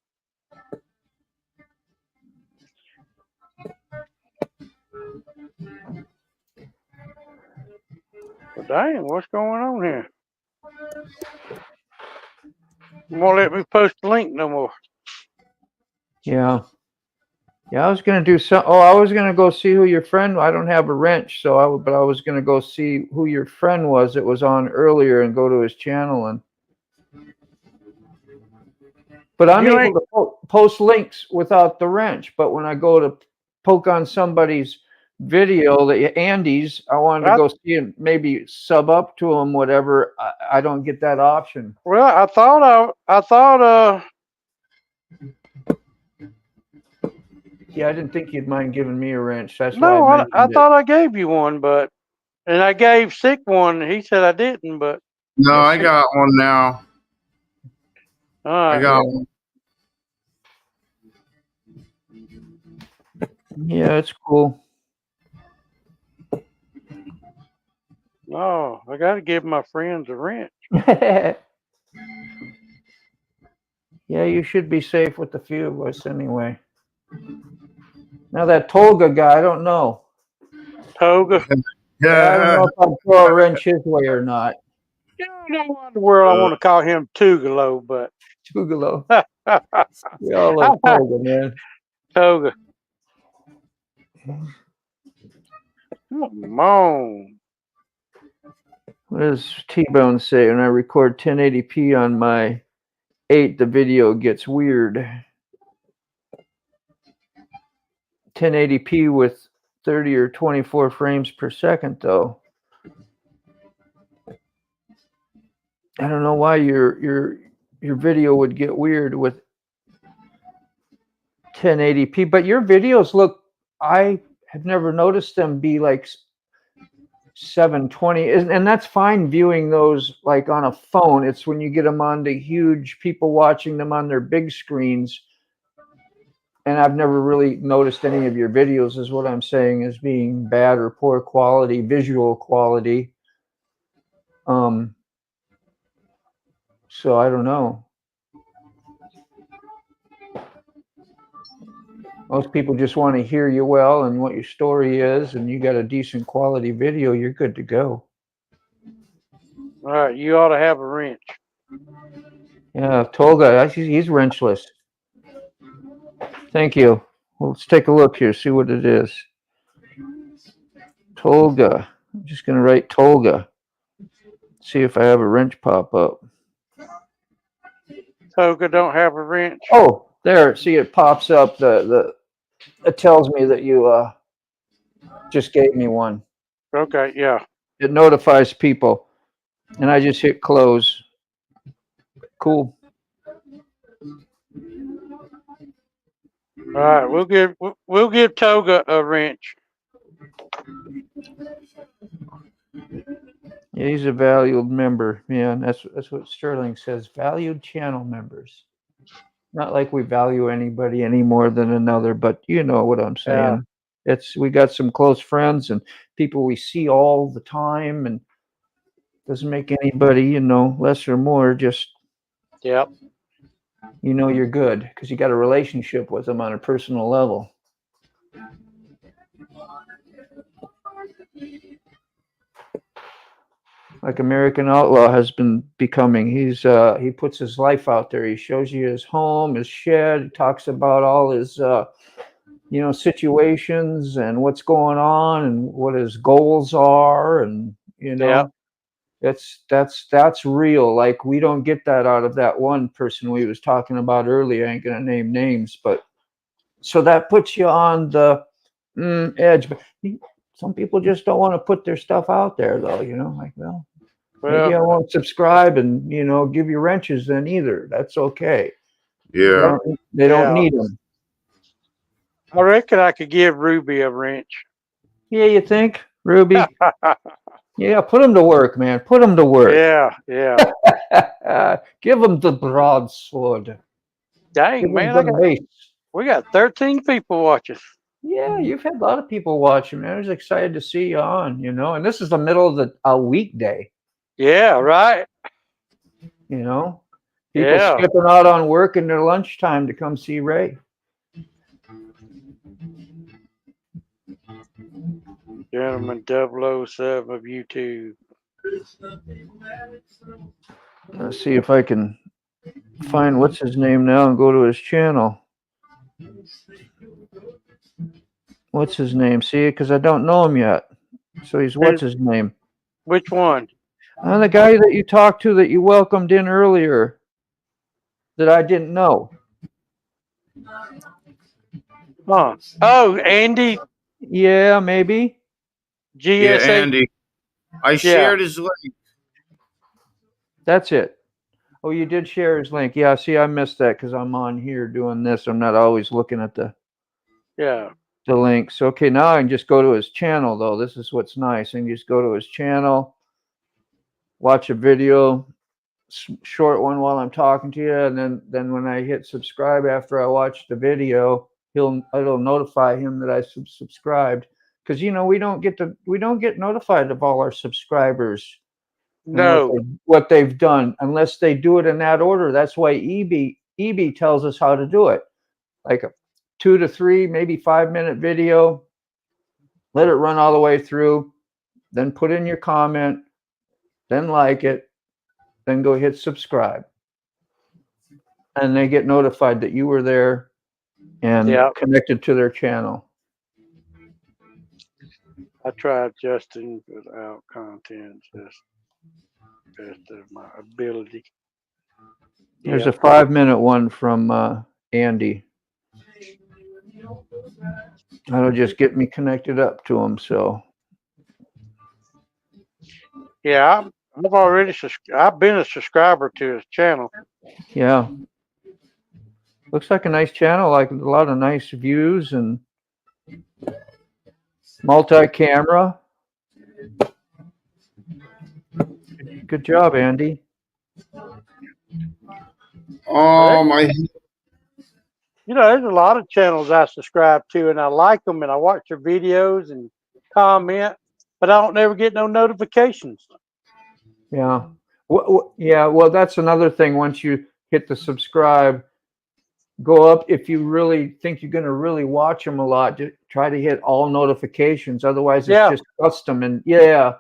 Well, dang, what's going on here? You won't let me post the link no more. Yeah, I was gonna do some. Oh, I was gonna go see who your friend. I don't have a wrench, but I was gonna go see who your friend was that was on earlier and go to his channel But I'm able to post links without the wrench. But when I go to poke on somebody's video that Andy's. I wanted to go see him, maybe sub up to him, whatever. I don't get that option. Well, I thought Yeah, I didn't think you'd mind giving me a wrench. That's no, why I I mentioned it. thought I gave you one, and I gave Sick one. And he said I didn't, but No, I got one now. all right. I got one. Yeah, it's cool. Oh, I got to give my friends a wrench. Yeah, you should be safe with a few of us anyway. Now that Tolga guy, I don't know. Toga. I don't know if I'll throw a wrench his way or not. You know what in the world I want to call him Tugalo, but Tugalo. We all love Tolga, man. Toga. Come on. What does T-Bone say? When I record 1080p on my 8, the video gets weird. 1080p with 30 or 24 frames per second, though. I don't know why your video would get weird with 1080p, but your videos look, I have never noticed them be like 720, and that's fine viewing those like on a phone. It's when you get them on the huge people watching them on their big screens, and I've never really noticed any of your videos, is what I'm saying, as being bad or poor quality, visual quality. So I don't know. Most people just want to hear you well and what your story is, and you got a decent quality video, you're good to go. All right, you ought to have a wrench. Yeah, Tolga, he's wrenchless. Thank you. Well, let's take a look here, see what it is. Tolga. I'm just going to write Tolga. See if I have a wrench pop up. Toga don't have a wrench. Oh, there. See, it pops up. It tells me that you just gave me one. Okay, yeah. It notifies people, and I just hit close. Cool. All right, we'll give Toga a wrench. Yeah, he's a valued member. Yeah, that's what Sterling says. Valued channel members. Not like we value anybody any more than another, but you know what I'm saying. Yeah. We got some close friends and people we see all the time, and doesn't make anybody, less or more. Just yep. You're good because you got a relationship with them on a personal level. Like American Outlaw has been becoming. He puts his life out there. He shows you his home, his shed. He talks about all his situations and what's going on and what his goals are, and Yep. that's real. Like, we don't get that out of that one person we was talking about earlier. I ain't gonna name names, but so that puts you on the edge. But some people just don't want to put their stuff out there, though. Like, well, maybe I won't subscribe and give you wrenches then either. That's okay. Yeah. They don't need them. I reckon I could give Ruby a wrench. Yeah, you think, Ruby? Yeah, put him to work, man. Put him to work. Yeah. Give him the broadsword. Dang, man, we got 13 people watching. Yeah, you've had a lot of people watching, man. I was excited to see you on, and this is the middle of a weekday. Yeah, right. People skipping out on work in their lunchtime to come see Ray. Gentleman 007 of YouTube. Let's see if I can find what's his name now and go to his channel. What's his name? See, because I don't know him yet. So he's what's his name? Which one? The guy that you talked to that you welcomed in earlier that I didn't know. Huh. Oh, Andy. Yeah, maybe. Yeah, GSA. Andy. I shared his link. That's it. Oh, you did share his link. Yeah, see, I missed that because I'm on here doing this. I'm not always looking at the links. Okay, now I can just go to his channel, though. This is what's nice. I can just go to his channel, watch a video, short one while I'm talking to you, and then when I hit subscribe after I watch the video, it'll notify him that I subscribed. Because we don't get notified of all our subscribers. No. What they've done unless they do it in that order. That's why EB tells us how to do it. Like a 2 to 3, maybe 5-minute video. Let it run all the way through. Then put in your comment. Then like it. Then go hit subscribe. And they get notified that you were there and connected to their channel. I tried Justin without content, just best of my ability. There's a 5-minute one from Andy. That'll just get me connected up to him. So. Yeah, I've been a subscriber to his channel. Yeah. Looks like a nice channel, like a lot of nice views and multi-camera. Good job, Andy. There's a lot of channels I subscribe to, and I like them, and I watch their videos and comment, but I don't never get no notifications. Yeah. Well, that's another thing. Once you hit the subscribe, go up. If you really think you're going to really watch them a lot, just try to hit all notifications. Otherwise, it's just custom. And yeah.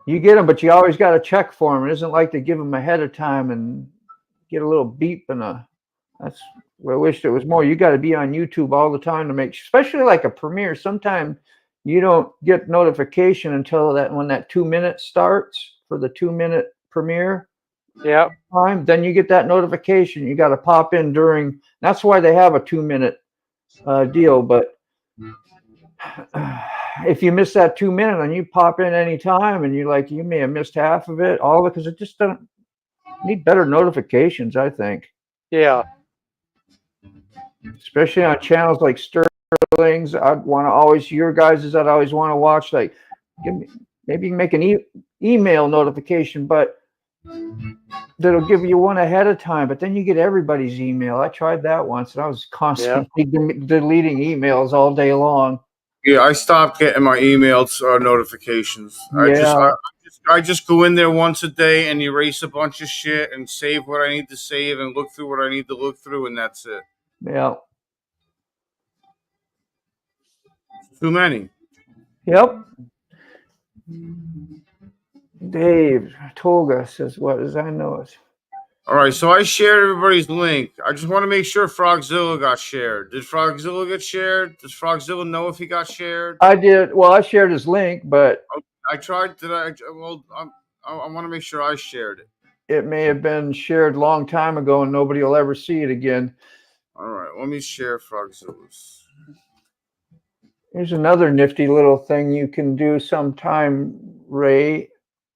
You get them, but you always got to check for them. It isn't like they give them ahead of time and get a little beep and that's where I wish there was more. You got to be on YouTube all the time to make, especially like a premiere. Sometimes you don't get notification until when that 2 minutes starts for the 2-minute premiere. Yeah. Time. Then you get that notification. You got to pop in during. That's why they have a 2-minute deal. But if you miss that 2 minute and you pop in anytime and you may have missed half of it, all of it, because it just don't need better notifications, I think. Yeah. Especially on channels like Sterling's, I'd want to always want to watch. Like, maybe you can make an email notification, but that'll give you one ahead of time. But then you get everybody's email. I tried that once, and I was constantly deleting emails all day long. Yeah, I stopped getting my emails notifications. I just go in there once a day and erase a bunch of shit and save what I need to save and look through what I need to look through, and that's it. Yeah. Too many. Yep. Dave Toga says, "What as I know it." All right, so I shared everybody's link. I just want to make sure Frogzilla got shared. Did Frogzilla get shared? Does Frogzilla know if he got shared? I did. Well, I shared his link, but I tried. Did I? Well, I want to make sure I shared it. It may have been shared a long time ago, and nobody will ever see it again. All right, let me share Frogzilla's. Here's another nifty little thing you can do sometime, Ray,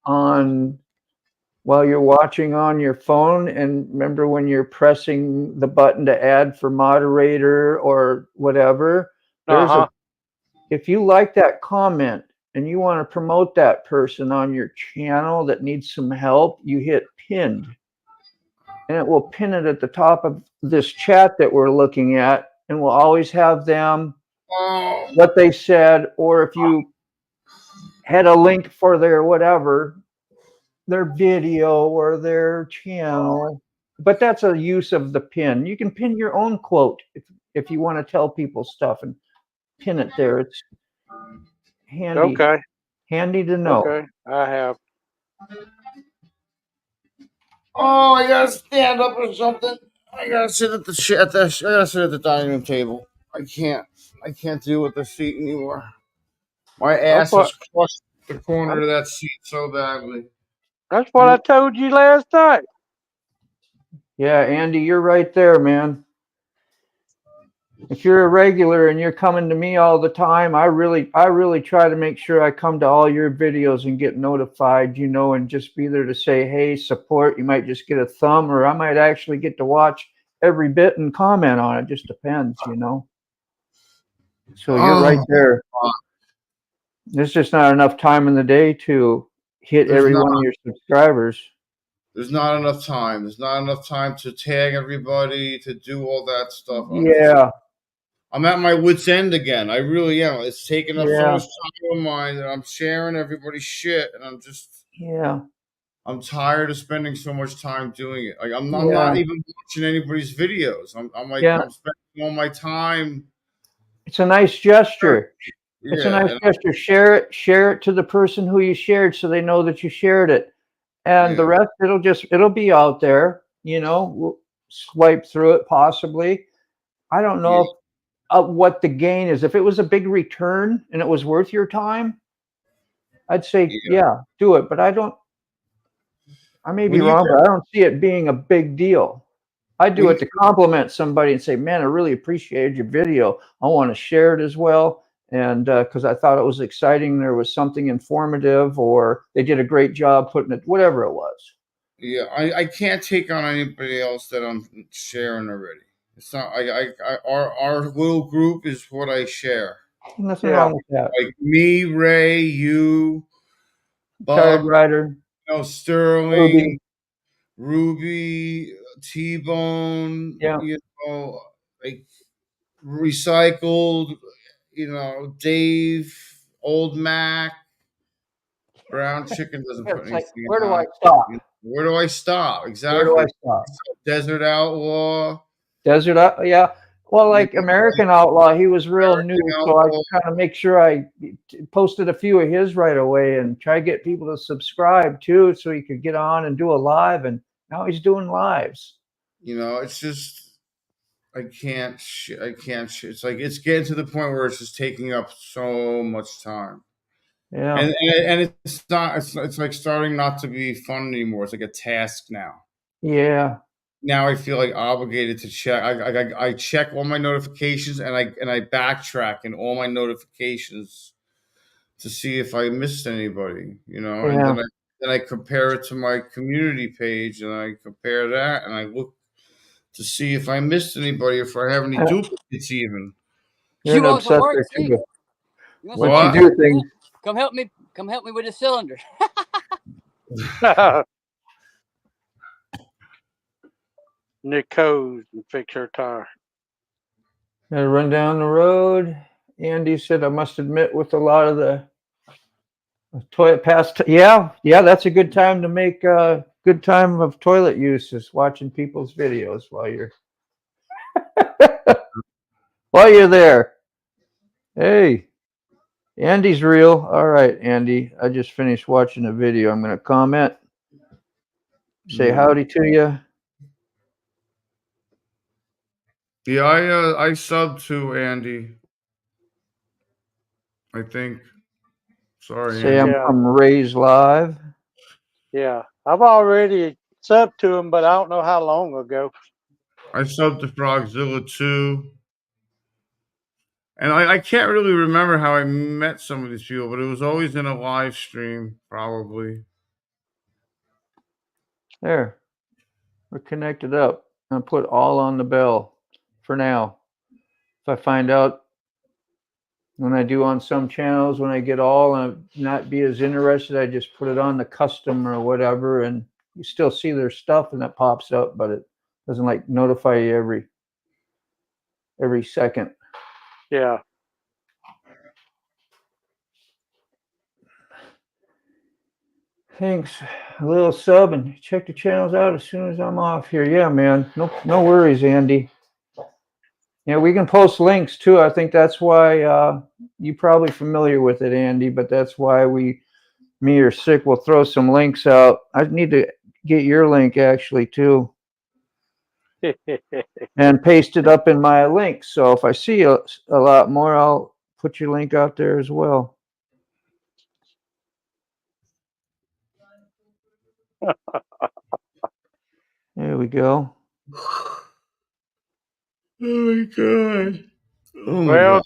while you're watching on your phone. And remember, when you're pressing the button to add for moderator or whatever, if you like that comment and you want to promote that person on your channel that needs some help, you hit pinned. And it will pin it at the top of this chat that we're looking at. And we'll always have them, what they said, or if you had a link for their whatever, their video or their channel. But that's a use of the pin. You can pin your own quote if you want to tell people stuff and pin it there. It's handy. Okay. Handy to know. Okay, I have. Oh, I gotta stand up or something. I gotta sit at the dining room table. I can't deal with the seat anymore. My ass has crushed the corner of that seat so badly. That's what I told you last night. Yeah, Andy, you're right there, man. if you're a regular and you're coming to me all the time, I really try to make sure I come to all your videos and get notified, and just be there to say, hey, support. You might just get a thumb, or I might actually get to watch every bit and comment on it. Just depends, So you're right Oh, there. There's just not enough time in the day to hit there's every not one of your subscribers. there's not enough time. There's not enough time to tag everybody, to do all that stuff. Yeah, I'm at my wit's end again. I really am. It's taking up so yeah, much time of mine that I'm sharing everybody's shit, and yeah, I'm tired of spending so much time doing it. Like I'm yeah, not even watching anybody's videos. I'm like yeah. I'm spending all my time. It's a nice gesture. It's a Yeah, nice and gesture. Share it to the person who you shared so they know that you shared it. And the yeah, rest, it'll be out there, we'll swipe through it possibly. I don't yeah, know what the gain is. If it was a big return and it was worth your time, I'd say, yeah. yeah, do it. But I may be When you wrong, get, but I don't see it being a big deal. I do when it to compliment somebody and say, man, I really appreciated your video. I want to share it as well. And because I thought it was exciting, there was something informative, or they did a great job putting it, whatever it was. yeah, I can't take on anybody else that I'm sharing already. It's not. Our little group is what I share. Nothing Yeah. wrong with that. Like me, Ray, you, Tired Buck, Rider, Ruby. Sterling, Ruby, T Bone, Yeah. like recycled, Dave, Old Mac, Brown Chicken doesn't put It's like, anything where do I on. stop? Where do I stop? Where do I Exactly. stop? Desert Outlaw, Desert Out, yeah. Well, you like American Outlaw, he was real American new, so I Outlaw, kind of make sure I posted a few of his right away and try to get people to subscribe too, so he could get on and do a live. And now he's doing lives. it's just I can't. It's like it's getting to the point where it's just taking up so much time. Yeah, And it's not it's like starting not to be fun anymore. It's like a task now. yeah, Now I feel like obligated to check. I check all my notifications, and I backtrack in all my notifications to see if I missed anybody. And yeah. then I compare it to my community page, and I compare that, and I look to see if I missed anybody, if I have any duplicates even. You're You an want some work obsessor too? too. You want some Once you work? What? do things, Come help me. Come help me with the cylinder. Nick Coes and fix her tire. gotta run down the road. Andy said, I must admit, with a lot of the toilet past, yeah, that's a good time to make a good time of toilet use, is watching people's videos while you're there. Hey, Andy's real. All right, Andy, I just finished watching a video. I'm gonna comment, say howdy to you. Yeah, I subbed to Andy. I think. Sorry, Say I'm Andy. Yeah, from Ray's Live. yeah. I've already subbed to him, but I don't know how long ago. I subbed to Frogzilla too. And I can't really remember how I met some of these people, but it was always in a live stream, probably. There, we're connected up. I put all on the bell for now. If I find out when I do on some channels, when I get all and not be as interested, I just put it on the custom or whatever, and you still see their stuff and that pops up, but it doesn't like notify you every second. Yeah. Thanks. A little sub and check the channels out as soon as I'm off here. Yeah, man. No worries, Andy. Yeah, we can post links too. I think that's why you're probably familiar with it, Andy, but that's why me or Sick will throw some links out. I need to get your link actually too and paste it up in my links. So if I see a lot more, I'll put your link out there as well. There we go. Oh my god. Oh my Well, God.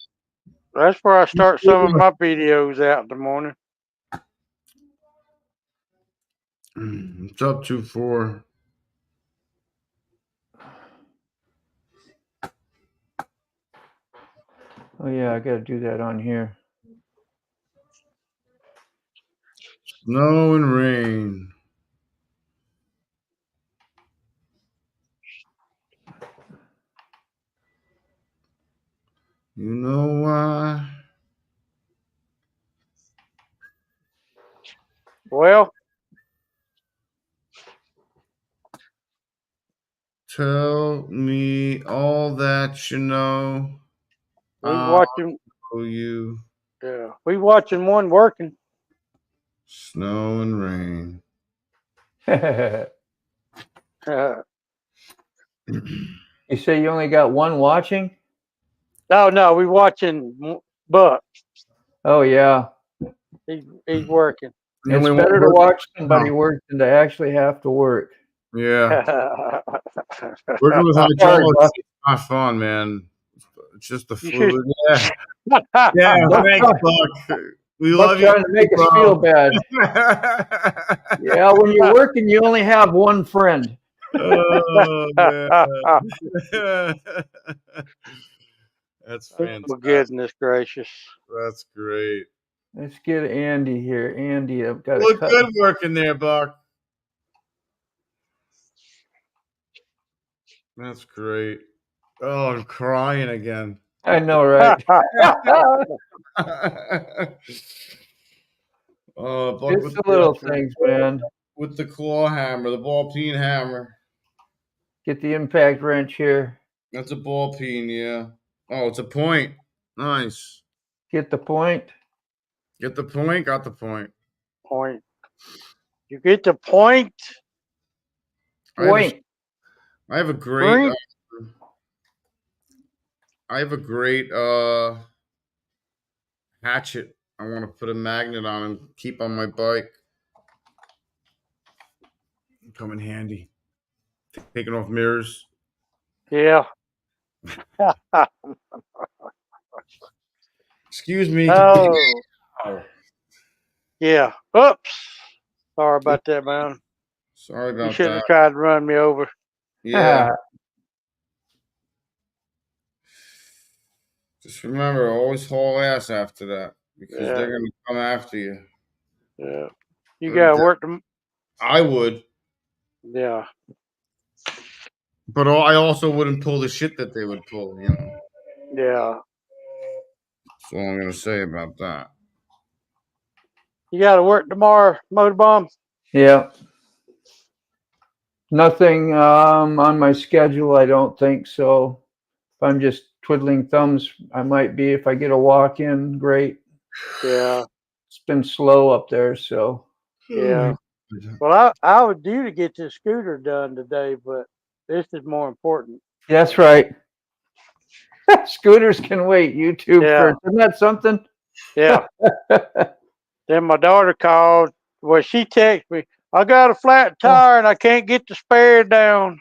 that's where I start some of my videos out in the morning. It's up 2-4. Oh yeah, I got to do that on here. Snow and rain. You know why? Well, Tell me all that you know. we I'll watching. show you. Yeah, we watching one working. Snow and rain. You say you only got one watching? No, we watching Buck. Oh yeah. He's working. The It's only one better to working watch somebody now. work than to actually have to work. Yeah. Working with Sorry, hydraulics Buck. is not fun, man. It's just the You should. fluid. Yeah. Yeah. Buck, Thanks, Buck. We Buck love you, trying to make us bro. feel bad. Yeah, when you're working, you only have one friend. Oh, man. That's Oh fantastic. goodness gracious! That's great. Let's get Andy here. Andy, I've got to Look cut. good working there, Buck. That's great. Oh, I'm crying again. I know, right? Oh, Buck It's the little things, man. with the claw hammer, the ball peen hammer. Get the impact wrench here. That's a ball peen, yeah. Oh, it's a point. Nice. Get the point. Get the point. Got the point. Point. You get the point. Point. I have a great. Green. I have a great hatchet. I want to put a magnet on and keep on my bike. Come in handy. Taking off mirrors. Yeah. Excuse me. Oh. Yeah. Oops. Sorry about that, man. Sorry You about shouldn't that. have tried to run me over. Yeah. Just remember, always haul ass after that because Yeah. they're gonna come after you. Yeah. You gotta work them. I would, Yeah. but I also wouldn't pull the shit that they would pull. You know. Yeah. That's all I'm gonna say about that. You gotta work tomorrow, Motorbomb. Yeah. Nothing on my schedule, I don't think so. If I'm just twiddling thumbs, I might be. If I get a walk in, great. Yeah. It's been slow up there, so. Yeah. Well, I was due to get this scooter done today, but this is more important. That's right. Scooters can wait. YouTube Yeah. first. Isn't that something? Yeah. Then my daughter called. Well, she texted me, I got a flat tire and I can't get the spare down.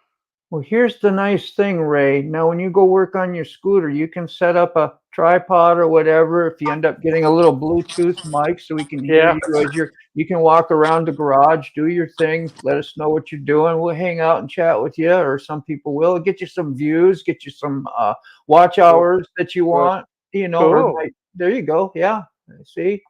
Well, here's the nice thing, Ray. Now, when you go work on your scooter, you can set up a tripod or whatever. If you end up getting a little Bluetooth mic so we can hear you as you can walk around the garage, do your thing, let us know what you're doing. We'll hang out and chat with you, or some people will. Get you some views, get you some watch hours that you want. You know, Cool. there you go. Yeah, see?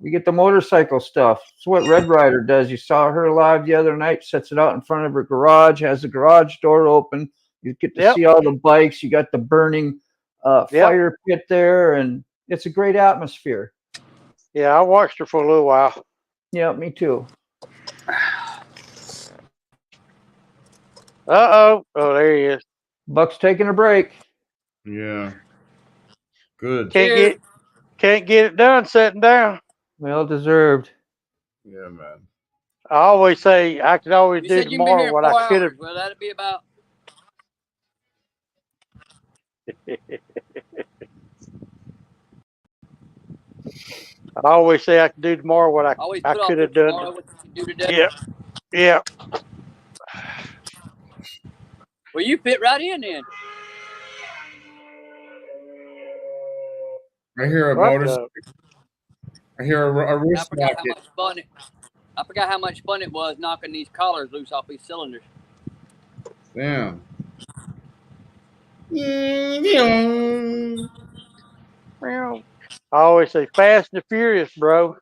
We get the motorcycle stuff. It's what Red Rider does. You saw her live the other night, sets it out in front of her garage, has the garage door open. You get to see all the bikes. You got the burning fire pit there, and it's a great atmosphere. Yeah, I watched her for a little while. Yeah, me too. Oh, there he is. Buck's taking a break. Yeah. Good. Can't get it done sitting down. Well deserved. Yeah, man. I always say I could always You do said you've been tomorrow here what 4 I could have. hours. Well, that'd be about. I always say I could do tomorrow what I could have done. What you can do today. Yeah. Well, you fit right in then. I hear a What motorcycle. I hear a I wrist forgot how rocket. much fun it. I forgot how much fun it was knocking these collars loose off these cylinders. Damn. I always say Fast and the Furious, bro.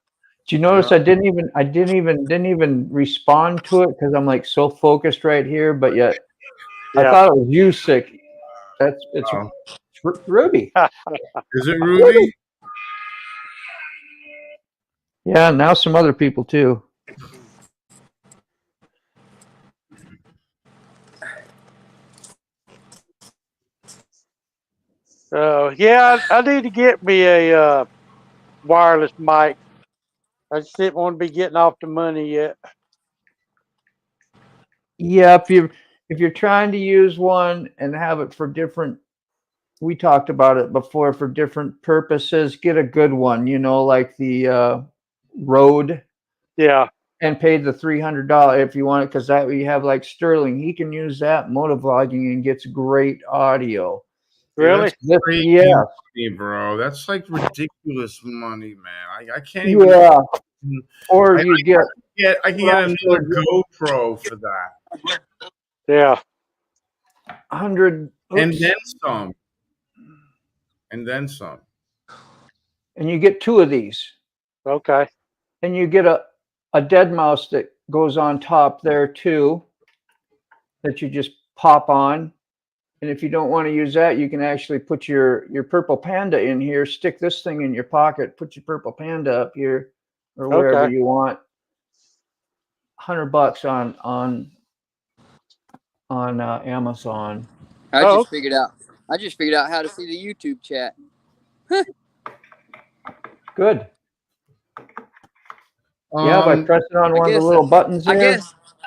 Do you notice I didn't even respond to it because I'm like so focused right here, but yet I Yeah. thought it was you, sick. It's Oh. Ruby. Is it Ruby? Yeah, now some other people too. Yeah, I need to get me a wireless mic. I just didn't want to be getting off the money yet. Yeah, if you're trying to use one and have it for different, we talked about it before, for different purposes, get a good one, like the Rode, Yeah. and pay the $300 if you want it, because that way you have like Sterling. He can use that motovlogging and gets great audio. Really? That's crazy Yeah. money, bro. That's like ridiculous money, man. I can't even. Yeah. Or you get I can get another GoPro for that. Yeah. 100, and then some. And then some. and you get two of these. Okay. And you get a dead mouse that goes on top there too, that you just pop on. And if you don't want to use that, you can actually put your Purple Panda in here, stick this thing in your pocket, put your Purple Panda up here or wherever Okay. you want. $100 on Amazon. I just figured out how to see the YouTube chat. Good. Yeah, by pressing on one of the little buttons there.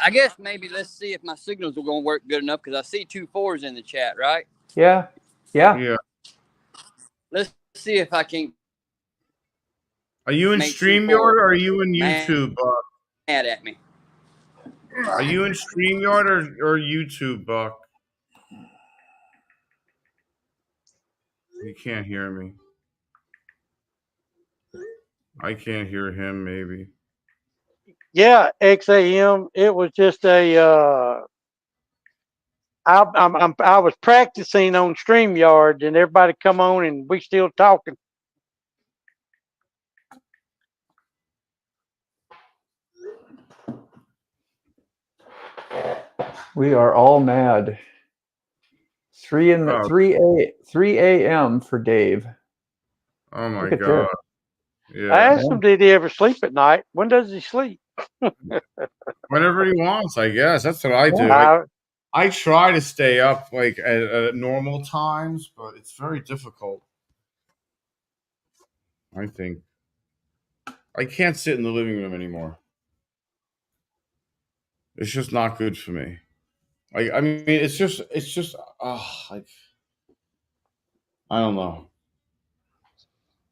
I guess maybe let's see if my signals are going to work good enough, because I see 2 4s in the chat, right? Yeah. Let's see if I can. Are you in StreamYard or are you in YouTube? Mad at me. Are you in StreamYard or YouTube, Buck? You can't hear me. I can't hear him, maybe. Yeah, XAM. It was just I was practicing on StreamYard, and everybody come on, and we still talking. We are all mad. 3 a.m. for Dave. Oh my God. Yeah. I asked him, did he ever sleep at night? When does he sleep? Whenever he wants, I guess. That's what I do. I try to stay up like at normal times, but it's very difficult. I think I can't sit in the living room anymore. It's just not good for me. Like, I mean, it's just like, I don't know.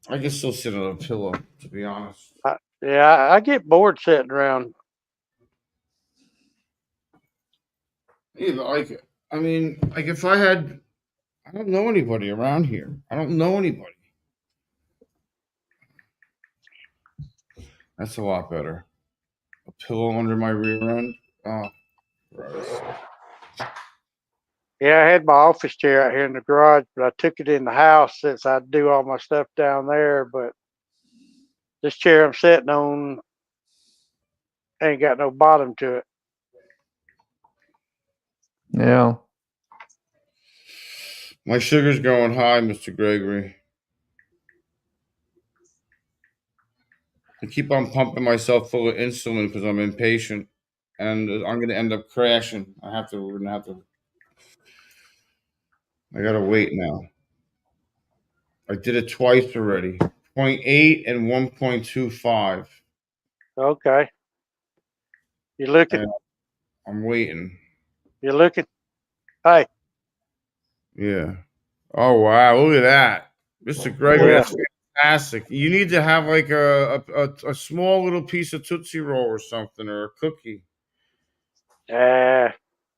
I can still sit on a pillow, to be honest. Yeah, I get bored sitting around. Yeah, like, I mean, like if I don't know anybody around here. I don't know anybody. That's a lot better. A pillow under my rear end. Oh, gross. Yeah, I had my office chair out here in the garage, but I took it in the house since I do all my stuff down there. But this chair I'm sitting on ain't got no bottom to it. Yeah. My sugar's going high, Mr. Gregory. I keep on pumping myself full of insulin because I'm impatient, and I'm going to end up crashing. We're gonna have to. I gotta wait now. I did it twice already. 0.8 and 1.25. Okay. You looking? I'm waiting. You looking? Hey. Yeah. Oh wow! Look at that, Mr. Gregory. Yeah. That's fantastic. You need to have like a small little piece of Tootsie Roll or something, or a cookie.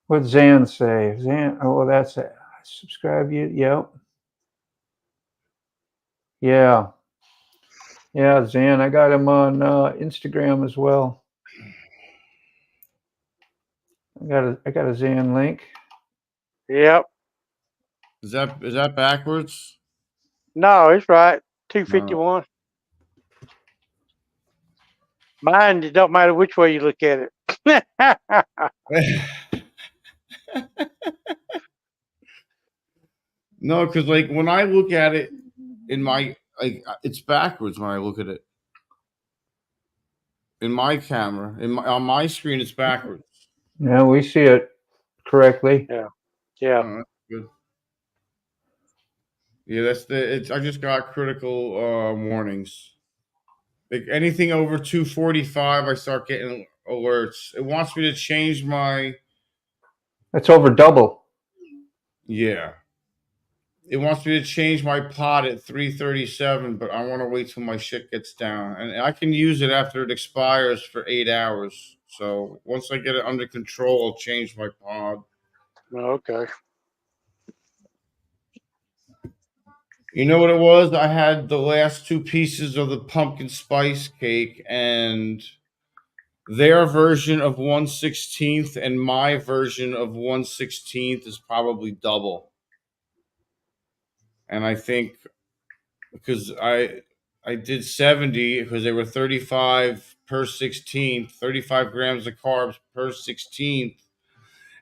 What'd Zan say? Zan, oh, that's it. Subscribe you. Yep. Yeah. Yeah, Zan. I got him on Instagram as well. I got a Zan link. Yep. Is that backwards? No, it's right. No. 251. Mine, it don't matter which way you look at it. No, because like when I look at it in my it's backwards when I look at it in my camera. On my screen, it's backwards. Yeah, we see it correctly. Yeah. Yeah. Oh, that's good. Yeah, that's the. It's. I just got critical warnings. Like anything over 245, I start getting alerts. It wants me to change my. That's over double. Yeah. It wants me to change my pot at 337, but I want to wait till my shit gets down. And I can use it after it expires for 8 hours. So once I get it under control, I'll change my pod. Okay. You know what it was? I had the last two pieces of the pumpkin spice cake, and their version of 1/16 and my version of 1/16 is probably double. And I think because I did 70 because they were 35 per 16th, 35 grams of carbs per 16th,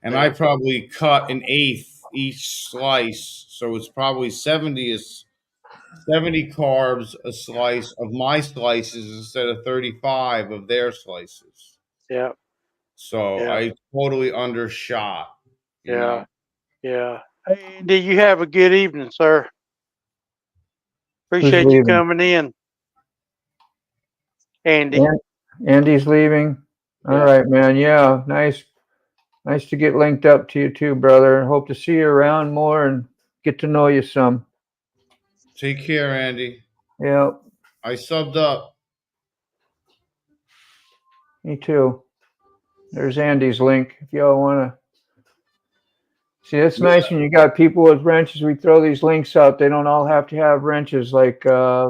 and I Yeah. probably cut an eighth each slice, so it's probably 70 carbs a slice of my slices instead of 35 of their slices. Yeah. So Yeah. I totally undershot, you Yeah. know. Yeah. Hey, Andy, you have a good evening, sir. Who's Appreciate you leaving? coming in. Andy. Andy's leaving. All Yeah. right, man. Yeah, nice to get linked up to you too, brother. Hope to see you around more and get to know you some. Take care, Andy. Yeah, I subbed up. me too. There's Andy's link if y'all want to. See, it's nice when you got people with wrenches. We throw these links out. They don't all have to have wrenches, like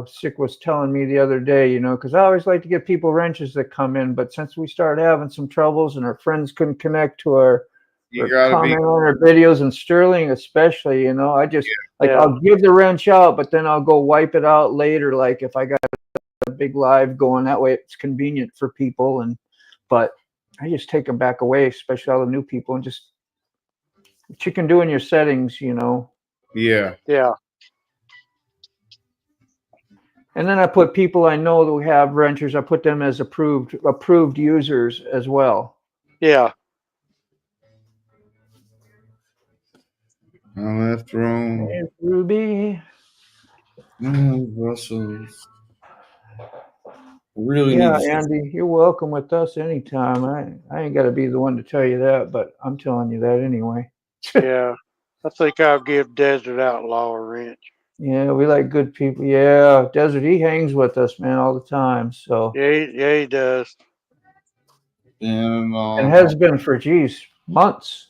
Sick was telling me the other day, you know, because I always like to get people wrenches that come in. But since we started having some troubles and our friends couldn't connect to our You gotta be. comment on our videos, and Sterling especially, you know, I just like Yeah. I'll give the wrench out, but then I'll go wipe it out later. Like if I got a big live going, that way it's convenient for people. But I just take them back away, especially all the new people, and just what you can do in your settings, you know. Yeah. Yeah. And then I put people I know who have wrenches. I put them as approved users as well. Yeah. I left Rome. Hey, Ruby. Brussels. Really Yeah, need to. Andy, you're welcome with us anytime. I ain't got to be the one to tell you that, but I'm telling you that anyway. Yeah. I think I'll give Desert Outlaw a wrench. Yeah, we like good people. Yeah, Desert, he hangs with us, man, all the time. So Yeah, he does. And has been for months.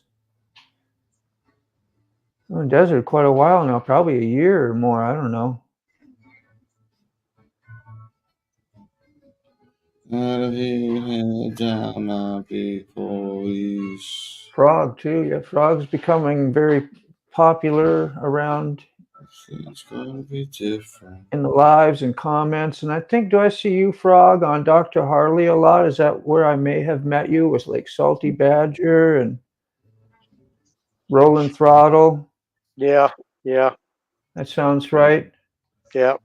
Oh, Desert quite a while now, probably a year or more. I don't know. down my boys. Frog too. Yeah, Frog's becoming very popular around It's gonna be different. in the lives and comments. And I think, do I see you, Frog, on Dr. Harley a lot? Is that where I may have met you? Was like Salty Badger and Rolling Throttle? Yeah. Yeah. That sounds right. Yeah.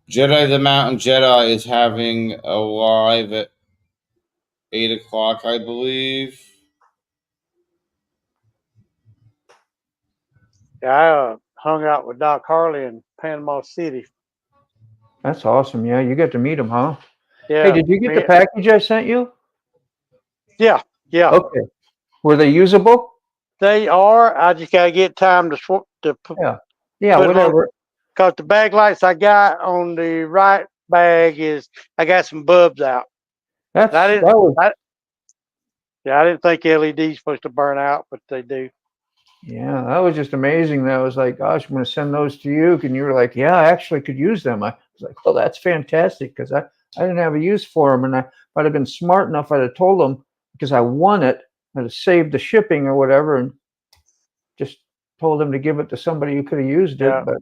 Jedi the Mountain Jedi is having a live at 8 o'clock, I believe. Yeah. I hung out with Doc Harley in Panama City. That's awesome. Yeah, you got to meet him, huh? Yeah. Hey, did you get the package I sent you? Yeah. Yeah. Okay. Were they usable? They are. I just gotta get time to put whatever. Because the bag lights I got on the right bag I got some bulbs out. I didn't think LED's supposed to burn out, but they do. Yeah, that was just amazing. That was like, gosh, I'm going to send those to you. And you were like, yeah, I actually could use them. I was like, well, that's fantastic because I didn't have a use for them. And I might have been smart enough. I'd have told them because I won it. I'd have saved the shipping or whatever and just told them to give it to somebody who could have used it. Yeah. But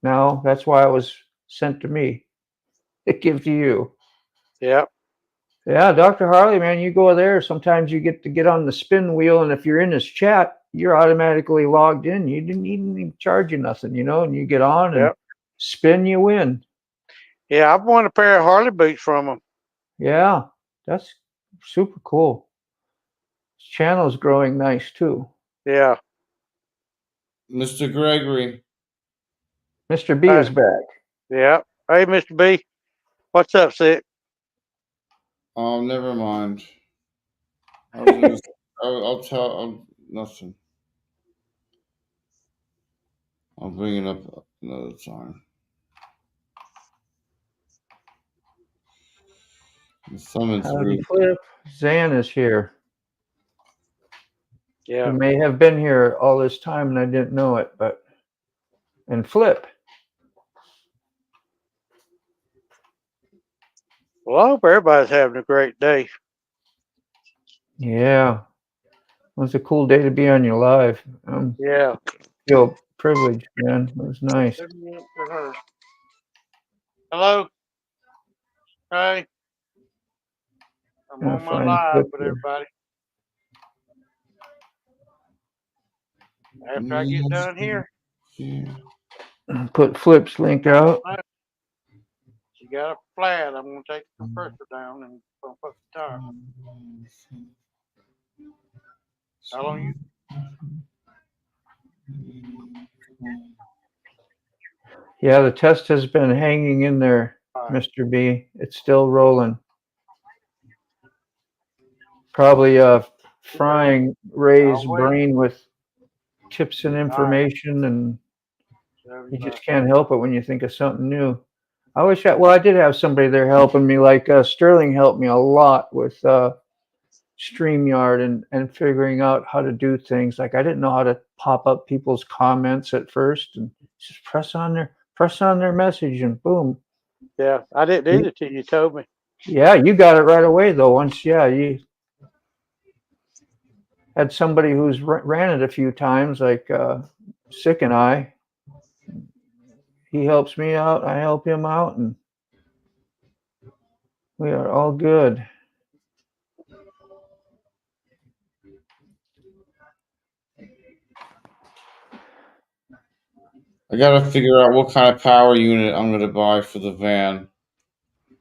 no, that's why it was sent to me. It give to you. Yeah. Yeah, Dr. Harley, man, you go there. Sometimes you get to get on the spin wheel, and if you're in this chat, you're automatically logged in. You didn't even charge you nothing, and you get on and Yep. spin, you win. Yeah, I've won a pair of Harley boots from them. Yeah, that's super cool. This channel's growing nice too. Yeah. Mr. Gregory. Mr. B is back. Yeah. Hey, Mr. B. What's up, Sick? Oh, never mind. I'll tell nothing. I'll bring it up another time. The summons Howdy, Flip. Zan is here. Yeah. He may have been here all this time and I didn't know it, and Flip. Well, I hope everybody's having a great day. Yeah. It was a cool day to be on your live. Yeah. Feel privileged, man. It was nice. Hello. Hey. I'm Gonna on my find live Flip with here. everybody. After I get done here, Put Flip's link out. she got a flat. I'm gonna take the compressor down and pump up the tire. How long you? Yeah, the test has been hanging in there, Mr. B. It's still rolling. Probably frying Ray's brain with tips and information, and you just can't help it when you think of something new. I did have somebody there helping me, like Sterling helped me a lot with StreamYard and figuring out how to do things. Like I didn't know how to pop up people's comments at first, and just press on their message, and boom. Yeah, I didn't either till you told me. Yeah, you got it right away though. Once, you had somebody who's ran it a few times, like Sick and I. He helps me out, I help him out, and we are all good. I gotta figure out what kind of power unit I'm gonna buy for the van.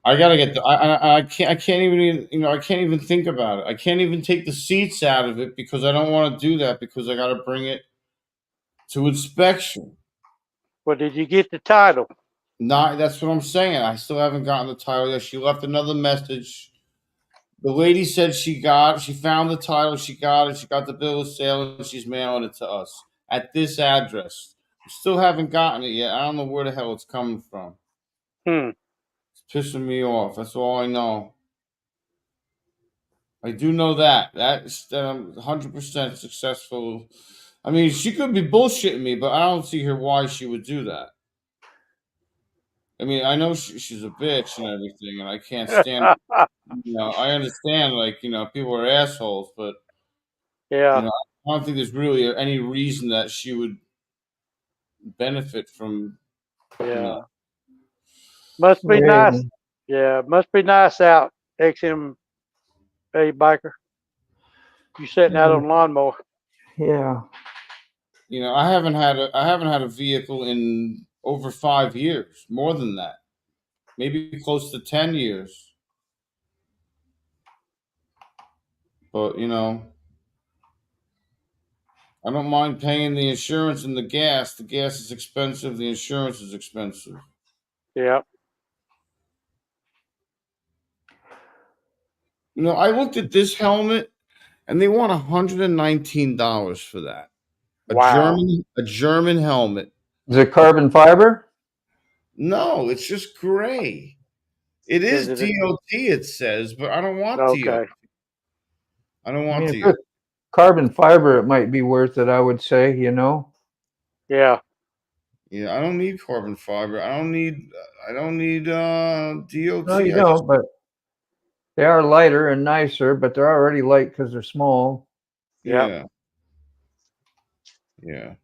I gotta get I can't even think about it. I can't even take the seats out of it because I don't want to do that because I gotta bring it to inspection. Well, did you get the title? That's what I'm saying. I still haven't gotten the title yet. She left another message. The lady said she found the title, she got it, she got the bill of sale, and she's mailing it to us at this address. We still haven't gotten it yet. I don't know where the hell it's coming from. It's pissing me off. That's all I know. I do know that I'm 100% successful. I mean, she could be bullshitting me, but I don't see her why she would do that. I mean, I know she's a bitch and everything, and I can't stand. I understand, people are assholes, but Yeah. I don't think there's really any reason that she would benefit from. Yeah. Must be nice. Yeah, must be nice out, XM biker. You sitting out on the lawnmower. Yeah. I haven't had a vehicle in over 5 years, more than that, maybe close to 10 years. But I don't mind paying the insurance and the gas. The gas is expensive. The insurance is expensive. Yeah. I looked at this helmet, and they want $119 for that. Wow. A German helmet. Is it carbon fiber? No, it's just gray. It is DOT, it says, but I don't want DOT. I don't want DOT. Carbon fiber, it might be worth it, I would say, you know. Yeah. Yeah, I don't need carbon fiber. I don't need DOT. No, you don't, but they are lighter and nicer, but they're already light because they're small. Yeah. Yeah.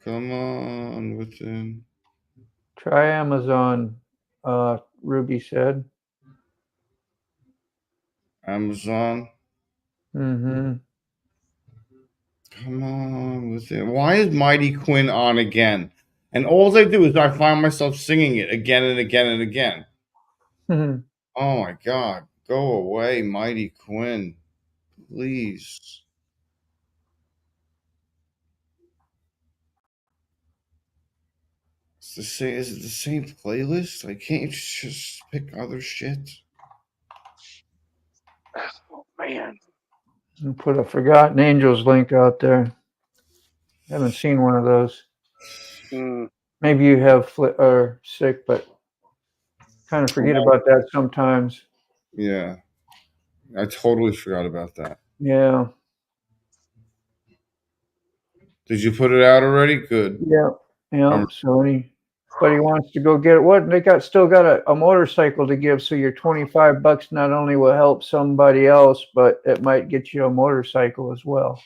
Come on, within Try Amazon, Ruby said. Amazon. Mm-hmm. Come on, within. Why is Mighty Quinn on again? And all I do is I find myself singing it again and again and again. Oh my God. Go away, Mighty Quinn. Please. It's the same. Is it the same playlist? Like, can't you just pick other shit? Oh man. I'll put a Forgotten Angels link out there. Haven't seen one of those. Mm. Maybe you have or sick, but kind of forget about that sometimes. Yeah. I totally forgot about that. Yeah. Did you put it out already? Good. Yeah. Yeah. So anybody wants to go get it? What they still got a motorcycle to give. So your $25 not only will help somebody else, but it might get you a motorcycle as well.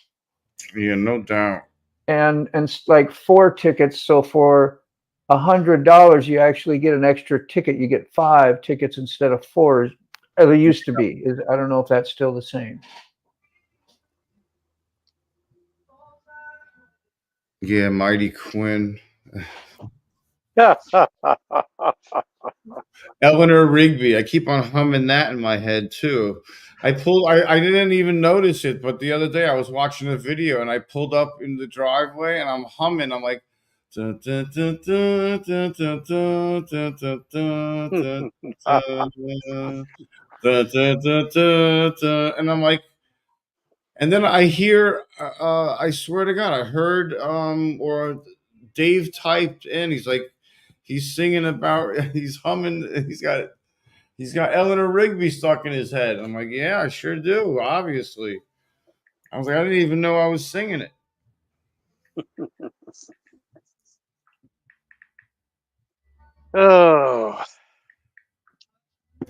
Yeah, no doubt. And like 4 tickets. So for $100, you actually get an extra ticket. You get 5 tickets instead of 4. They used to be. I don't know if that's still the same. Yeah, Mighty Quinn. Eleanor Rigby. I keep on humming that in my head too. I didn't even notice it, but the other day I was watching a video and I pulled up in the driveway and I'm humming. I'm like, dun, dun, dun, dun, dun, dun, dun, dun, dun, dun, dun, dun, dun, dun, dun, and I'm like, and then I hear, I swear to God, I heard, or Dave typed in. He's like, he's singing about, he's humming, he's got Eleanor Rigby stuck in his head. I'm like, yeah, I sure do. Obviously, I was like, I didn't even know I was singing it. Oh.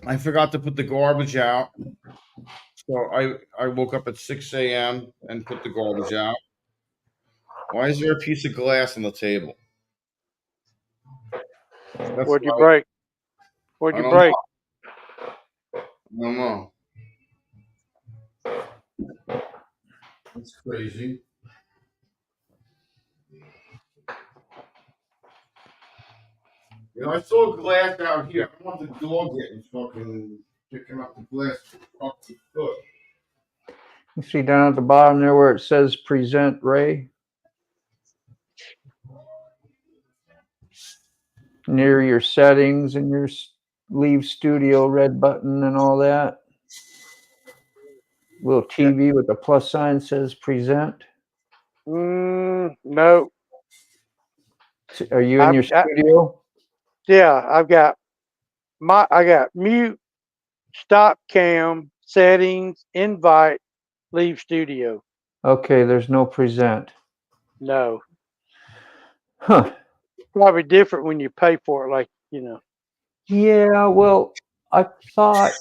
I forgot to put the garbage out, so I woke up at 6 a.m. and put the garbage out. Why is there a piece of glass on the table? That's What'd you what break? What'd I you don't break? know. I don't know. That's crazy. You know, I saw glass out here. I don't want the dog getting fucking picking up the glass off the foot. You see down at the bottom there where it says present Ray? Near your settings and your leave studio red button and all that. Little TV with a plus sign says present. No. Are you in your studio? Yeah, I got mute, stop cam, settings, invite, leave studio. Okay, there's no present. No. Huh. Probably different when you pay for it, like, you know. Yeah, well, I thought,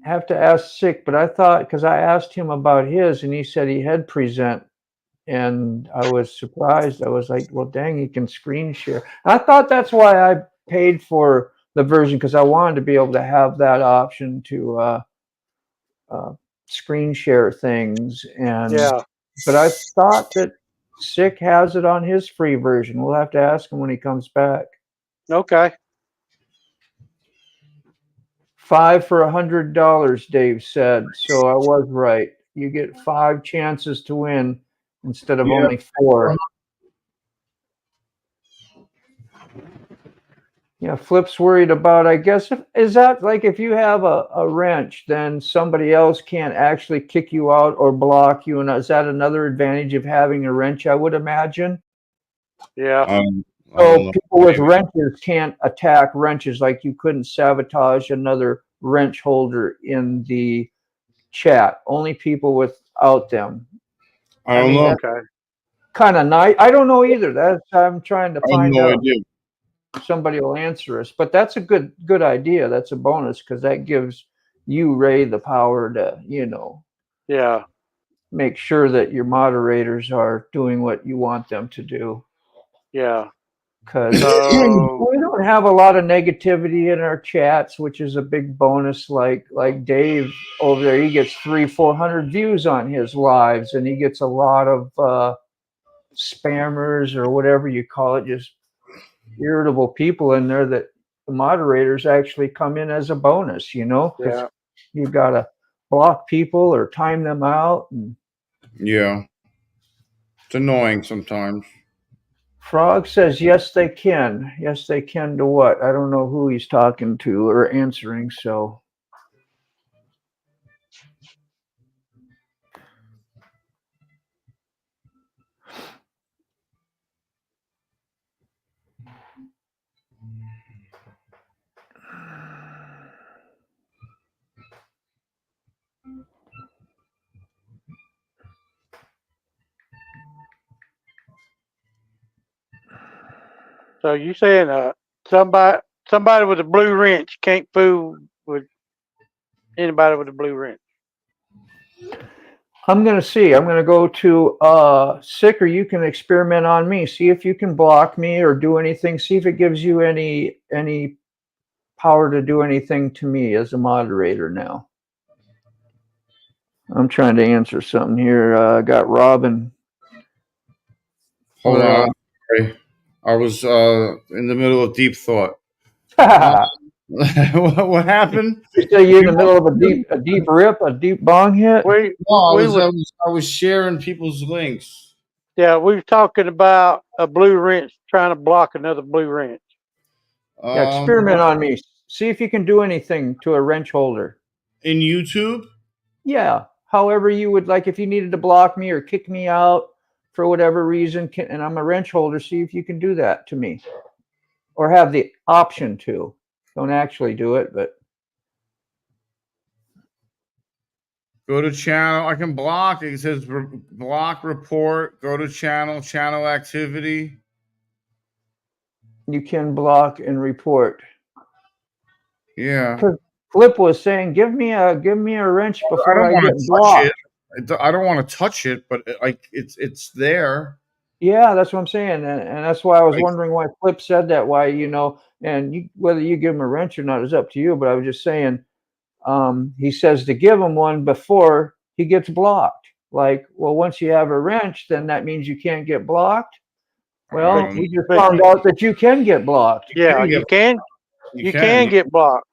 have to ask Sick, but I thought, because I asked him about his and he said he had present. And I was surprised. I was like, well, dang, you can screen share. I thought that's why I paid for the version, because I wanted to be able to have that option to screen share things. And Yeah. but I thought that Sick has it on his free version. We'll have to ask him when he comes back. Okay. 5 for $100, Dave said. So I was right. You get 5 chances to win instead of only 4. Yeah, Flip's worried about, I guess, is that like if you have a wrench, then somebody else can't actually kick you out or block you. And is that another advantage of having a wrench, I would imagine? Yeah. So people with wrenches can't attack wrenches, like you couldn't sabotage another wrench holder in the chat. Only people without them. I don't mean, know. Okay. Kind of nice. I don't know either. That's I'm trying to I have find no out. idea. Somebody will answer us, but that's a good idea. That's a bonus because that gives you, Ray, the power to Yeah. make sure that your moderators are doing what you want them to do. Yeah. Because So we don't have a lot of negativity in our chats, which is a big bonus. Like Dave over there, he gets 300-400 views on his lives, and he gets a lot of spammers or whatever you call it, just irritable people in there that the moderators actually come in as a bonus, because yeah. you got to block people or time them out. And Yeah. It's annoying sometimes. Frog says, yes, they can. Yes, they can to what? I don't know who he's talking to or answering, so. So you saying somebody with a blue wrench can't fool with anybody with a blue wrench? I'm going to see. I'm going to go to Sick, or you can experiment on me. See if you can block me or do anything. See if it gives you any power to do anything to me as a moderator now. I'm trying to answer something here. I got Robin. Hold on. Sorry. I was in the middle of deep thought. What happened? So you're in the middle of a deep rip, a deep bong hit? I was sharing people's links. Yeah, we were talking about a blue wrench trying to block another blue wrench. Yeah, experiment on me. See if you can do anything to a wrench holder. In YouTube? Yeah. However you would like, if you needed to block me or kick me out for whatever reason, and I'm a wrench holder, see if you can do that to me. Or have the option to. Don't actually do it, but. Go to channel. I can block. It says block report. Go to channel activity. You can block and report. Yeah. Flip was saying, "Give me a wrench before I get blocked." I don't want to touch it, but it's there. Yeah, that's what I'm saying, and that's why I was wondering why Flip said that. Why, and whether you give him a wrench or not is up to you. But I was just saying, he says to give him one before he gets blocked. Like, well, once you have a wrench, then that means you can't get blocked. Well, we just found out that you can get blocked. Yeah, you can. You can get blocked.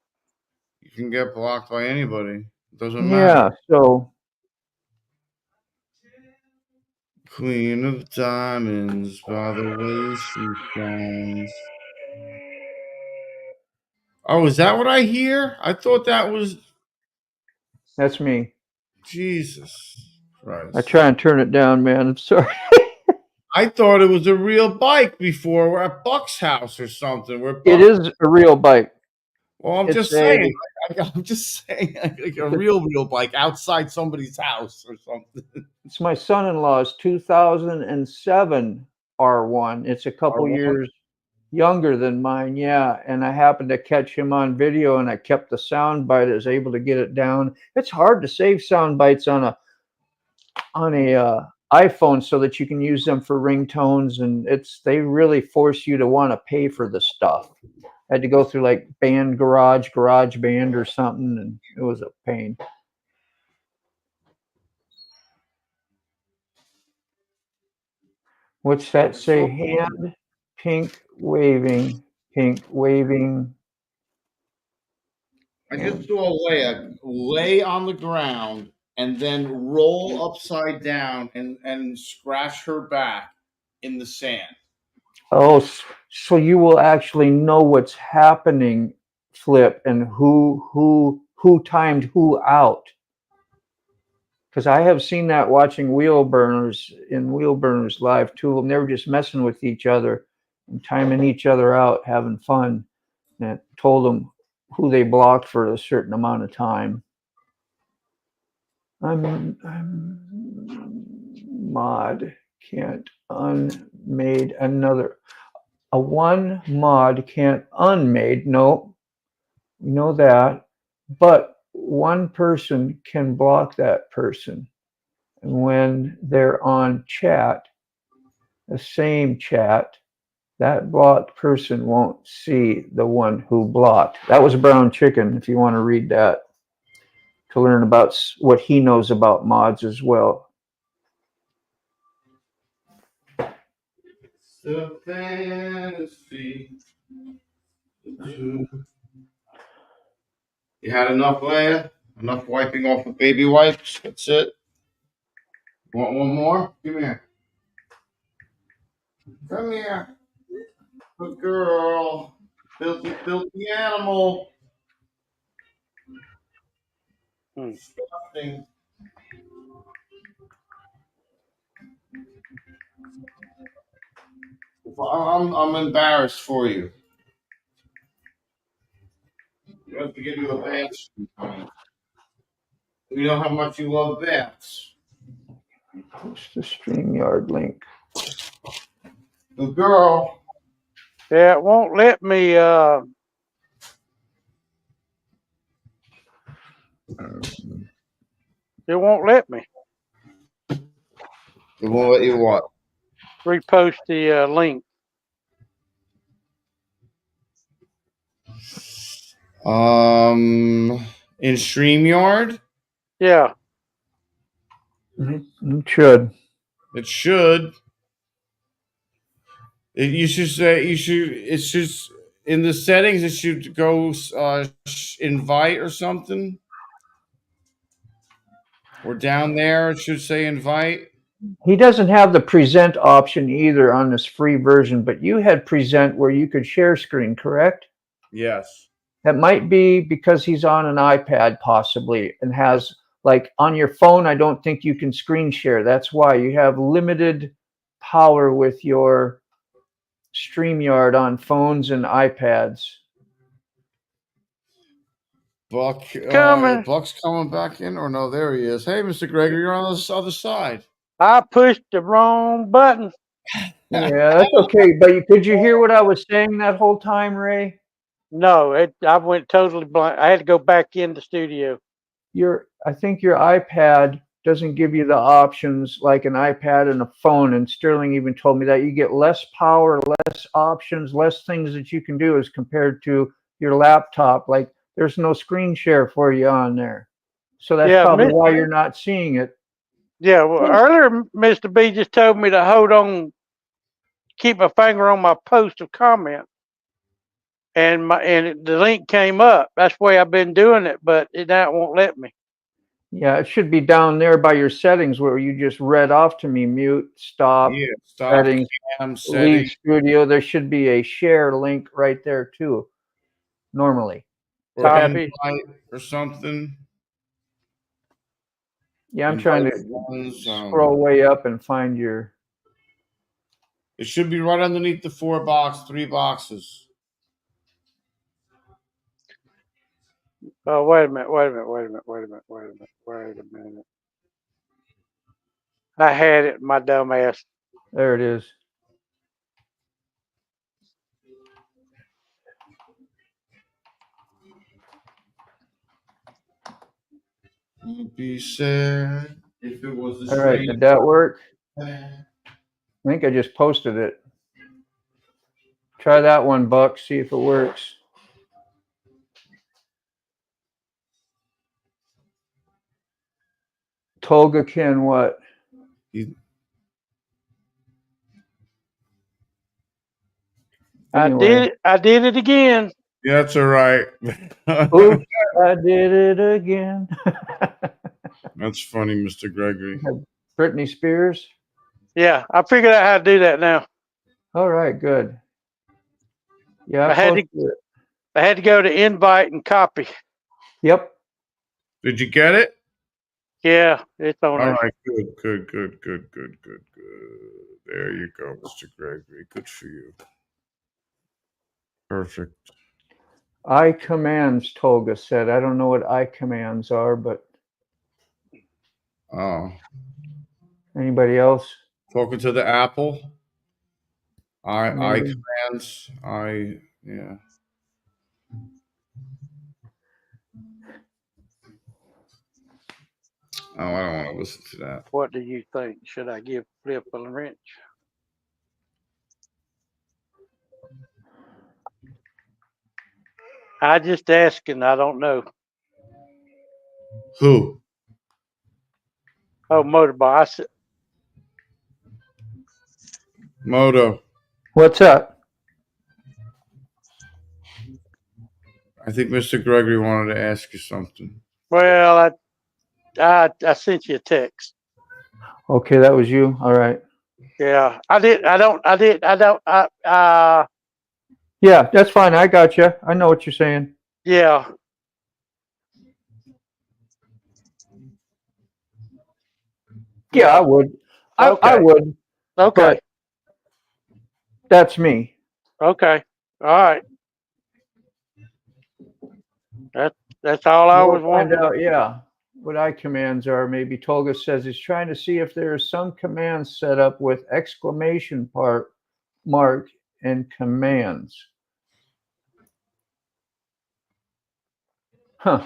You can get blocked by anybody. It doesn't matter. Yeah, so. Queen of Diamonds by the way she shines. Oh, is that what I hear? I thought that was. That's me. Jesus Christ. I try and turn it down, man. I'm sorry. I thought it was a real bike before. We're at Buck's house or something. It is a real bike. Well, I'm just saying. I'm just saying, like a real bike outside somebody's house or something. It's my son-in-law's 2007 R1. It's a couple R1? years younger than mine, yeah. And I happened to catch him on video, and I kept the sound bite. I was able to get it down. It's hard to save sound bites on a iPhone so that you can use them for ringtones, and they really force you to want to pay for the stuff. I had to go through like Garage Band or something, and it was a pain. What's that say? Hand, pink waving. I just saw Leia lay on the ground and then roll upside down and scratch her back in the sand. Oh, so you will actually know what's happening, Flip, and who timed who out. Because I have seen that watching Wheel Burners live too, and they were just messing with each other and timing each other out, having fun. And it told them who they blocked for a certain amount of time. I'm mod can't unmade another. A one mod can't unmade. No, you know that. But one person can block that person. And when they're on chat, the same chat, that blocked person won't see the one who blocked. That was Brown Chicken, if you want to read that, to learn about what he knows about mods as well. The fantasy. You had enough, Leia? Enough wiping off with baby wipes? That's it? Want one more? Come here. Come here. Good girl. Filthy, filthy animal. Disgusting. I'm embarrassed for you. You have to give you a bath. You know how much you love baths. Post the StreamYard link. Good girl. Yeah, it won't let me. It won't let me It won't let you what? repost the link. In StreamYard? Yeah. It should. It should. You should say it should in the settings. It should go invite or something. Or down there, it should say invite. He doesn't have the present option either on this free version, but you had present where you could share screen, correct? Yes. That might be because he's on an iPad possibly and has, like, on your phone, I don't think you can screen share. That's why you have limited power with your StreamYard on phones and iPads. Buck's coming back in, or no? There he is. Hey, Mr. Gregory, you're on the other side. I pushed the wrong button. Yeah, that's okay. But could you hear what I was saying that whole time, Ray? No, I went totally blank. I had to go back in the studio. I think your iPad doesn't give you the options like an iPad and a phone. And Sterling even told me that you get less power, less options, less things that you can do as compared to your laptop. Like there's no screen share for you on there. So that's probably why you're not seeing it. Yeah, well, earlier Mr. B just told me to hold on, keep my finger on my post of comment, and the link came up. That's the way I've been doing it, but now it won't let me. Yeah, it should be down there by your settings where you just read off to me, mute, stop, settings, leave studio. There should be a share link right there too, normally. Or invite or something. Yeah, I'm trying to scroll way up and find your... It should be right underneath the three boxes. Oh, wait a minute. I had it, my dumb ass. There it is. Be sad if it was all right, did that work? I think I just posted it. Try that one, Buck, see if it works. Tolga can what? Anyway. I did it again. Yeah, that's all right. Oops, I did it again. That's funny, Mr. Gregory. Britney Spears? Yeah, I figured out how to do that now. All right, good. Yeah, I had to go to invite and copy. Yep. Did you get it? Yeah, it's on there. All right, good. There you go, Mr. Gregory. Good for you. Perfect. I commands, Tolga said. I don't know what I commands are, but Oh, Anybody else? talking to the Apple. I Maybe. commands. Yeah. Oh, I don't want to listen to that. What do you think? Should I give Flip a wrench? I just asking. I don't know. Who? Oh, motorbike. I said, Moto. What's up? I think Mr. Gregory wanted to ask you something. well, I sent you a text. Okay, that was you. All right. Yeah, I did. I don't. I did. I don't. Yeah, that's fine. I got you. I know what you're saying. Yeah. Yeah, I would. I Okay. would, Okay. but that's me. Okay. All right. That's all I was We'll find wanting. out, yeah, what commands are. Maybe Tolga says he's trying to see if there is some commands set up with exclamation mark and commands. Huh.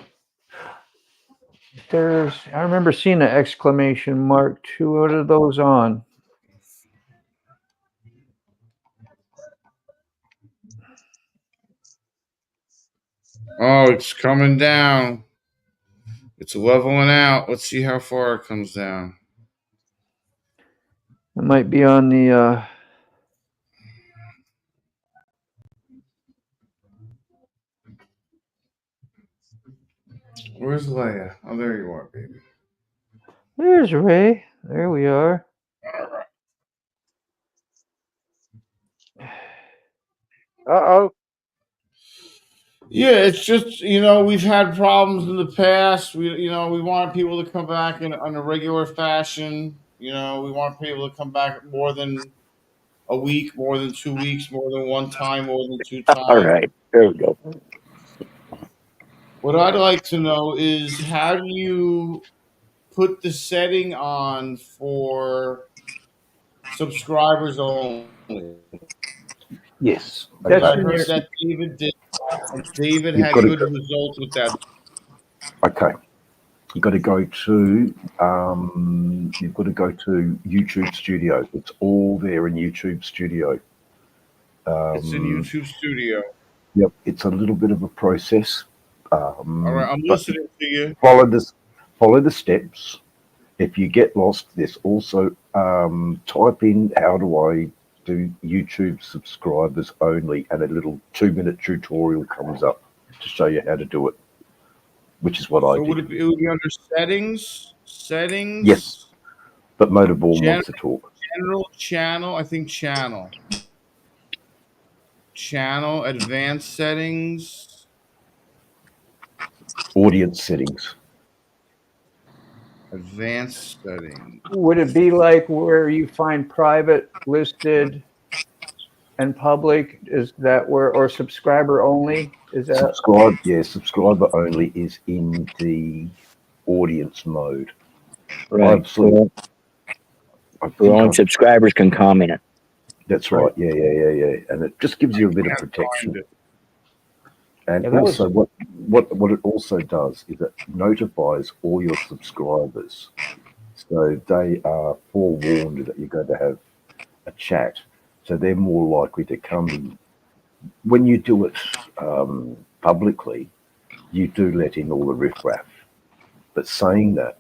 I remember seeing an exclamation mark too. What are those on? Oh, it's coming down. It's leveling out. Let's see how far it comes down. It might be on the. Where's Leia? Oh, there you are, baby. There's Ray. There we are. Uh-oh. Yeah, it's just, we've had problems in the past. We want people to come back on a regular fashion. We want people to come back more than a week, more than 2 weeks, more than one time, more than two times. All right, there we go. What I'd like to know is, how do you put the setting on for subscribers only? Yes. That's I in heard your. that David did, and David You've had got to good go. results with that. Okay. You've got to go to YouTube Studio. It's all there in YouTube Studio. It's in YouTube Studio. Yep, it's a little bit of a process. All right, I'm But listening to you. follow the steps. If you get lost, there's also type in how do I do YouTube subscribers only, and a little 2-minute tutorial comes up to show you how to do it, which is what I So did. it would be under settings? Settings? Yes, but Motorborn General, wants to talk. general channel, I think channel. Channel, advanced settings. Audience settings. Advanced settings. Would it be like where you find private, listed, and public? Is that where, or subscriber only? Is that Subscriber only is in the audience mode. Right. Only subscribers can comment it. That's right. Yeah. And it just gives you a bit of protection. And also, what it also does is it notifies all your subscribers, so they are forewarned that you're going to have a chat, so they're more likely to come in. When you do it publicly, you do let in all the riffraff. But saying that,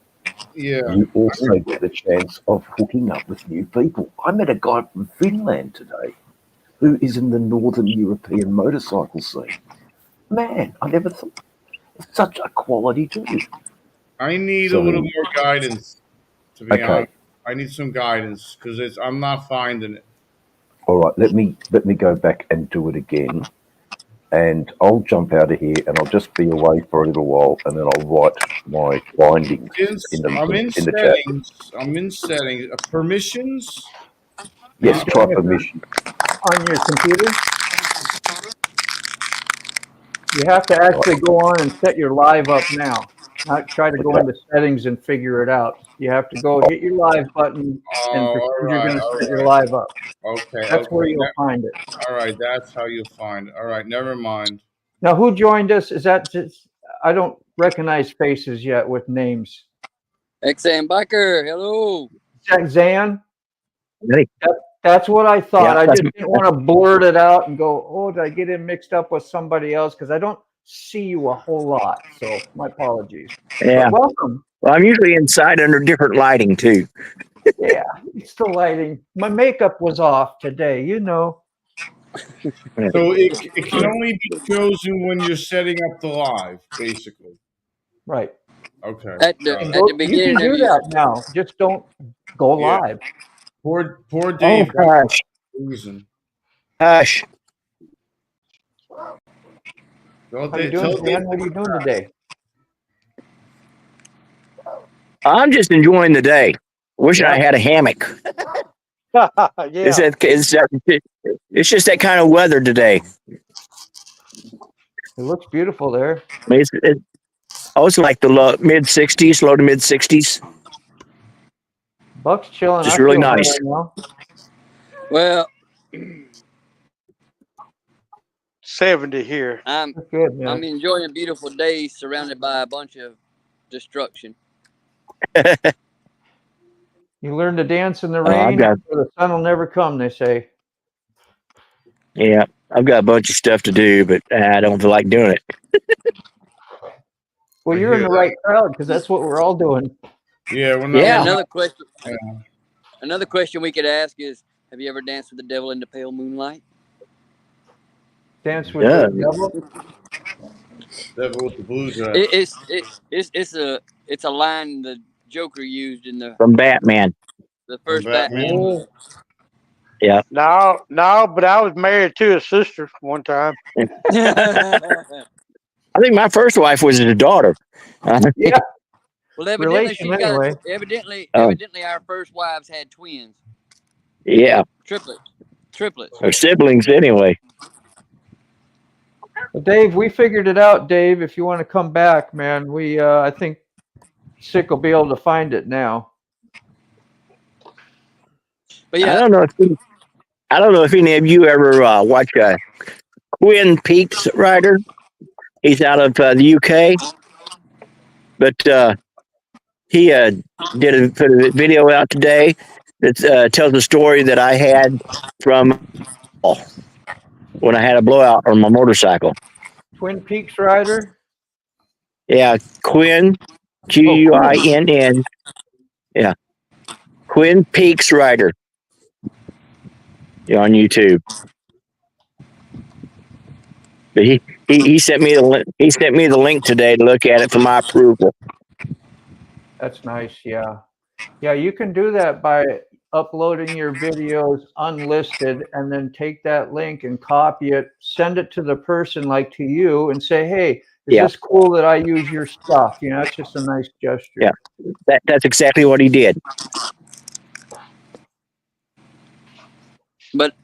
you also get the chance of hooking up with new people. I met a guy from Finland today who is in the Northern European motorcycle scene. Man, I never thought. It's such a quality dude. I need a little more guidance, to be honest. I need some guidance because I'm not finding it. All right, let me go back and do it again, and I'll jump out of here and I'll just be away for a little while, and then I'll write my findings in the chat. I'm in settings. Permissions. Yes, try permission on your computer. You have to actually go on and set your live up now. not try to go into settings and figure it out. You have to go hit your live button and all pretend you're right, going to all set your right. live up. Okay, That's where okay. you'll find it. All right, that's how you find it. All right, never mind. Now, who joined us? Is that just, I don't recognize faces yet with names. XM Biker, hello. Is that Zan? Hey, That's what I thought. yeah, I just didn't want to blurt it out and go, oh, did I get him mixed up with somebody else? Because I don't see you a whole lot. So my apologies. yeah. But welcome. Well, I'm usually inside under different lighting too. Yeah, it's the lighting. My makeup was off today, you know. So it can only be chosen when you're setting up the live, basically. Right. Okay. At got And it. the you can beginning of do your that now. Just don't go Yeah. live. Poor Oh, Dave got hush, losing. hush. Tell How you Dave, doing, tell Dave Dan? What are you doing today? I'm just enjoying the day. Wishing I Yeah. had a hammock. It's Yeah. it's just that kind of weather today. It looks beautiful there. I mean, it's like the mid 60s, low to mid 60s. Buck's chilling. Just I really feel nice. better now. well, 70 here. I'm That's good, man. I'm enjoying a beautiful day surrounded by a bunch of destruction. You learn to dance in the I've rain, got or the sun will never come, they say. Yeah, I've got a bunch of stuff to do, but I don't feel like doing it. Well, I you're in hear the that. right crowd because that's what we're all doing. Yeah, we're not. Hey, Yeah. another question we could ask is, have you ever danced with the devil in the pale moonlight? Dance with Yeah. the devil. Devil with the blue dress. It's a line the Joker used in the From Batman. first Batman. Batman movie. Yeah. No, but I was married to a sister one time. I think my first wife was his daughter. Yeah. Well, evidently Relation she's got anyway. evidently our first wives had twins, Yeah. triplets. Or siblings anyway. Well, Dave, we figured it out, Dave. If you want to come back, man, I think Sick will be able to find it now. But yeah, I don't know if any of you ever watch Twin Peaks Rider. He's out of the UK, but he put a video out today that tells a story that I had from when I had a blowout on my motorcycle. Twin Peaks Rider. Yeah, Quinn, Oh, cool. Quinn. Yeah, Twin Peaks Rider. On YouTube. But he sent me the link. He sent me the link today to look at it for my approval. That's nice. Yeah. Yeah, you can do that by uploading your videos unlisted and then take that link and copy it, send it to the person like to you and say, hey, is this cool that I use your stuff? You know, it's just a nice gesture. Yeah, that's exactly what he did. but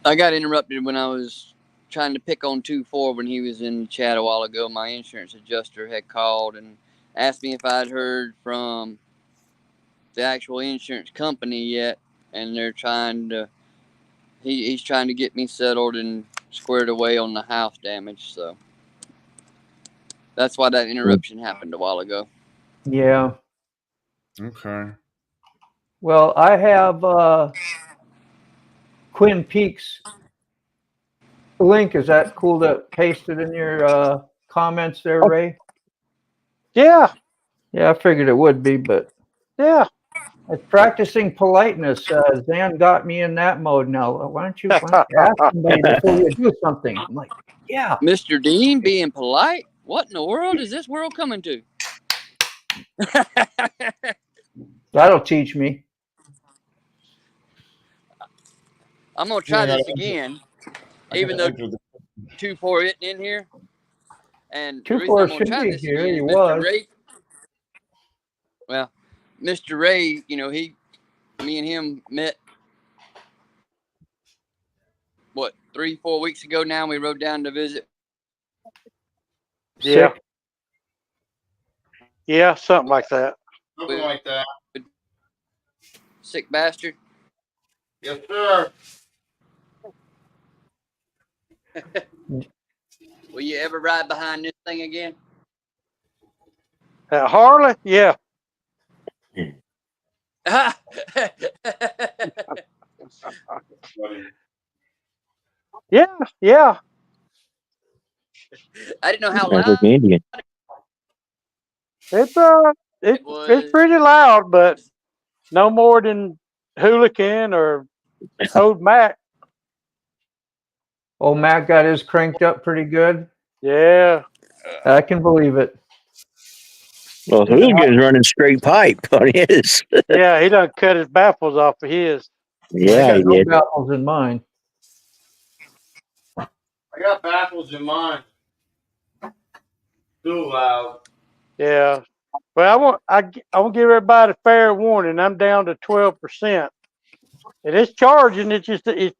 I got interrupted when I was trying to pick on 2-4 when he was in the chat a while ago. My insurance adjuster had called and asked me if I'd heard from the actual insurance company yet, and they're trying to he's trying to get me settled and squared away on the house damage, so that's why that interruption happened a while ago. Yeah. Okay. Well, I have Twin Peaks link. Is that cool to paste it in your comments there, Ray? Yeah. Yeah, I figured it would be, but Yeah. it's practicing politeness. Zan got me in that mode now. Why don't you ask somebody before you do something? I'm like, yeah. Mr. Dean being polite? What in the world is this world coming to? That'll teach me. I'm going to try this again, even though 2-4 isn't in here. And the reason I'm 2-4 going to should try be this here. again He is was. Mr. Ray, you know, me and him met, 3-4 weeks ago now. We rode down to visit. Yeah. Sick. Yeah, something like that. Something like that. Sick bastard. Yes, sir. Will you ever ride behind this thing again? Harley? Yeah. Yeah, yeah. I didn't know how Sounds like loud an Indian. It's it was. it's pretty loud, but no more than Hooligan or Old Mac. Old Matt got his cranked up pretty good. Yeah. I can believe it. Well, Hooligan's running straight pipe on his. Yeah, he done cut his baffles off of his. I Yeah, he got no did. baffles in mine. I got baffles in mine. Too loud. Yeah. Well, I want to give everybody fair warning. I'm down to 12%. And it's charging. It's just it's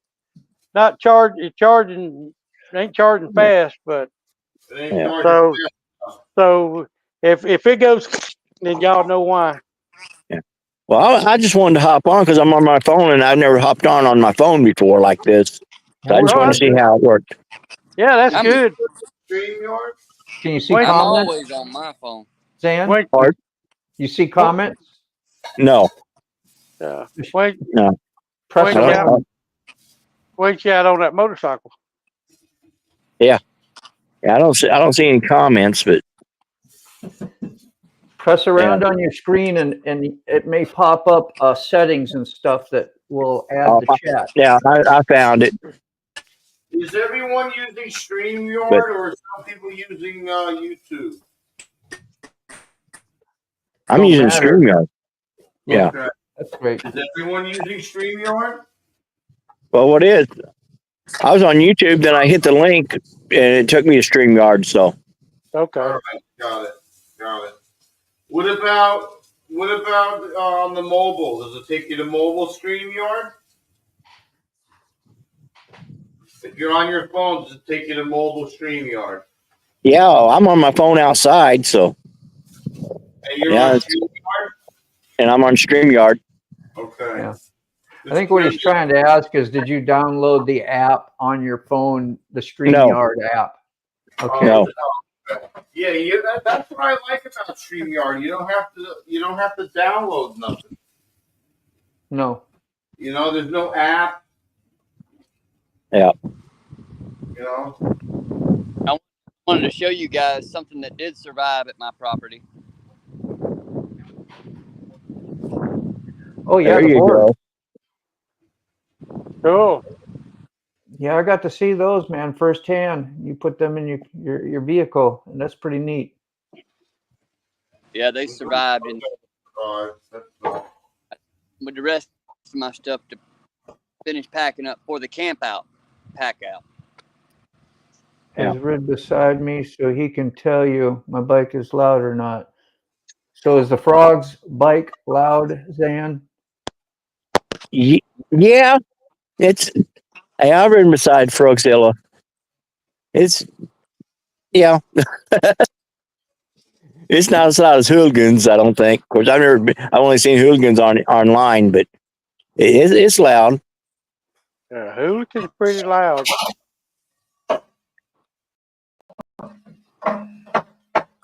not charged. It's charging. Ain't charging fast, but It ain't Yeah. charging so if it goes, then y'all know why. Well, I just wanted to hop on because I'm on my phone and I've never hopped on my phone before like this. So I just Well, want to see how it worked. Yeah, that's I'm- good. StreamYard? Can you see Wait, I'm comments, always on my phone. Zan? Wait, Hard? You see comments? No, wait, no. Press Wait, I don't. yeah. around. wait you out on that motorcycle. I don't see any comments, but Press around on your screen, and it may pop up settings and stuff that will add the chat. yeah, I found it. Is everyone using StreamYard But- or are some people using YouTube? I'm Don't using matter. StreamYard. Yeah. Okay. That's great. Is everyone using StreamYard? Well, what is? I was on YouTube, then I hit the link, and it took me to StreamYard. So Okay. All right, got it. What about on the mobile? Does it take you to mobile StreamYard? If you're on your phone, does it take you to mobile StreamYard? yeah, I'm on my phone outside. So And you're Yeah, on it's- StreamYard? and I'm on StreamYard. Okay. Yeah. I think what he's trying to ask is, did you download the app on your phone, the StreamYard app? Okay. No. Yeah, that's what I like about StreamYard. You don't have to download nothing. No. You know, there's no app. Yeah. You know. I wanted to show you guys something that did survive at my property. Oh yeah, There the you board. go. Cool. Yeah, I got to see those, man, firsthand. You put them in your vehicle, and that's pretty neat. Yeah, they survived, and That's with the rest of my stuff to finish packing up for the pack out. Has Red beside me, so he can tell you my bike is loud or not. So is the frog's bike loud, Zan? Yeah, it's. Hey, I've ridden beside Frogzilla. It's yeah. It's not as loud as Hooligans, I don't think. Of course, I've only seen Hooligans online, but it's loud. Yeah, Hooligan's pretty loud.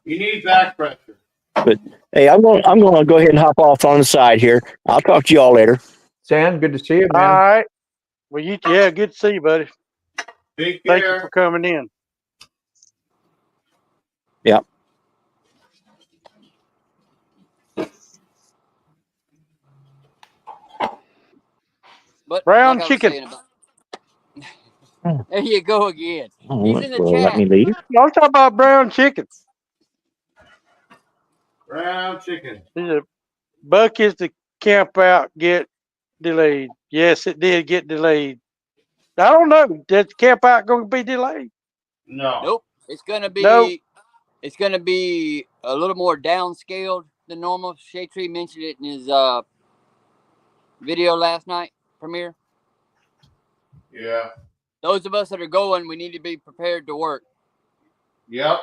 You need back pressure. But hey, I'm going to go ahead and hop off on the side here. I'll talk to y'all later. Zan, good to see you, All man. right. Well, good to see you, buddy. Take Thank care. you for coming in. Yeah. But Brown like chicken. I was saying about, there you go again. He's in the Well, chat. let me leave. I'm talking about brown chicken. Brown chicken. Buck is the camp out get delayed. Yes, it did get delayed. I don't know. Is the camp out going to be delayed? No. Nope. It's gonna be. Nope. It's gonna be a little more downscaled than normal. Shea Tree mentioned it in his video last night premiere. Yeah. Those of us that are going, we need to be prepared to work. Yep.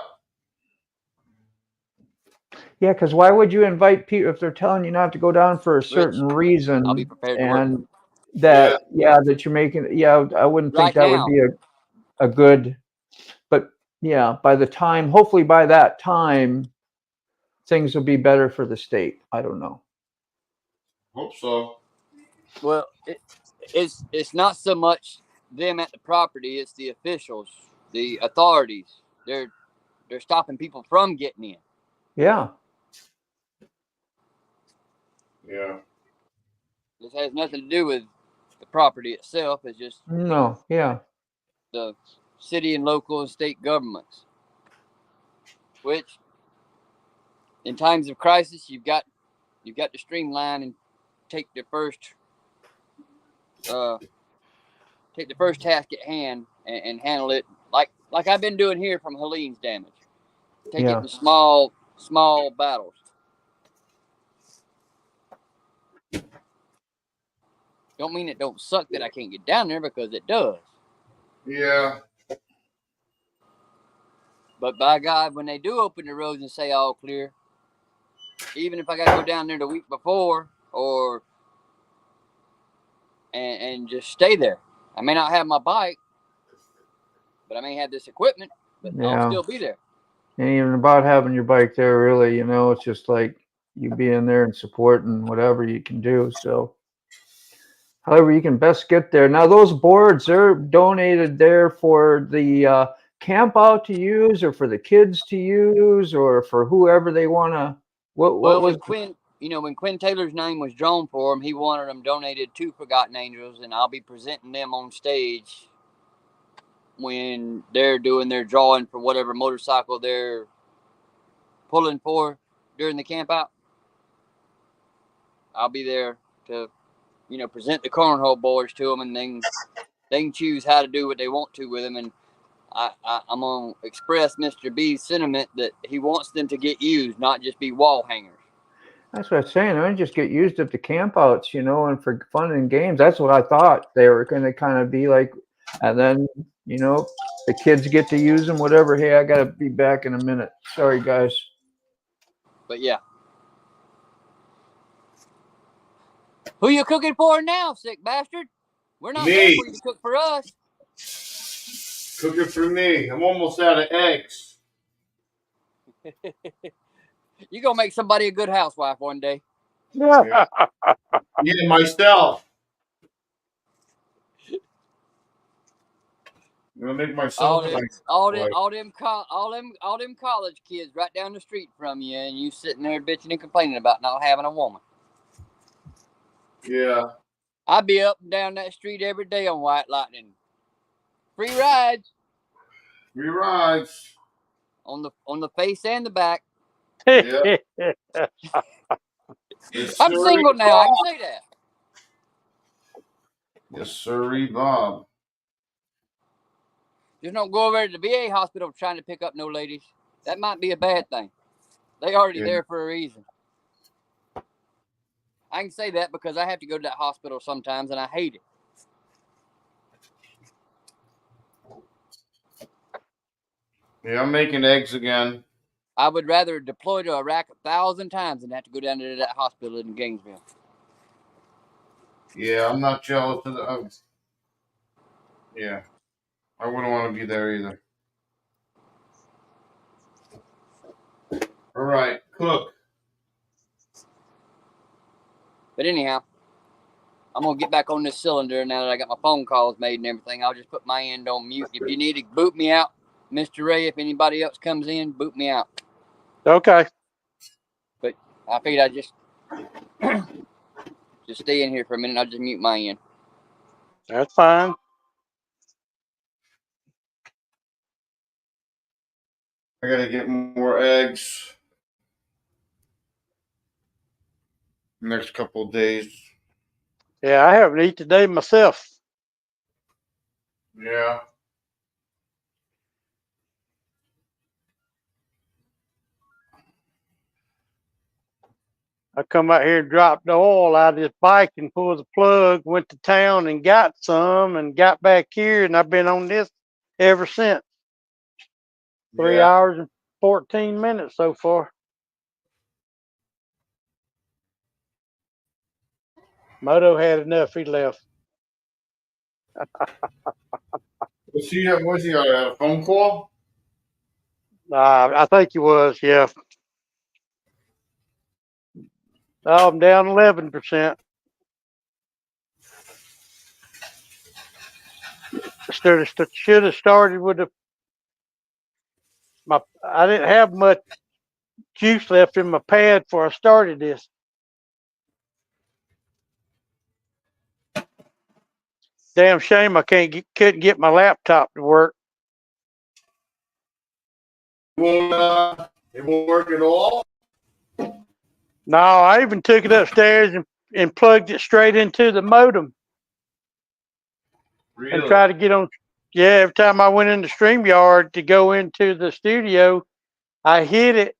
Yeah, because why would you invite people if they're telling you not to go down for a certain I'll be reason prepared to work and that that you're making I wouldn't think right that would now. be a good, but yeah, by the time, hopefully by that time, things will be better for the state. I don't know. Hope so. Well, it's not so much them at the property; it's the officials, the authorities. They're stopping people from getting in. Yeah. Yeah. This has nothing to do with the property itself. It's just No. Yeah. the city and local and state governments, which in times of crisis you've got to streamline and take the first uh, task at hand and handle it like I've been doing here from Helene's damage. Take it Yeah. in small battles. Don't mean it don't suck that I can't get down there, because it does. Yeah. But by God, when they do open the roads and say all clear, even if I got to go down there the week before and just stay there, I may not have my bike, but I may have this equipment, but I'll Yeah. still be there. Ain't even about having your bike there, really. It's just like you being there and supporting whatever you can do. So, however you can best get there. Now, those boards, they're donated there for the camp out to use, or for the kids to use, or for whoever they want to. What Well, was? when Quinn Taylor's name was drawn for him, he wanted them donated to Forgotten Angels, and I'll be presenting them on stage when they're doing their drawing for whatever motorcycle they're pulling for during the camp out. I'll be there to, present the cornhole boards to them, and then they can choose how to do what they want to with them. And I'm gonna express Mr. B's sentiment that he wants them to get used, not just be wall hangers. That's what I'm saying. I just get used at the campouts, and for fun and games. That's what I thought they were going to kind of be like. And then, the kids get to use them, whatever. Hey, I got to be back in a minute. Sorry, guys. But yeah. Who you cooking for now, sick bastard? We're not there for you to cook for us. Cooking for me. I'm almost out of eggs. You gonna make somebody a good housewife one day. Yeah, myself. I'm gonna make myself all them college kids right down the street from you, and you sitting there bitching and complaining about not having a woman. Yeah. I'd be up and down that street every day on White Lightning. Free rides. Free rides. On the face and the back. Yeah. I'm single now. I can say that. Yes, sirree, Bob. Just don't go over to the VA hospital trying to pick up no ladies. That might be a bad thing. They already there for a reason. I can say that because I have to go to that hospital sometimes, and I hate it. Yeah, I'm making eggs again. I would rather deploy to Iraq 1,000 times than have to go down to that hospital in Gainesville. Yeah, I'm not jealous of the. Yeah, I wouldn't want to be there either. All right, cook. But anyhow, I'm going to get back on this cylinder now that I got my phone calls made and everything. I'll just put my end on mute. If you need to boot me out, Mr. Ray, if anybody else comes in, boot me out. Okay. But I figured I'd just stay in here for a minute. I'll just mute my end. That's fine. I gotta get more eggs next couple of days. Yeah, I haven't eaten today myself. Yeah. I come out here and dropped the oil out of this bike and pulled the plug, went to town and got some and got back here, and I've been on this ever since. 3 hours and 14 minutes so far. Moto had enough. He left. Was he on a phone call? I think he was. Yeah. Oh, I'm down 11%. Should have started with I didn't have much juice left in my pad before I started this. Damn shame I couldn't get my laptop to work. It won't work at all. No, I even took it upstairs and plugged it straight into the modem Really? and tried to get on. Yeah, every time I went into StreamYard to go into the studio, I hit it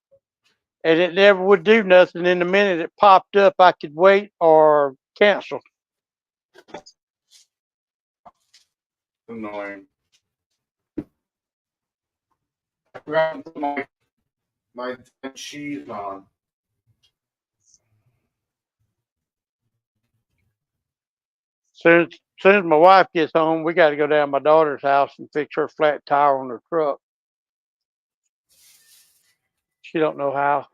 and it never would do nothing. In the minute it popped up, I could wait or cancel. Annoying. I forgot to put my cheese on. Soon as my wife gets home, we got to go down to my daughter's house and fix her flat tire on her truck. She don't know how.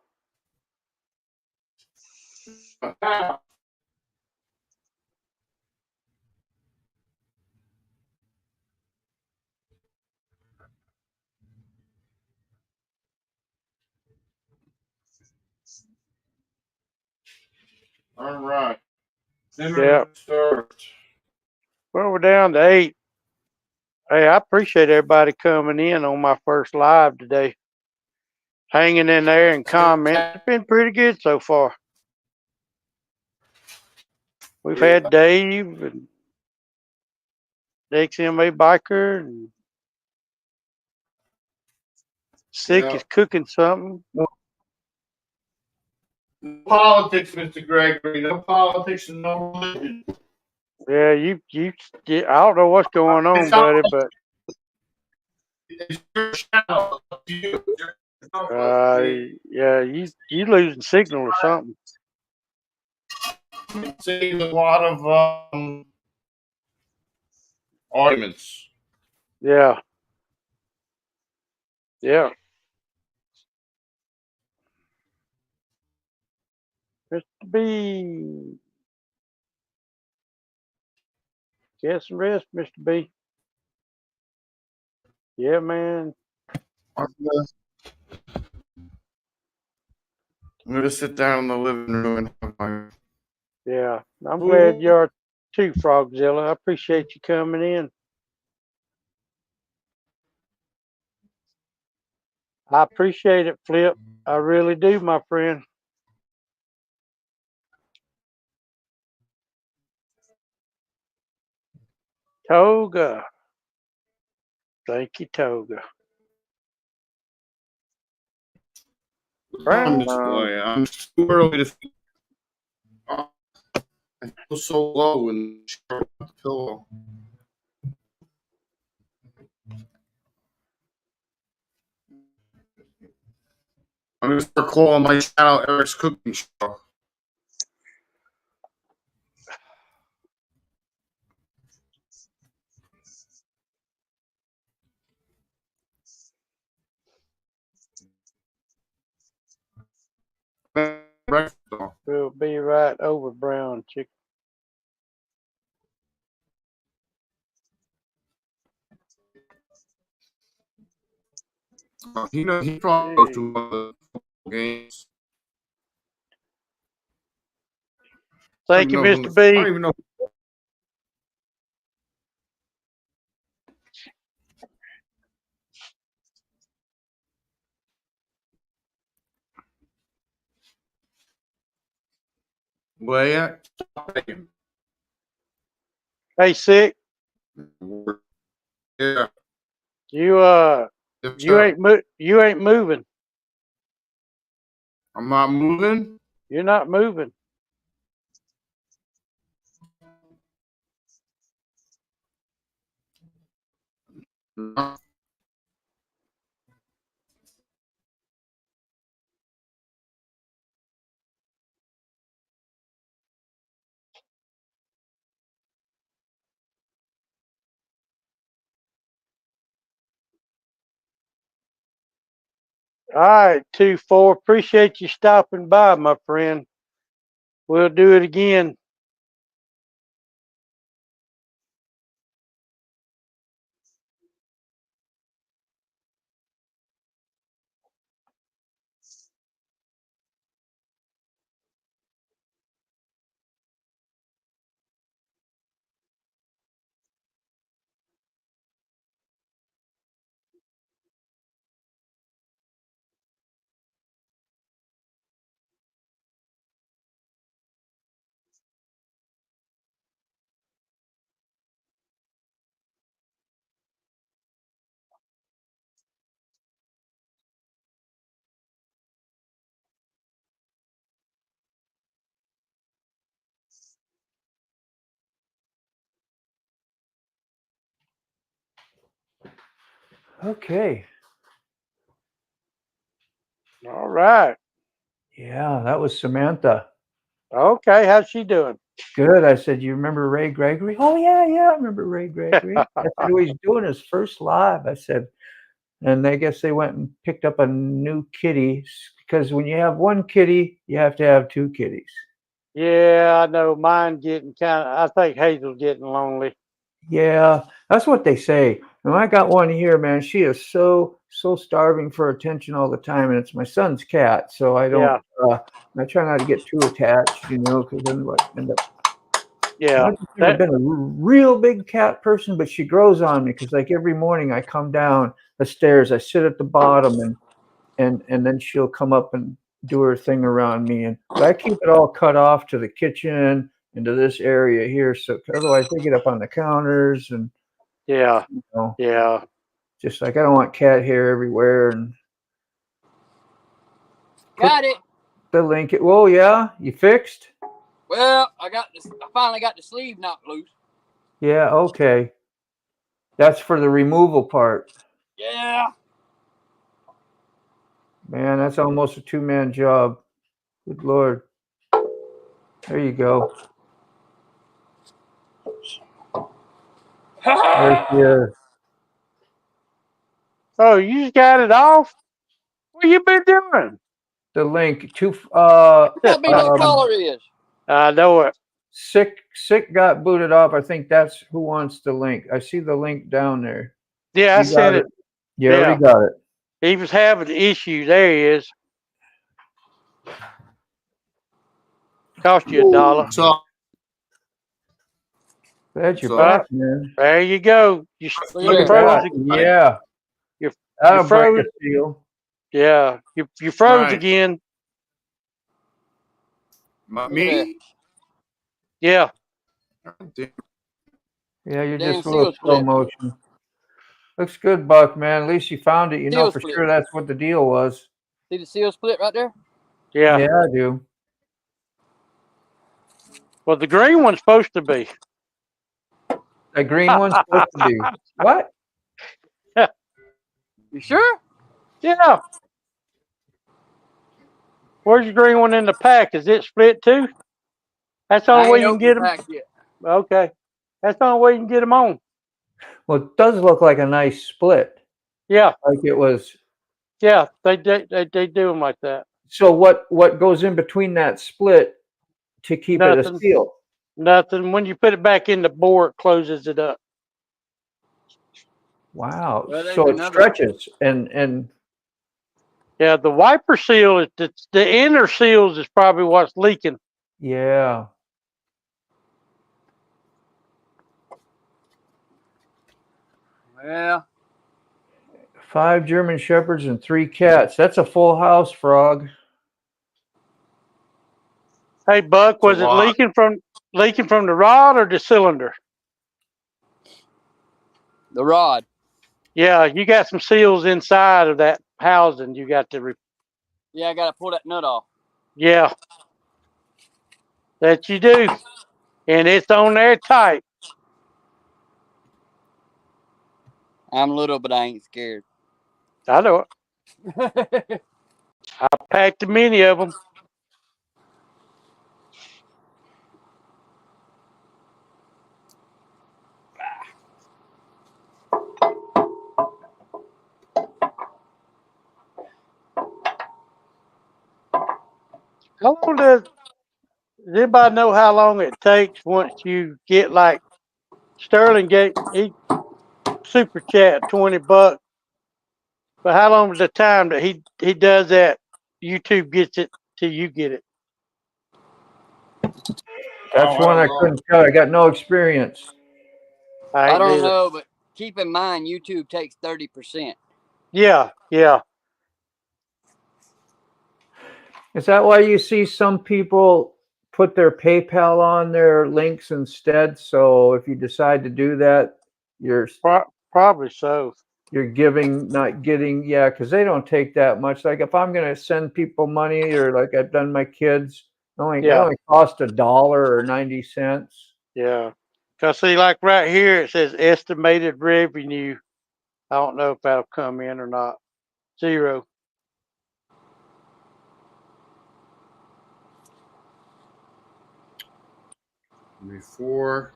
All right. Yeah. Served. Well, we're down to 8. Hey, I appreciate everybody coming in on my first live today. Hanging in there and commenting. It's been pretty good so far. We've had Dave and XMA Biker and Sick is cooking something. No politics, Mr. Gregory. No politics and no religion. Yeah, I don't know what's going on, buddy, but It's your channel. Up to you. yeah, you losing signal or something. It saves a lot of arguments. Yeah. Yeah. Mr. B. Get some rest, Mr. B. Yeah, man. I'm gonna sit down in the living room and have my. Yeah. I'm glad you are too, Frogzilla. I appreciate you coming in. I appreciate it, Flip. I really do, my friend. Toga. Thank you, Toga. I'm Brown. this way. I'm too early to. I feel so low and the pillow. I'm gonna start calling my channel Eric's Cooking Show. We'll be right over, brown chicken. He probably goes to one of the games. Thank you, Mr. I don't B. even know. Where at? Hey, Sick. Yeah. You ain't moving. I'm not moving. You're not moving. No. All right, 2-4. Appreciate you stopping by, my friend. We'll do it again. Okay. All right. Yeah, that was Samantha. Okay, how's she doing? Good. I said, you remember Ray Gregory? Oh, yeah, I remember Ray Gregory. I said, oh, he's doing his first live. I said, and I guess they went and picked up a new kitty because when you have one kitty, you have to have two kitties. Yeah, I know. Mine getting I think Hazel's getting lonely. Yeah, that's what they say. And I got one here, man. She is so starving for attention all the time, and it's my son's cat. So I don't. I try not to get too attached, because then what end up. Yeah. I've never been a real big cat person, but she grows on me because, like, every morning I come down the stairs, I sit at the bottom, and then she'll come up and do her thing around me. But I keep it all cut off to the kitchen into this area here, so otherwise they get up on the counters and yeah, just like I don't want cat hair everywhere. And Got it. the link. Whoa, yeah, you fixed? Well, I finally got the sleeve knocked loose. Yeah, okay. That's for the removal part. Yeah. Man, that's almost a two-man job. Good Lord. There you go. There she is. Oh, you just got it off? What you been doing? The link to How big that collar is? I know it. Sick got booted off. I think that's who wants the link. I see the link down there. Yeah, I sent it. You already got it. He was having issues. There he is. Cost you $1. So Glad you're back, man. There you go. You Look at froze. that. Yeah. You That'll break froze. a seal. Yeah, you froze again. Me? Yeah. Yeah, you're just a little slow motion. Looks good, Buck, man. At least you found it. You know for sure that's what the deal was. See the seal split right there? Yeah. Yeah, I do. Well, the green one's supposed to be. The green one's supposed to be. What? You sure? Yeah. Where's the green one in the pack? Is it split too? That's the only way you can get them. Okay. That's the only way you can get them on. Well, it does look like a nice split. Yeah. Like it was. Yeah, they do them like that. So what goes in between that split to keep it a seal? Nothing. When you put it back in the bore, it closes it up. Wow. Well, so it stretches and yeah, the wiper seal is the inner seals is probably what's leaking. Yeah. Well, 5 German Shepherds and 3 cats. That's a full house, Frog. Hey, Buck, was it leaking from the rod or the cylinder? The rod. Yeah, you got some seals inside of that housing. You got to. Yeah, I got to pull that nut off. Yeah, that you do, and it's on there tight. I'm little, but I ain't scared. I know it. I packed many of them. How long does anybody know how long it takes once you get like Sterling he super chat $20, but how long is the time that he does that? YouTube gets it till you get it. That's I one don't I know. couldn't tell. I got no experience. I I ain't don't neither. know, but keep in mind YouTube takes 30%. Yeah, yeah. Is that why you see some people put their PayPal on their links instead? So if you decide to do that, you're Probably so. you're giving, not getting, yeah, because they don't take that much. Like if I'm gonna send people money, or like I've done my kids, it Yeah, only cost $1 or 90 cents. yeah. Cause see, like right here it says estimated revenue. I don't know if that'll come in or not. 0. Before.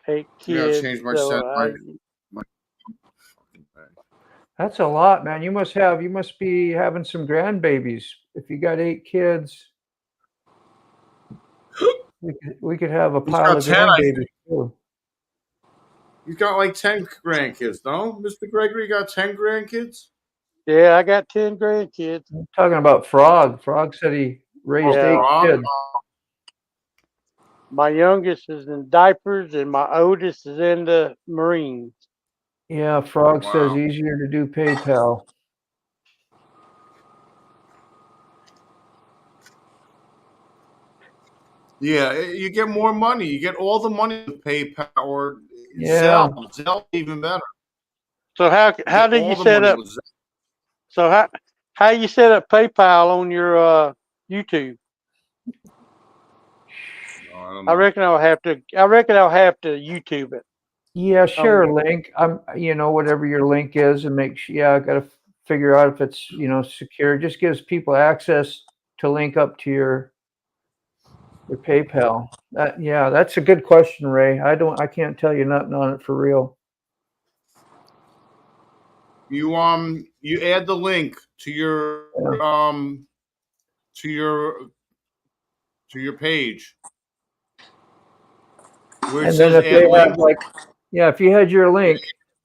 Eight I gotta kids. change my So set. My fucking thing. That's a lot, man. You must be having some grandbabies. If you got 8 kids, we could have a He's pile got of 10, I think. grandbabies too. He's got like 10 grandkids, no? Mr. Gregory got 10 grandkids? yeah, I got 10 grandkids. I'm talking about Frog. Frog said he raised Oh, 8 Yeah, Frog? kids. my youngest is in diapers and my oldest is in the Marines. Yeah, Frog says Wow. easier to do PayPal. Yeah, you get more money. You get all the money with PayPal or Yeah. Zelle. Zelle even better. So You how get did you all the set money up? with Zelle. So how you set up PayPal on your YouTube? No, I don't I know. reckon I'll have to YouTube it. Yeah, On share a link. Whatever your link is, and make sure. Yeah, I got to figure out if it's secure. It just gives people access to link up to your PayPal. Yeah, that's a good question, Ray. I can't tell you nothing on it for real. You add the link to your Yeah. to your to your page where it And then says if add they link. have yeah, if you had your link,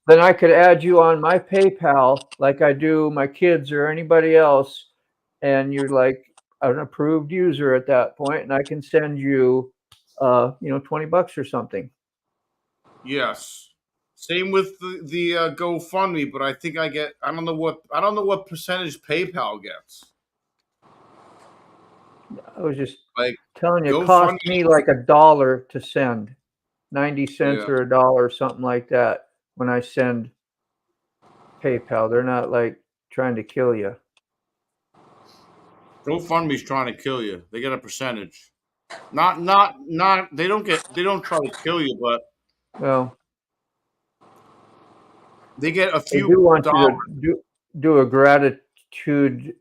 then I could add you on my PayPal like I do my kids or anybody else, and you're like an approved user at that point, and I can send you, $20 or something. Yes. Same with the GoFundMe, but I think I don't know what percentage PayPal gets. I was just Like telling you, it cost GoFundMe, me like $1 to send, 90 cents yeah. or $1 or something like that when I send PayPal. They're not like trying to kill you. GoFundMe's trying to kill you. They get a percentage. Not they don't try to kill you, but Well, they get a they few do want you dollars. to do a gratitude,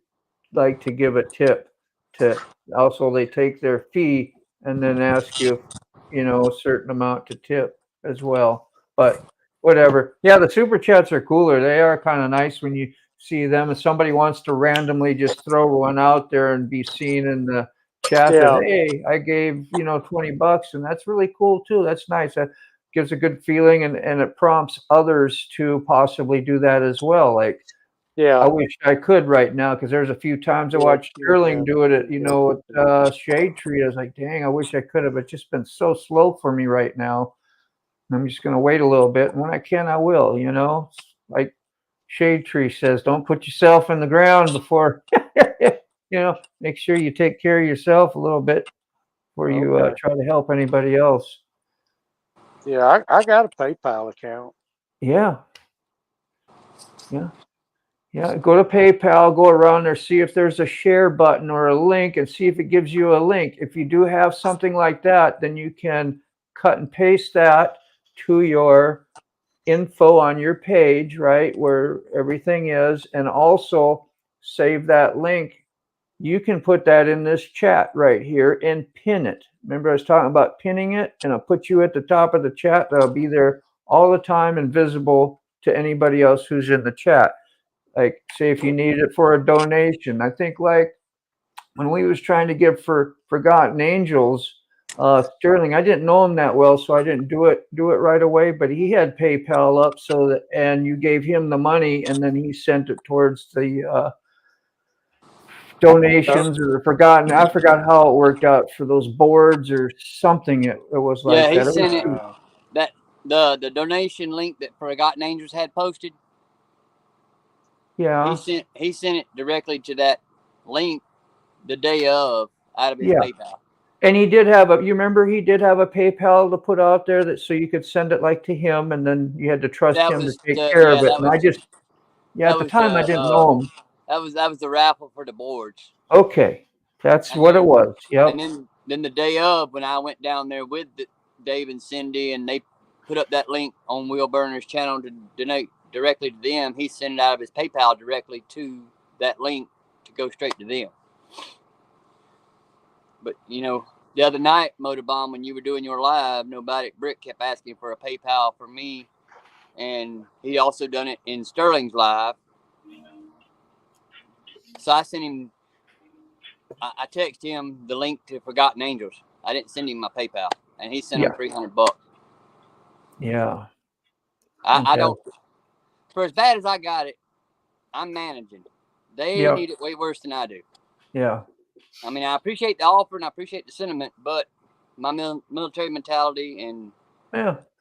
like to give a tip. To also, they take their fee and then ask you, a certain amount to tip as well. But whatever. Yeah, the super chats are cooler. They are kind of nice when you see them. If somebody wants to randomly just throw one out there and be seen in the chat that, Yeah, hey, I gave $20, and that's really cool too. That's nice. That gives a good feeling, and it prompts others to possibly do that as well. Like, I yeah, wish I could right now, because there's a few times I watched Sterling do it at Shade Tree. I was like, dang, I wish I could have. It's just been so slow for me right now. I'm just going to wait a little bit. And when I can, I will. Like Shade Tree says, don't put yourself in the ground before, make sure you take care of yourself a little bit before you okay. try to help anybody else. Yeah, I got a PayPal account. Yeah. Yeah. Yeah, go to PayPal, go around there, see if there's a share button or a link, and see if it gives you a link. If you do have something like that, then you can cut and paste that to your info on your page, right, where everything is, and also save that link. You can put that in this chat right here and pin it. Remember I was talking about pinning it, and I'll put you at the top of the chat. That'll be there all the time and visible to anybody else who's in the chat. Like, say if you need it for a donation. I think like when we was trying to give for Forgotten Angels, Sterling, I didn't know him that well, so I didn't do it right away. But he had PayPal up, so that, and you gave him the money, and then he sent it towards the donations or the Forgotten. I forgot how it worked out for those boards or something. It was like Yeah, he that. sent it. That the donation link that Forgotten Angels had posted. Yeah. He sent it directly to that link the day of out of his PayPal. And he did have you remember he did have a PayPal to put out there that so you could send it like to him, and then you had to trust him to take care of it. And I just at the time I didn't know him. That was the raffle for the boards. Okay. That's what it was. Yep. And then the day of, when I went down there with Dave and Cindy, and they put up that link on Will Burner's channel to donate directly to them, he sent it out of his PayPal directly to that link to go straight to them. But, you know, the other night, Motorbomb, when you were doing your live, Nobody Brick kept asking for a PayPal for me. And he also done it in Sterling's live. So I sent him, I texted him the link to Forgotten Angels. I didn't send him my PayPal. And he sent him $300. Yeah. I don't, for as bad as I got it, I'm managing. They need it way worse than I do. Yeah. I mean, I appreciate the offer and I appreciate the sentiment, but my military mentality and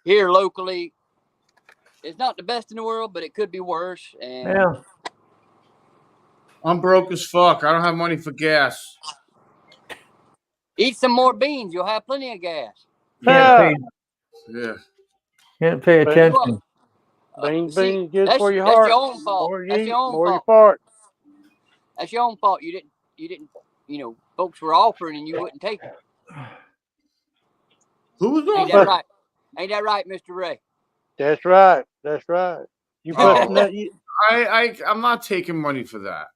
here locally, it's not the best in the world, but it could be worse. And I'm broke as fuck. I don't have money for gas. Eat some more beans. You'll have plenty of gas. Can't pay attention. Beans, good for your that's heart. Your own fault. More you That's eat, your own more fault. you fart. That's your own fault. You didn't. You know, folks were offering and you wouldn't take it. Who was offering? Ain't that right? Ain't that right, Mr. Ray? That's right. That's right. You busting that? I'm not taking money for that.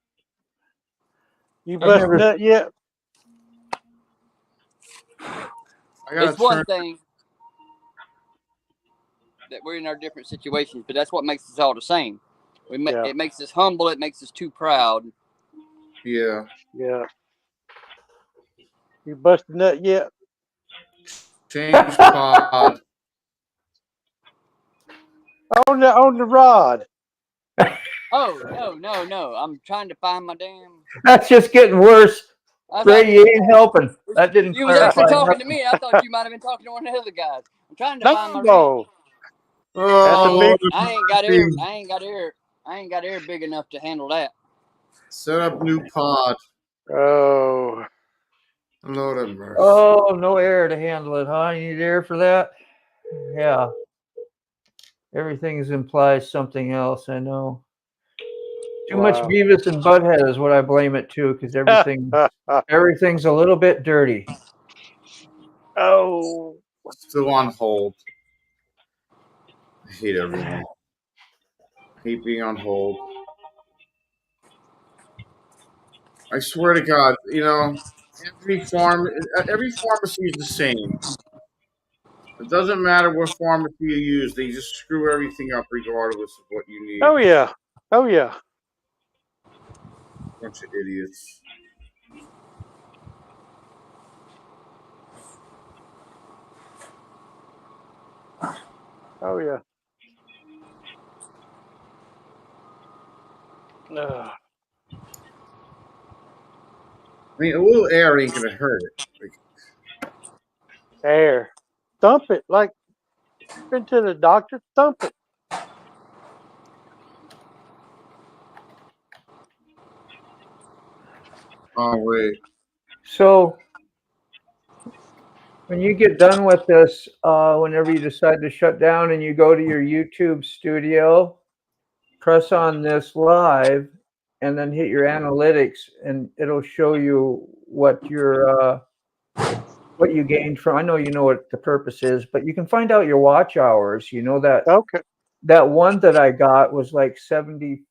You busting that yet? It's one thing that we're in our different situations, but that's what makes us all the same. It makes us humble. It makes us too proud. Yeah. Yeah. You busting that yet? Change pod. On the rod. Oh, no. I'm trying to find my damn. That's just getting worse. Ray, you ain't helping. That didn't You was actually talking to me. I thought you might have been talking to one of the other guys. I'm trying to find my ring. I ain't got air big enough to handle that. Set up new pod. Oh. Lord have mercy. Oh, no air to handle it, huh? You need air for that? Yeah. Everything implies something else, I know. Too much Beavis and Butthead is what I blame it to, because everything's a little bit dirty. Oh. Still on hold. I hate everyone. I hate being on hold. I swear to God, you know, every pharmacy is the same. It doesn't matter what pharmacy you use; they just screw everything up, regardless of what you need. Oh yeah. Oh yeah. Bunch of idiots. Oh yeah. I mean, a little air ain't gonna hurt it. Air. Thump it. Like, been to the doctor, thump it. Oh, wait. So, when you get done with this, whenever you decide to shut down and you go to your YouTube studio, press on this live, and then hit your analytics, and it'll show you what you gained from. I know you know what the purpose is, but you can find out your watch hours. You know that. Okay. That one that I got was like 70.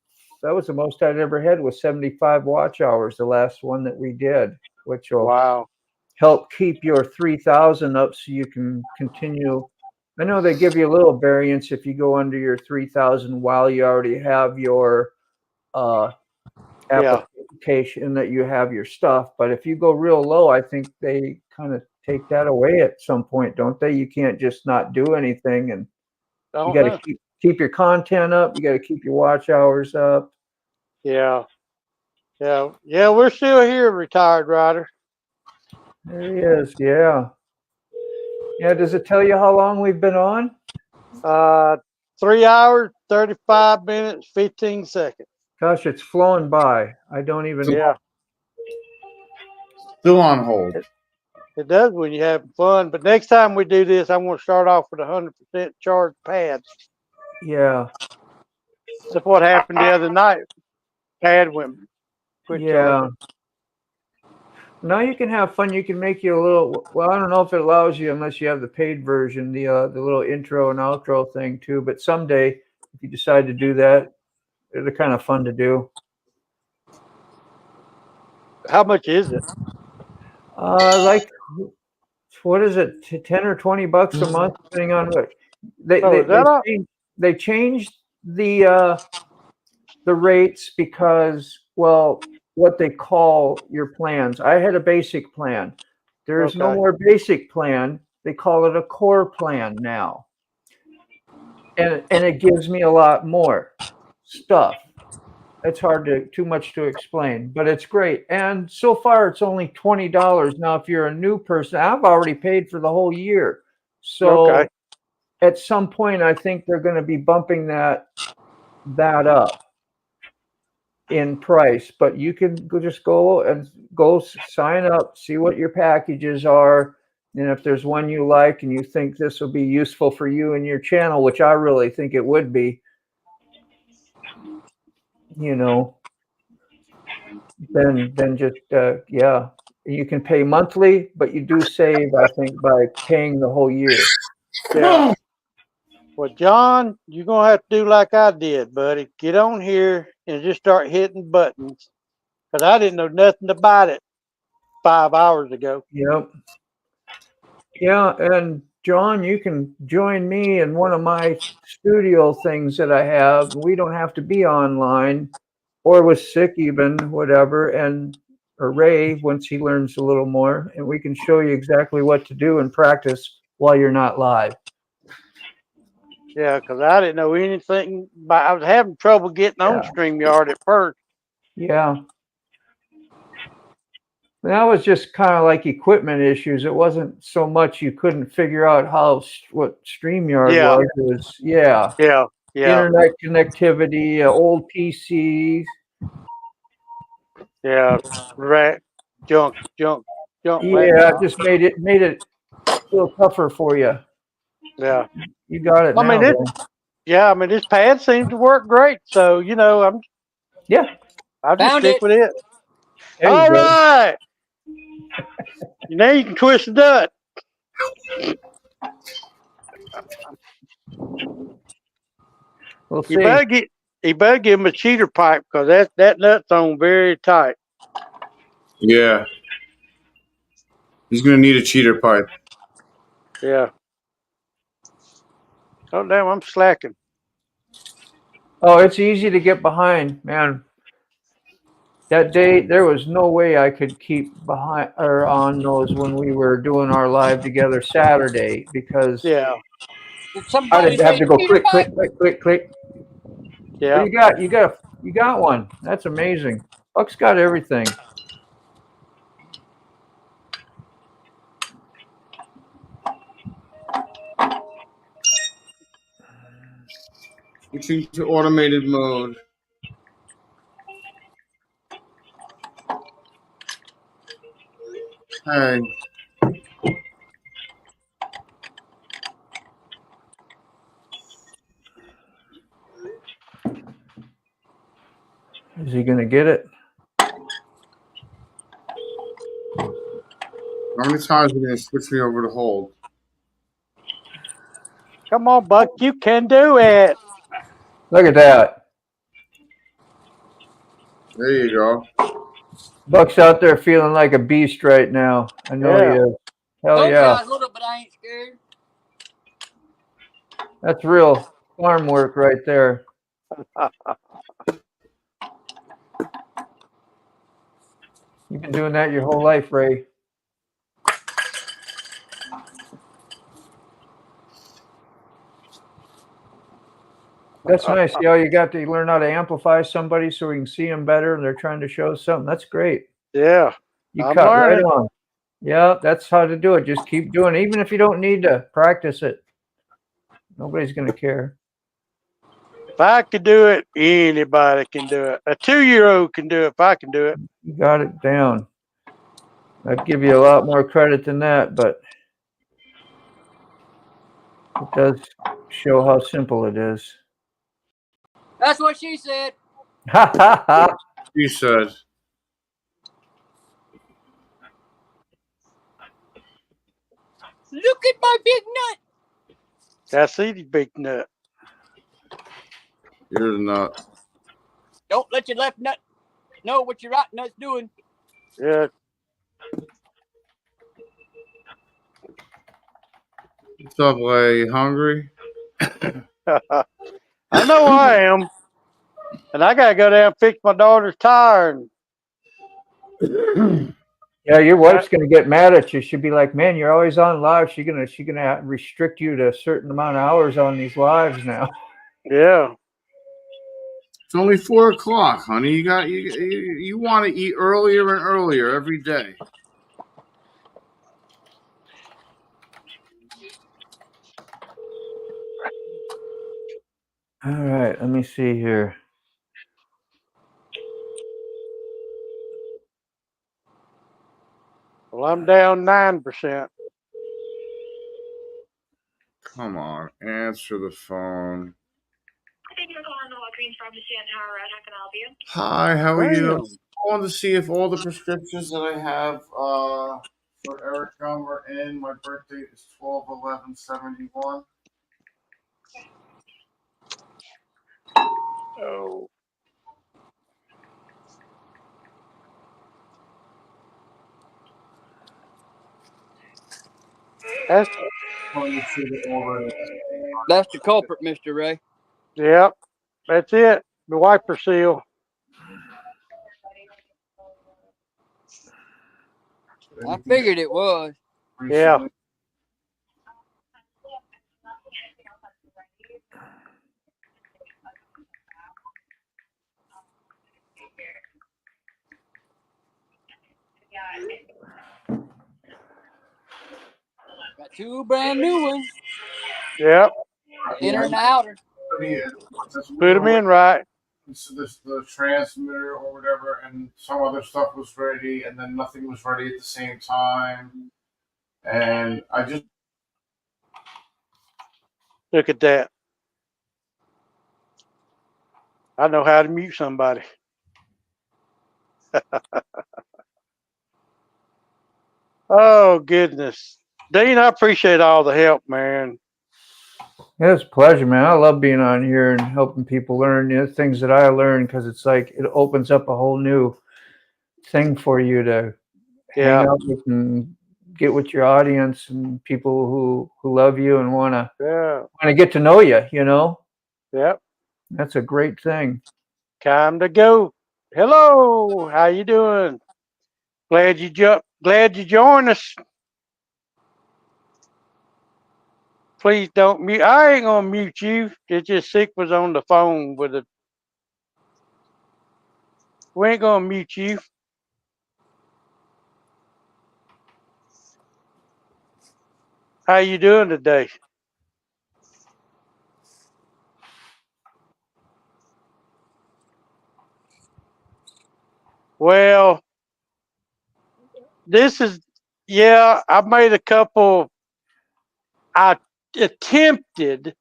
That was the most I'd ever had, was 75 watch hours. The last one that we did, which will help keep your 3,000 up, so you can continue I know they give you a little variance if you go under your 3,000 while you already have your application that you have your stuff. But if you go real low, I think they kind of take that away at some point, don't they? You can't just not do anything, and you got to keep your content up. You got to keep your watch hours up. Yeah. We're still here, retired rider. There he is. Yeah. Does it tell you how long we've been on? 3 hours, 35 minutes, 15 seconds. Gosh, it's flown by. I don't even. Yeah. Still on hold. It does when you're having fun. But next time we do this, I'm going to start off with 100% charged pads. Yeah. That's what happened the other night. Pad went charging. Now you can have fun. You can make you a little. Well, I don't know if it allows you unless you have the paid version, the little intro and outro thing too. But someday, if you decide to do that, they're kind of fun to do. How much is it? Like, what is it? $10 or $20 a month, depending on what they changed the rates because, well, what they call your plans. I had a basic plan. There's no more basic plan. They call it a core plan now. And it gives me a lot more stuff. It's too much to explain, but it's great. And so far it's only $20. Now, if you're a new person, I've already paid for the whole year. So at some point, I think they're going to be bumping that up in price, but you can just go sign up, see what your packages are, and if there's one you like and you think this will be useful for you and your channel, which I really think it would be, then just you can pay monthly, but you do save, I think, by paying the whole year. Yeah. Well, John, you're going to have to do like I did, buddy. Get on here and just start hitting buttons. Because I didn't know nothing about it 5 hours ago. Yep. Yeah, and John, you can join me in one of my studio things that I have. We don't have to be online or with sick even, whatever, or Ray, once he learns a little more, and we can show you exactly what to do and practice while you're not live. Yeah, because I didn't know anything. I was having trouble getting on StreamYard at first. Yeah. That was just kind of like equipment issues. It wasn't so much you couldn't figure out what StreamYard was. It was, internet connectivity, old PCs. Yeah, junk. Yeah, it just made it a little tougher for you. Yeah. You got it now. This pad seems to work great. So, I'll just stick with it. All right. Now you can twist the nut. We'll see. You better give him a cheater pipe because that nut's on very tight. Yeah. He's going to need a cheater pipe. Yeah. Oh, damn, I'm slacking. Oh, it's easy to get behind, man. That day, there was no way I could keep behind or on those when we were doing our live together Saturday because I didn't have to go click, click, click, click, click. Yeah. But you got one. That's amazing. Buck's got everything. Switching to automated mode. Hey. Is he going to get it? How many times are you going to switch me over to hold? Come on, Buck. You can do it. Look at that. There you go. Buck's out there feeling like a beast right now. I know he is. Hell yeah. Hold up, but I ain't scared. That's real farm work right there. You've been doing that your whole life, Ray. That's nice. You know, you got to learn how to amplify somebody so we can see them better and they're trying to show something. That's great. Yeah, You I'm cut right learning. on. Yeah, that's how to do it. Just keep doing it. Even if you don't need to practice it. Nobody's going to care. If I could do it, anybody can do it. A 2-year-old can do it if I can do it. You got it down. I'd give you a lot more credit than that, but it does show how simple it is. That's what she said. Ha ha ha. She said. Look at my big nut. I see the big nut. You're not. Don't let your left nut know what your right nut's doing. Yeah. What's up, Lay? Hungry? I know I am. And I gotta go down and fix my daughter's tire. And Yeah, your wife's gonna get mad at you. She'll be like, "Man, you're always on live. She's gonna restrict you to a certain amount of hours on these lives now." yeah. It's only 4 o'clock, honey. You want to eat earlier and earlier every day. All right, let me see here. Well, I'm down 9%. Come on, answer the phone. Thank you for calling the Walgreens Pharmacy on Tower Road. How can I help you? Hi, how are you? Damn. I wanted to see if all the prescriptions that I have for Eric Gum are in. My birthday is 12/11/71. Oh. That's, That's the culprit, Mr. Ray. yep. That's it. The wiper seal. I figured it was. Yeah. Got 2 brand new ones. Yep. The inner and the outer. Put them in right. The transmitter or whatever, and some other stuff was ready, and then nothing was ready at the same time. And I just Look at that. I know how to mute somebody. Oh, goodness. Dean, I appreciate all the help, man. Yeah, it's a pleasure, man. I love being on here and helping people learn things that I learned because it's like it opens up a whole new thing for you to hang Yeah. out with and get with your audience and people who love you and want Yeah. to get to know you. You know, Yep. that's a great thing. Time to go. Hello. How you doing? Glad you joined us. Please don't mute. I ain't gonna mute you. It's just Sick was on the phone with it. We ain't gonna mute you. How you doing today? Well, this is, yeah, I made a couple. I attempted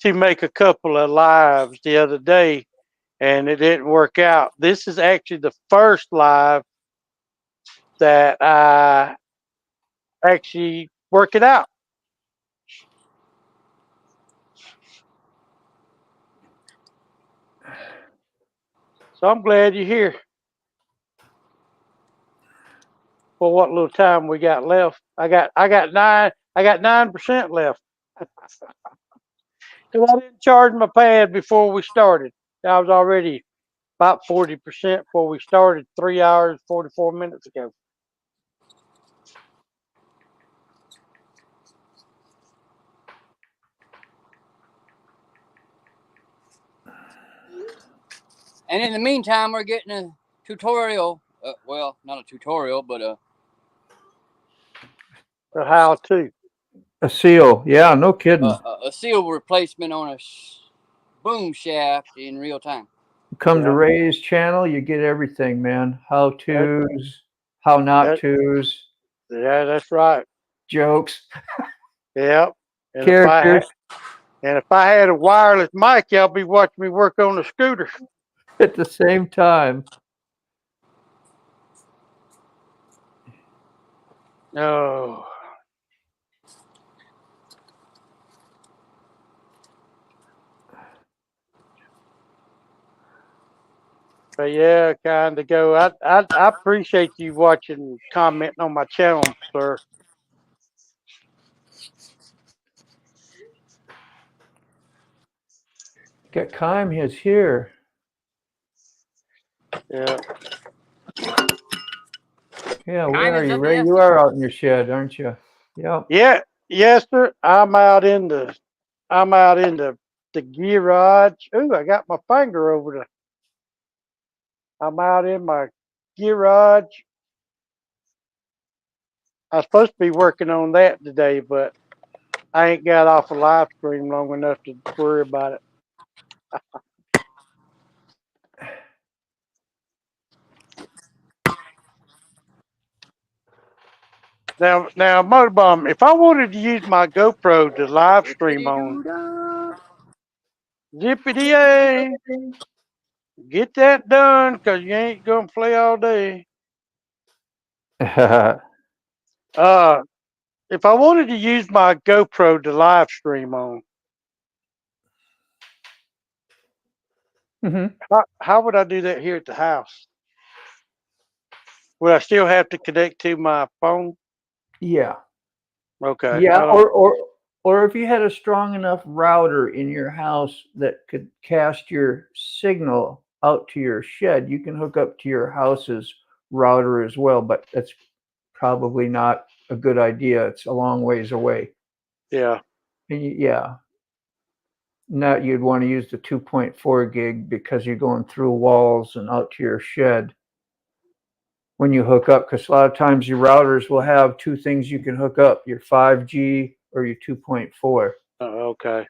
to make a couple of lives the other day, and it didn't work out. This is actually the first live that I actually work it out. So I'm glad you're here. For what little time we got left. I got 9% left. 'Cause I didn't charge my pad before we started. I was already about 40% before we started 3 hours, 44 minutes ago. And in the meantime, we're getting a tutorial. Well, not a tutorial, but So how to? A seal. Yeah, no kidding. a seal replacement on a boom shaft in real time. Come to Yeah. Ray's channel, you get everything, man. How That, to's, how not that, to's, yeah, that's right. jokes, Yep. And characters if I had a wireless mic, y'all be watching me work on the scooter. at the same time. No. But yeah, kind of go. I appreciate you watching, commenting on my channel, sir. Got Kime is here. Yeah. Yeah, where Time are is you, up, Ray? yes. You are out in your shed, aren't you? Yep. Yeah. Yes, sir. I'm out in the garage. Ooh, I got my finger over the. I'm out in my garage. I was supposed to be working on that today, but I ain't got off a live stream long enough to worry about it. Now, Motorbomb, if I wanted to use my GoPro to live stream on, zippity yay, get that done, because you ain't gonna play all day. Uh, if I wanted to use my GoPro to live stream on, hmm how would I do that here at the house? Would I still have to connect to my phone? Yeah. Okay, Yeah, I don't. or if you had a strong enough router in your house that could cast your signal out to your shed, you can hook up to your house's router as well, but that's probably not a good idea. It's a long ways away. Yeah, And yeah, not you'd want to use the 2.4 gig because you're going through walls and out to your shed when you hook up, because a lot of times your routers will have two things you can hook up, your 5G or your 2.4. okay.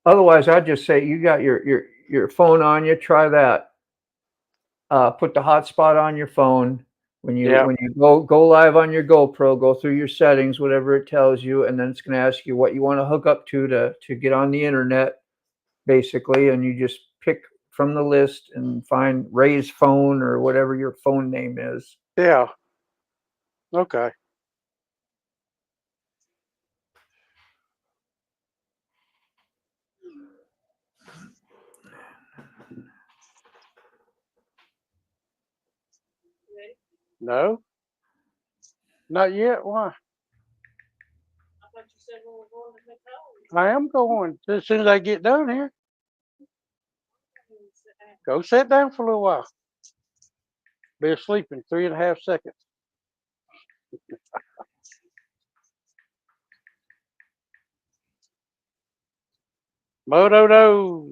Otherwise, I'd just say you got your phone on you, try that. Put the hotspot on your phone. When you Yeah, go live on your GoPro, go through your settings, whatever it tells you, and then it's going to ask you what you want to hook up to get on the internet, basically, and you just pick from the list and find Ray's phone or whatever your phone name is. yeah, okay. No, not yet. Why? I am going as soon as I get done here. Go sit down for a little while. Be asleep in 3.5 seconds. Moto no.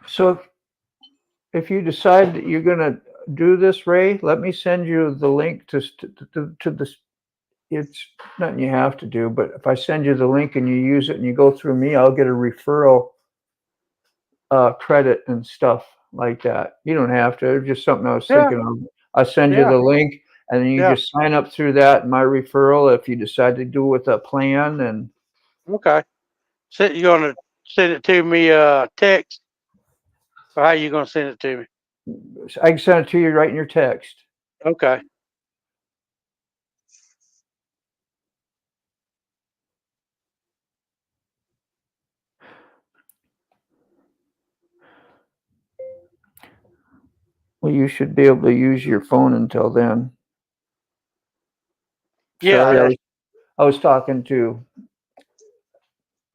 So if you decide that you're going to do this, Ray, let me send you the link to this. It's nothing you have to do, but if I send you the link and you use it and you go through me, I'll get a referral credit and stuff like that. You don't have to. It's just something I was Yeah, thinking of. I send you yeah, the link and then you yeah. just sign up through that. My referral, if you decide to do with a plan, and Okay. So you gonna send it to me text, or how you gonna send it to me? I can send it to you right in your text. Okay. Well, you should be able to use your phone until then. Yeah. Sorry, I was talking to.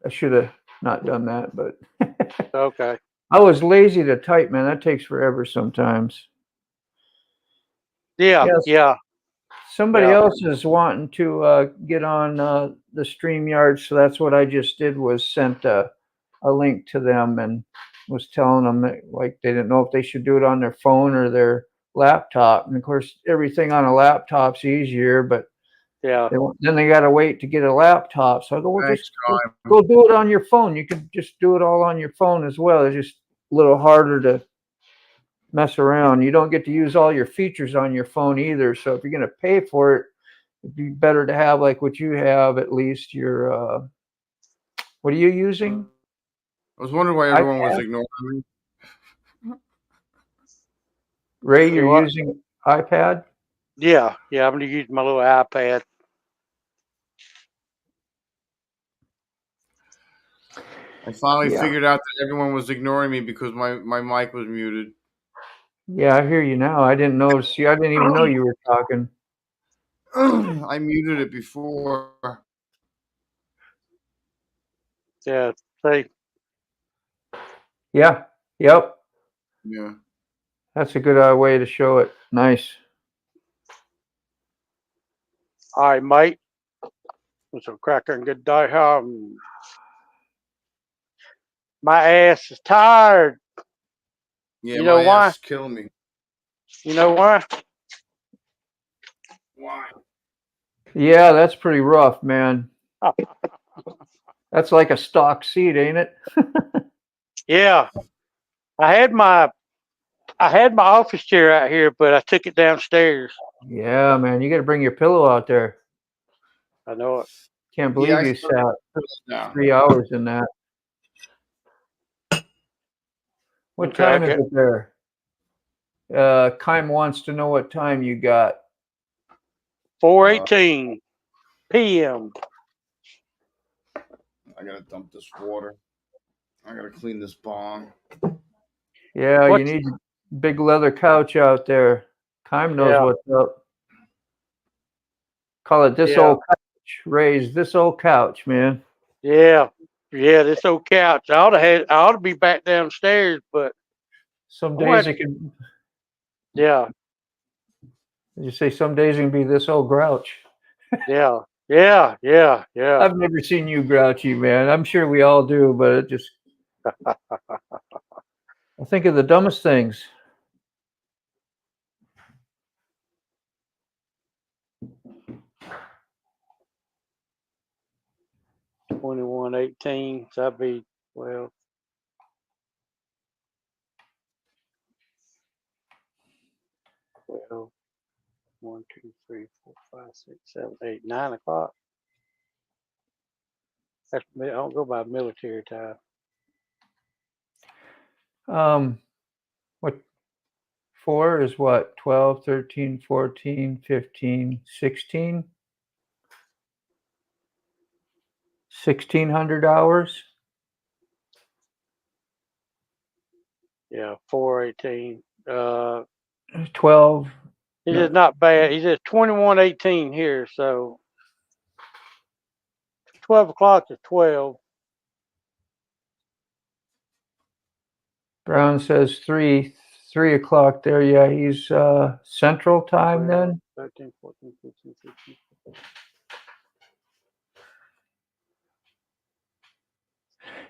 I should have not done that, but Okay. I was lazy to type, man. That takes forever sometimes. Yeah. Yes. Yeah. Somebody Yeah. else is wanting to get on the StreamYard, so that's what I just did was sent a link to them and was telling them that like they didn't know if they should do it on their phone or their laptop. And of course, everything on a laptop's easier, but Yeah. then they got to wait to get a laptop. So I go, well, Thanks, just Time. go do it on your phone. You can just do it all on your phone as well. It's just a little harder to mess around. You don't get to use all your features on your phone either. So if you're going to pay for it, it'd be better to have like what you have, at least your, what are you using? I was wondering why everyone was iPad? ignoring me. Ray, You you're what? using iPad? Yeah. Yeah. I'm gonna use my little iPad. I finally Yeah. figured out that everyone was ignoring me because my mic was muted. Yeah, I hear you now. I didn't notice you. I didn't even know you were talking. I muted it before. Yeah. See. Yeah. Yep. Yeah. That's a good way to show it. Nice. All right, mate. It's a cracker and good day. My ass is tired. Yeah, You know my why? ass is killing me. You know why? Why? Yeah, that's pretty rough, man. That's like a stock seat, ain't it? Yeah. I had my office chair out here, but I took it downstairs. Yeah, man. You got to bring your pillow out there. I know it. Can't Yeah, believe I you still sat now. 3 hours in that. What Okay, I time is get it there? Kime wants to know what time you got. 4:18 p.m. I gotta dump this water. I gotta clean this bong. Yeah, you What's need a big leather couch out there. Kime knows yeah, what's up. Call it this yeah, old couch. Raise this old couch, man. yeah, yeah. This old couch. I ought to be back downstairs, but Some I'm like, days it can. yeah, You say some days it can be this old grouch. yeah, yeah, yeah, yeah. I've never seen you grouchy, man. I'm sure we all do, but it just I think of the dumbest things. $21.18. So that'd be 12. 12, 1, 2, 3, 4, 5, 6, 7, 8, 9 o'clock. I don't go by military time. What 4 is what? 12, 13, 14, 15, 16? 1,600 hours? Yeah, 4:18. 12. He No, says not bad. He says 21:18 here, so 12 o'clock to 12. Brown says 3 o'clock there. Yeah, he's Central Time 12, then. 13, 14, 15, 16.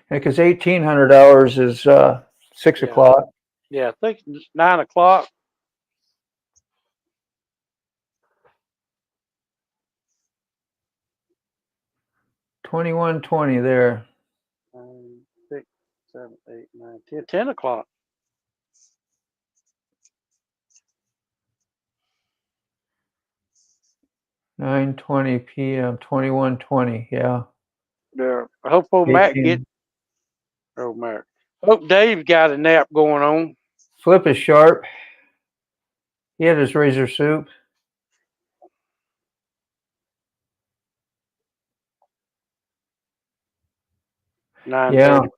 Because 1,800 hours is 6 Yeah, o'clock. yeah. I think it's 9 o'clock. $21.20 there. 6, 7, 8, 9, 10. 10 o'clock. $9:20 p.m. 21:20. Yeah. There. I hope old Mac 18. old Mac. Hope Dave got a nap going on. Flip is sharp. He had his razor soup. Yeah. 9:30.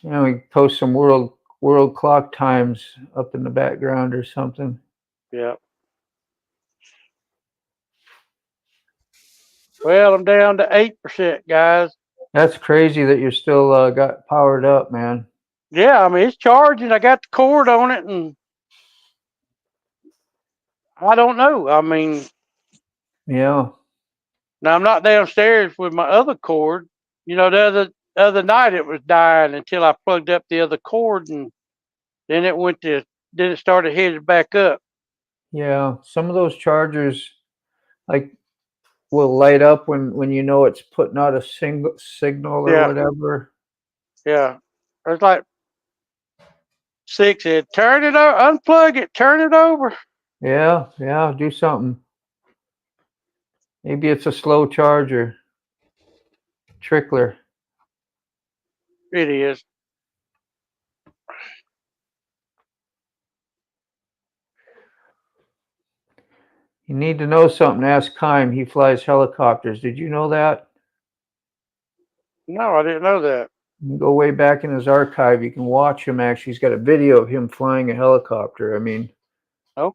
You know, we post some world clock times up in the background or something. Yeah. Well, I'm down to 8%, guys. That's crazy that you're still got powered up, man. Yeah, I mean it's charging. I got the cord on it, and I don't know. I mean, Yeah. now I'm not downstairs with my other cord. You know, the other night it was dying until I plugged up the other cord, and then it started headed back up. Yeah. Some of those chargers like will light up when you know it's putting out a single signal or Yeah, whatever. yeah. It's like 6 said, turn it over, unplug it, turn it over. Yeah, yeah, do something. Maybe it's a slow charger. Trickler. It is. You need to know something, ask Kime. He flies helicopters. Did you know that? No, I didn't know that. You can go way back in his archive. You can watch him actually. He's got a video of him flying a helicopter. I mean, Oh,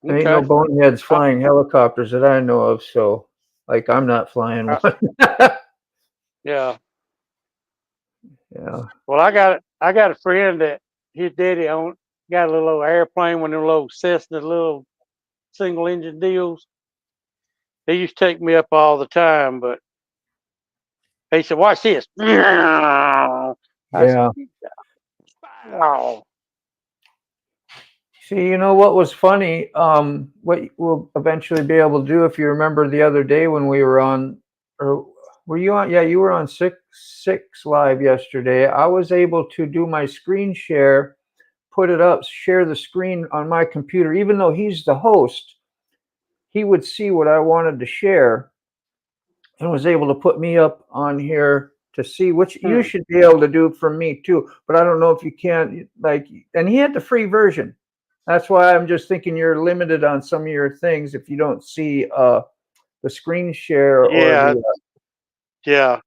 there ain't no okay. boneheads I, flying helicopters that I know of, so like I'm not flying I, one. yeah. Yeah. Well, I got a friend that his daddy got a little old airplane, one of them little Cessna little single engine deals. He used to take me up all the time, but he said, "Watch this." I said, Yeah. "Oh, See, you know what was funny? What we'll eventually be able to do, if you remember the other day when we were on, or were you on? Yeah, you were on six live yesterday. I was able to do my screen share, put it up, share the screen on my computer. Even though he's the host, he would see what I wanted to share and was able to put me up on here to see, which you hmm, should be able to do from me too. But I don't know if you can, like, and he had the free version. That's why I'm just thinking you're limited on some of your things if you don't see the screen share or yeah, the yeah,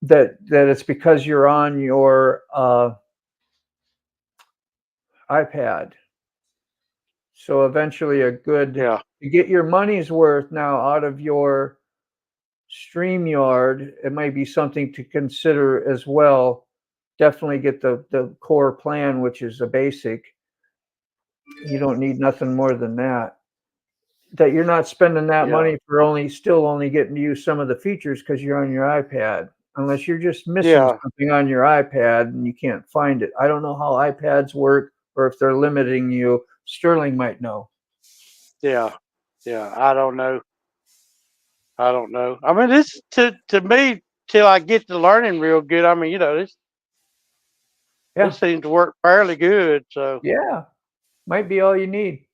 that it's because you're on your iPad. So eventually yeah, to get your money's worth now out of your StreamYard, it might be something to consider as well. Definitely get the core plan, which is a basic. You don't need nothing more than that. That you're not spending that yeah, money for still only getting to use some of the features because you're on your iPad. Unless you're just missing yeah, something on your iPad and you can't find it. I don't know how iPads work or if they're limiting you. Sterling might know. yeah, yeah. I don't know. I don't know. I mean, this to me till I get to learning real good. I mean, Yeah, this seems to work fairly good. So yeah. Might be all you need.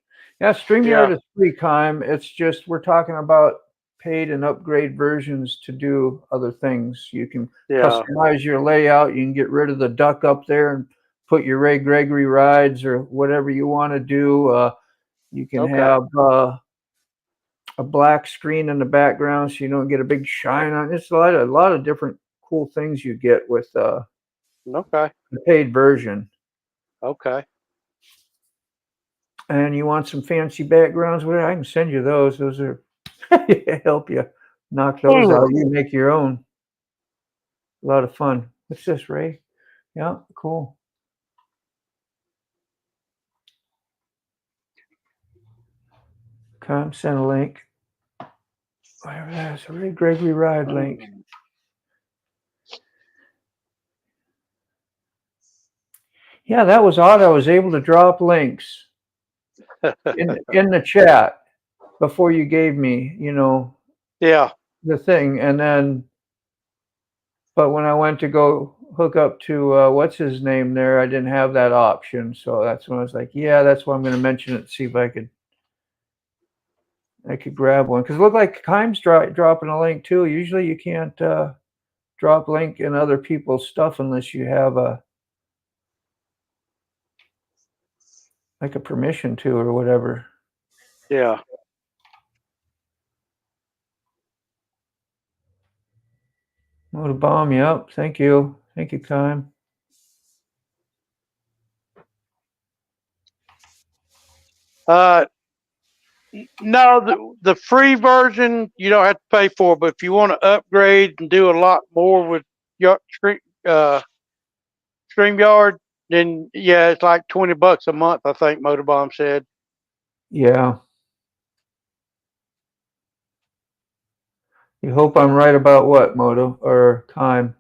Yeah, yeah, StreamYard is free, Kime. It's just we're talking about paid and upgrade versions to do other things. You can yeah. customize your layout. You can get rid of the duck up there and put your Ray Gregory rides or whatever you want to do. You can Okay, have a black screen in the background so you don't get a big shine on it. It's a lot of different cool things you get with okay, the paid version. okay. And you want some fancy backgrounds, well, I can send you those. Those are help you knock those out. Hmm. You make your own. A lot of fun. What's this, Ray? Yeah, cool. Come send a link. Whatever that is, a Ray Gregory ride link. Yeah, that was odd. I was able to drop links in the chat before you gave me, Yeah. the thing, and then but when I went to go hook up to what's his name there, I didn't have that option. So that's when I was like, yeah, that's why I'm going to mention it. See if I could grab one because it looked like Kime's dropping a link too. Usually you can't drop link in other people's stuff unless you have like a permission to or whatever. Yeah. Oh, to bomb you up. Thank you, Kime. Uh, No, the free version you don't have to pay for, but if you want to upgrade and do a lot more with your uh, StreamYard, then yeah, it's like $20 a month. I think Motorbomb said. Yeah. You hope I'm right about what, Moto or Kime?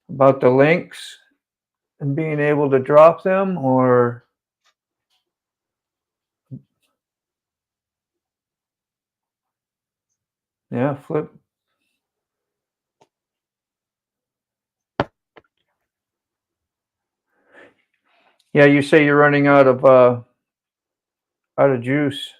About the links and being able to drop them, or yeah, flip. Yeah, you say you're running out of juice.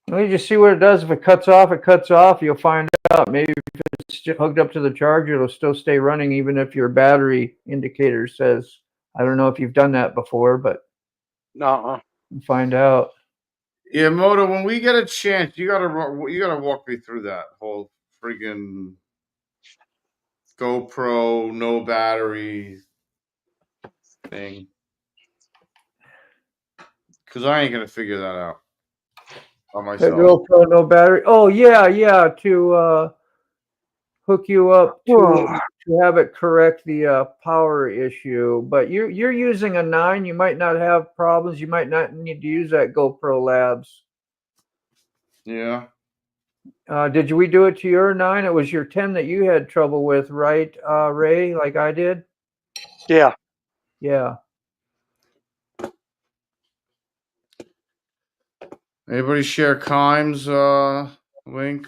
Well, you just see what it does. If it cuts off, it cuts off. You'll find out. Maybe if it's hooked up to the charger, it'll still stay running, even if your battery indicator says. I don't know if you've done that before, but Uh-uh. you find out. Yeah, Moto. When we get a chance, you gotta walk me through that whole freaking GoPro no battery thing, because I ain't gonna figure that out on That myself. GoPro no battery. Oh yeah, yeah. To hook you up to have it correct the power issue. But you're using a 9. You might not have problems. You might not need to use that GoPro Labs. Yeah. Did we do it to your 9? It was your 10 that you had trouble with, right, Ray? Like I did. Yeah. Yeah. Anybody share Kime's link?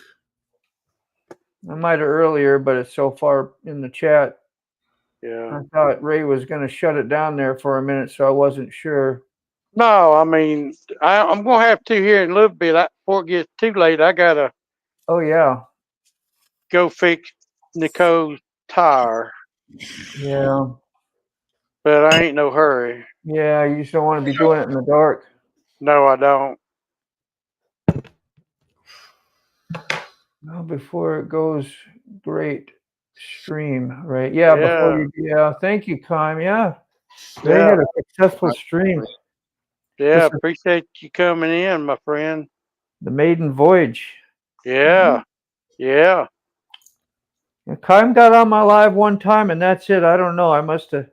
I might have earlier, but it's so far in the chat. Yeah. I thought Ray was going to shut it down there for a minute, so I wasn't sure. No, I mean, I'm going to have to here in a little bit. Before it gets too late, I got to Oh, yeah. go fix Nicole's tire. Yeah. But I ain't no hurry. Yeah, you just don't want to be doing it in the dark. No, I don't. No, before it goes great stream, right? Yeah, before you, yeah. Thank you, Kime. Yeah. Ray had a successful stream. Yeah, appreciate you coming in, my friend. The maiden voyage. Yeah. Yeah. Kime got on my live one time, and that's it. I don't know. I'm gonna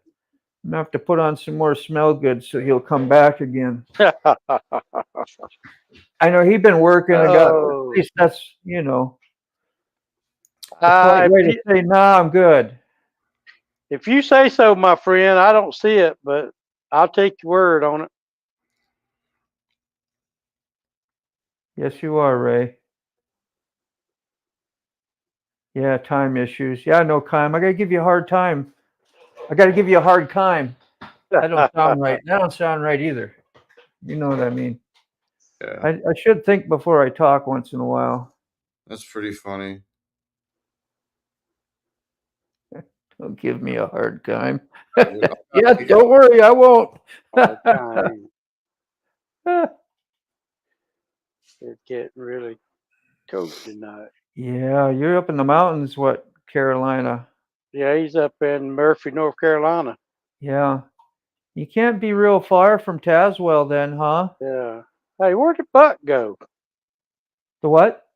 have to put on some more smell good so he'll come back again. I know he's been working and got, at least that's, the polite way to say, nah, I'm good. If you say so, my friend, I don't see it, but I'll take your word on it. Yes, you are, Ray. Yeah, time issues. Yeah, no, Kime. I gotta give you a hard time. I gotta give you a hard time. That don't sound right. That don't sound right either. You know what I mean? Yeah. I should think before I talk once in a while. That's pretty funny. Don't give me a hard time. Yeah, don't worry, I won't. Hard time. It's getting really cold tonight. Yeah, you're up in the mountains, what, Carolina? Yeah, he's up in Murphy, North Carolina. Yeah. You can't be real far from Tazewell then, huh? Yeah. Hey, where'd the buck go? The what?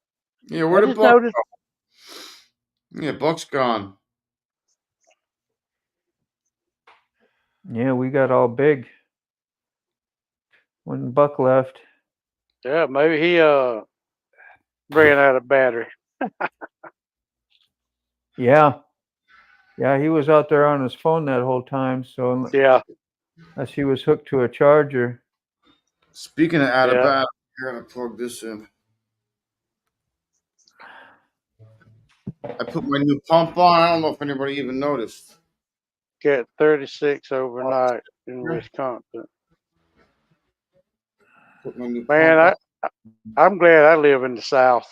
Yeah, where'd the buck go? Yeah, Buck's gone. Yeah, we got all big when Buck left. Yeah, maybe he ran out of battery. Yeah. Yeah, he was out there on his phone that whole time, so yeah. Unless he was hooked to a charger. Speaking of out of battery, I gotta plug this in. I put my new pump on. I don't know if anybody even noticed. Get 36 overnight in Wisconsin. Put my new Man, I'm glad I live in the South.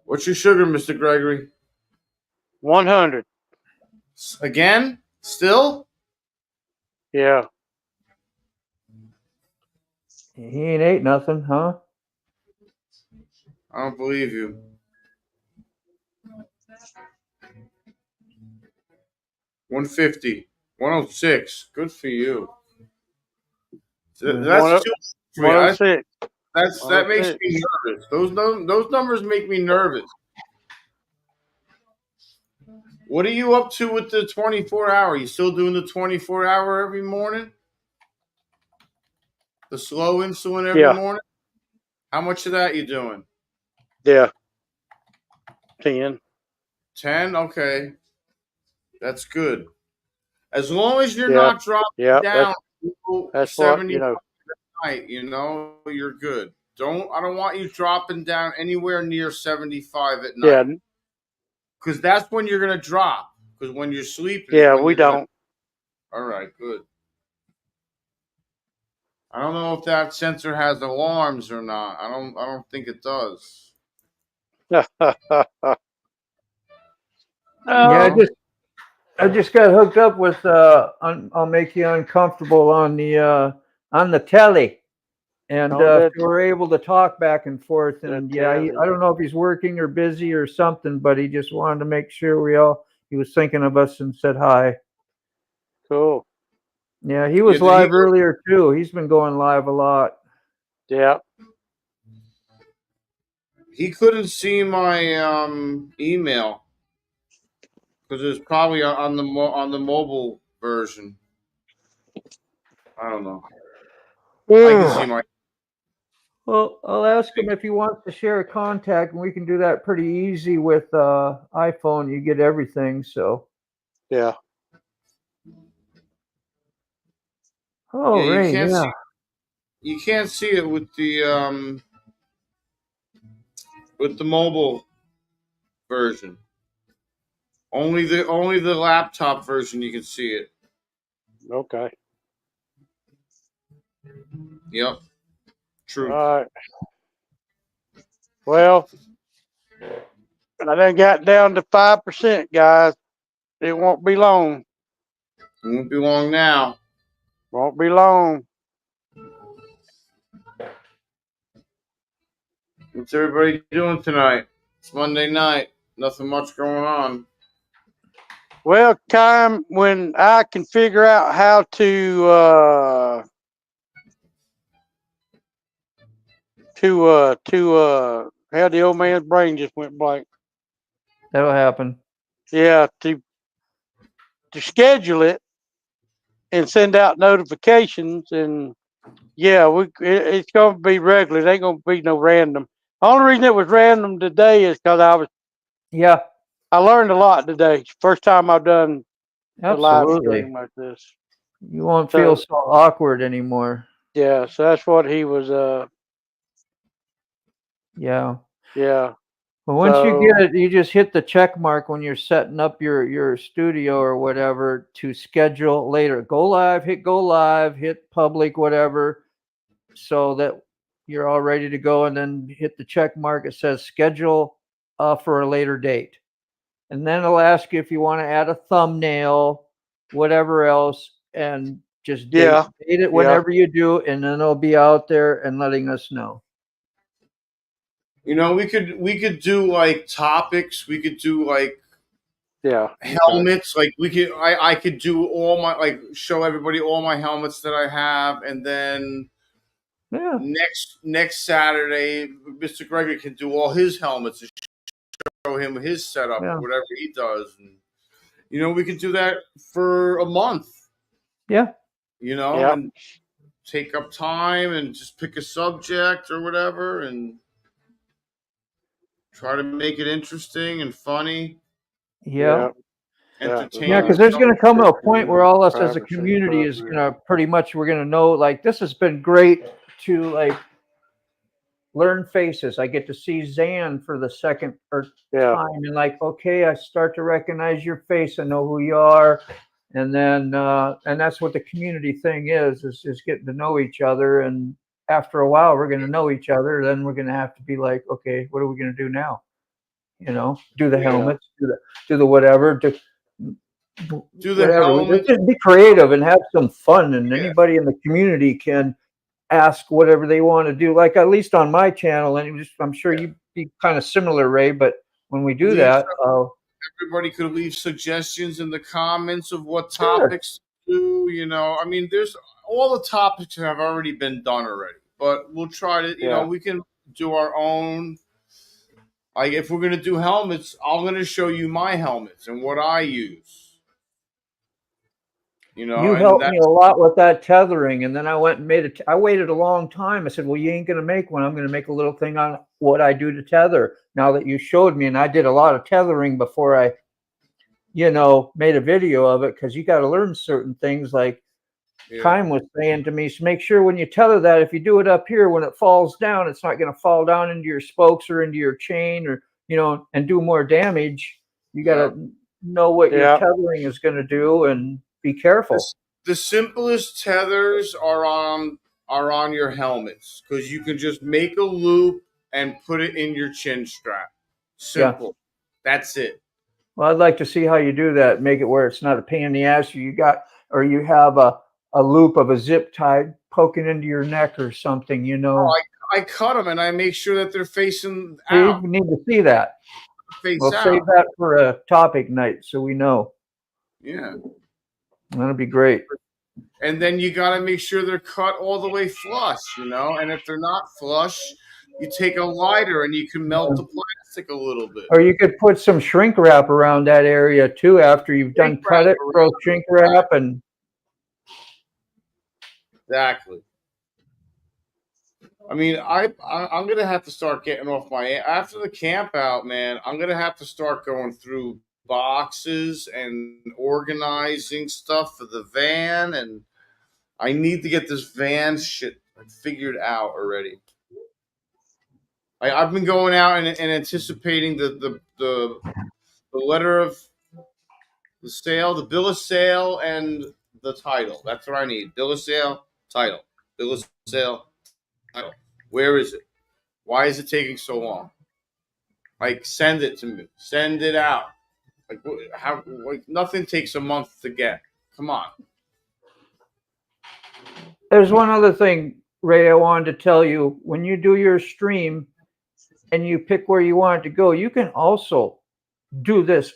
What's your sugar, Mr. Gregory? 100. Again? Still? Yeah. He ain't ate nothing, huh? I don't believe you. $150. 106. Good for you. One That's too much for me. 106. That makes 106. me nervous. Those numbers make me nervous. What are you up to with the 24-hour? You still doing the 24-hour every morning? The slow insulin every Yeah. morning? How much of that you doing? Yeah. 10. 10? Okay. That's good. As long as you're Yeah. not dropping Yeah. down That's what, 70 night, you're good. I don't want you dropping down anywhere near 75 at yeah. night. Because that's when you're gonna drop. Because when you're sleeping is Yeah. when We you're gonna. don't. All right, good. I don't know if that sensor has alarms or not. I don't think it does. Yeah, Oh, I just got hooked up with I'll make you uncomfortable on the telly. And oh, that, we were able to talk back and forth. that And yeah, tally. I don't know if he's working or busy or something, but he just wanted to make sure he was thinking of us and said hi. Cool. Yeah, he was live earlier too. He's been going live a lot. Yeah. He couldn't see my email because it was probably on the mobile version. I don't know. I can see my. Well, I'll ask him if he wants to share a contact, and we can do that pretty easy with iPhone. You get everything, so. Yeah. Oh, Yeah, Ray, yeah. you can't see it with the mobile version. Only the laptop version you can see it. Okay. Yep. True. All right. Well, I done got down to 5%, guys. It won't be long. It won't be long now. Won't be long. What's everybody doing tonight? It's Monday night. Nothing much going on. Well, time when I can figure out how to how the old man's brain just went blank. That'll happen. Yeah, to schedule it and send out notifications, and yeah, it's going to be regular. It ain't going to be no random. The only reason it was random today is because I learned a lot today. First time I've done a live Absolutely. stream like this. You won't feel so awkward anymore. Yeah, so that's what he was. Yeah. Yeah. But once you get it, you just hit the check mark when you're setting up your studio or whatever to schedule later. Go live, hit public, whatever, so that you're all ready to go, and then hit the check mark. It says schedule for a later date. And then it'll ask you if you want to add a thumbnail, whatever else, and just date it whenever you do, and then it'll be out there and letting us know. We could do like topics. We could do like helmets. Like I could do all my show everybody all my helmets that I have, and then next Saturday, Mr. Gregory can do all his helmets and show him his setup or whatever he does. And, we could do that for a month. Yeah. And take up time and just pick a subject or whatever and try to make it interesting and funny. Yeah. Entertaining. Yeah, because there's going to come a point where all us as a community is going to pretty much, we're going to know, like, this has been great to, like, learn faces. I get to see Zan for the second time, and like, okay, I start to recognize your face. I know who you are. And then, and that's what the community thing is getting to know each other. And after a while, we're going to know each other. Then we're going to have to be like, okay, what are we going to do now? Do the helmets, do the whatever, do the whatever. helmets. Just be creative and have some fun. And anybody in the community can ask whatever they want to do. Like, at least on my channel, and I'm sure you'd be kind of similar, Ray, but when we do that, everybody could leave suggestions in the comments of what topics do, you know, I mean, there's all the topics have already been done already, but we'll try to, you know, we can do our own. Like if we're gonna do helmets, I'm gonna show you my helmets and what I use. You know, You and helped me a that's lot with that tethering, and then I went and made it. I waited a long time. I said, "Well, you ain't gonna make one. I'm gonna make a little thing on what I do to tether." Now that you showed me, and I did a lot of tethering before I, made a video of it, because you got to learn certain things. Like Kime was saying to me, so make sure when you tether that, if you do it up here, when it falls down, it's not going to fall down into your spokes or into your chain, or and do more damage. You got to know what your tethering is going to do and be careful. The simplest tethers are on your helmets because you can just make a loop and put it in your chin strap. Simple. That's it. Well, I'd like to see how you do that. Make it where it's not a pain in the ass. Or you have a loop of a zip tie poking into your neck or something. I cut them and I make sure that they're facing See, out. we need to see that. We'll save that for a topic night so we know. Yeah. That'll be great. And then you got to make sure they're cut all the way flush, and if they're not flush, you take a lighter and you can melt the plastic a little bit. Or you could put some shrink wrap around that area too after you've done cut it, throw shrink wrap and. Exactly. I mean, I'm gonna have to start getting off after the camp out, man. I'm gonna have to start going through boxes and organizing stuff for the van, and I need to get this van shit figured out already. I've been going out and anticipating the letter of the sale, the bill of sale, and the title. That's what I need. Bill of sale, title. Bill of sale, title. Where is it? Why is it taking so long? Like, send it to me. Send it out. Like, how? Like, nothing takes a month to get. Come on. There's one other thing, Ray, I wanted to tell you. When you do your stream and you pick where you want it to go, you can also do this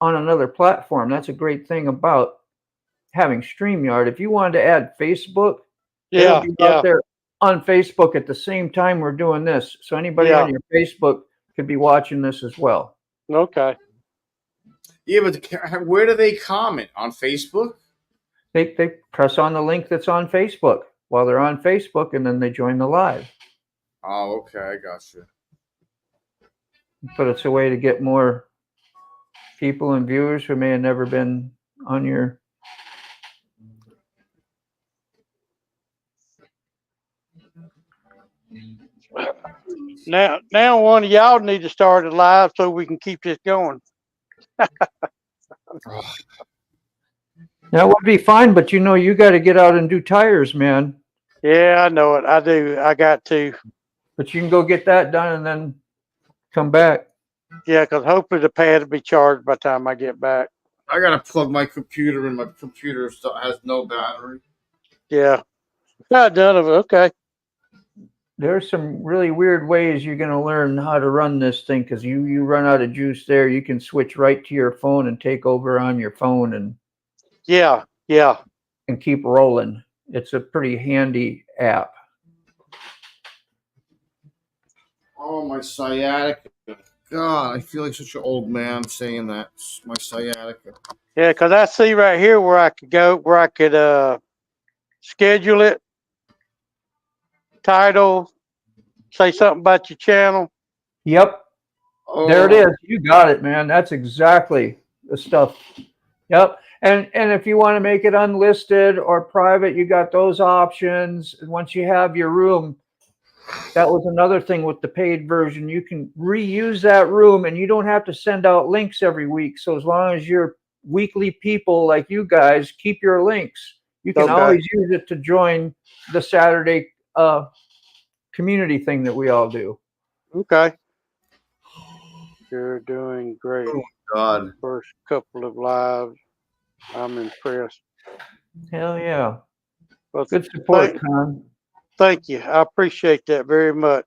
on another platform. That's a great thing about having StreamYard. If you wanted to add Facebook, it'll be out there on Facebook at the same time we're doing this. So anybody on your Facebook could be watching this as well. Okay. Yeah, but where do they comment? On Facebook? They press on the link that's on Facebook while they're on Facebook, and then they join the live. Oh, okay. I got you. But it's a way to get more people and viewers who may have never been on your. Now one of y'all need to start a live so we can keep this going. That would be fine, but you got to get out and do tires, man. Yeah, I know it. I do. I got to. But you can go get that done and then come back. Yeah, because hopefully the pad will be charged by the time I get back. I gotta plug my computer in. My computer has no battery. Yeah. Not done of it. Okay. There's some really weird ways you're going to learn how to run this thing, because you run out of juice there. You can switch right to your phone and take over on your phone and and keep rolling. It's a pretty handy app. Oh, my sciatica. God, I feel like such an old man saying that. My sciatica. Yeah, because I see right here where I could go, where I could schedule it, title, say something about your channel. Yep. Oh. There it is. You got it, man. That's exactly the stuff. Yep. And if you want to make it unlisted or private, you got those options. And once you have your room, that was another thing with the paid version. You can reuse that room and you don't have to send out links every week. So as long as you're weekly people like you guys, keep your links. You can always use it to join the Saturday community thing that we all do. Okay. You're doing great. Oh, God. First couple of lives. I'm impressed. Hell yeah. Well, good support, Con. Thank you. I appreciate that very much.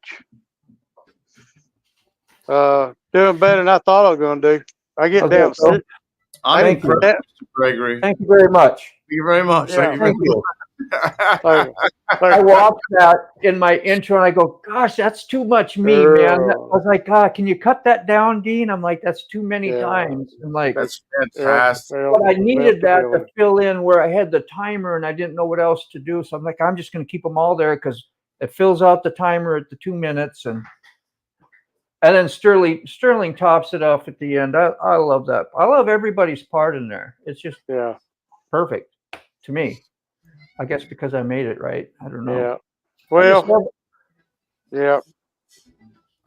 Doing better than I thought I was going to do. I get down. I'm impressed, Gregory. Thank you very much. you very much. Yeah. Thank you Thank very you. much. I watched that in my intro and I go, gosh, that's too much me, man. I was like, God, can you cut that down, Dean? I'm like, that's too many times. I'm like, That's fantastic. but I needed that to fill in where I had the timer and I didn't know what else to do. So I'm like, I'm just going to keep them all there because it fills out the timer at the 2 minutes. And then Sterling tops it off at the end. I love that. I love everybody's part in there. It's just perfect to me. I guess because I made it right. I don't know. Yeah. Well, yeah.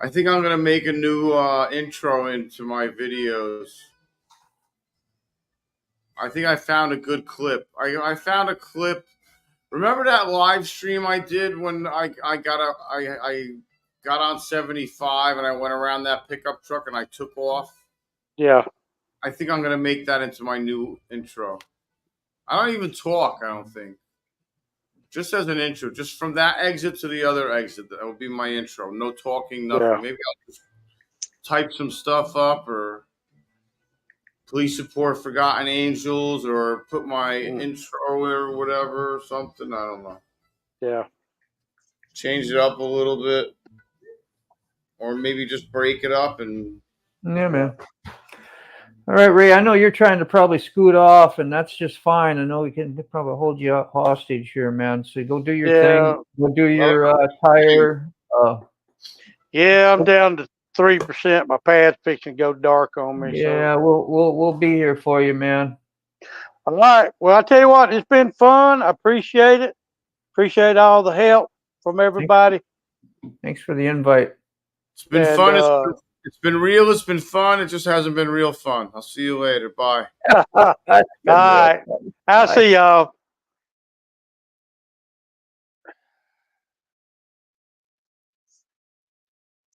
I think I'm gonna make a new intro into my videos. I think I found a good clip. I found a clip. Remember that live stream I did when I got on 75 and I went around that pickup truck and I took off? Yeah. I think I'm gonna make that into my new intro. I don't even talk, I don't think. Just as an intro, just from that exit to the other exit. That will be my intro. No talking, nothing. Yeah. Maybe I'll just type some stuff up or police support forgotten angels or put my intro or whatever, something. I don't know. Yeah. Change it up a little bit. Or maybe just break it up and Yeah, man. All right, Ray, I know you're trying to probably scoot off, and that's just fine. I know we can probably hold you hostage here, man. So go do your thing. Go do your tire. Yeah, I'm down to 3%. My pad's fixing to go dark on me. Yeah, So. we'll be here for you, man. All right. Well, I tell you what, it's been fun. I appreciate it. Appreciate all the help from everybody. Thanks for the invite. It's been fun. It's been real. It's been fun. It just hasn't been real fun. I'll see you later. Bye. All right. I'll see y'all.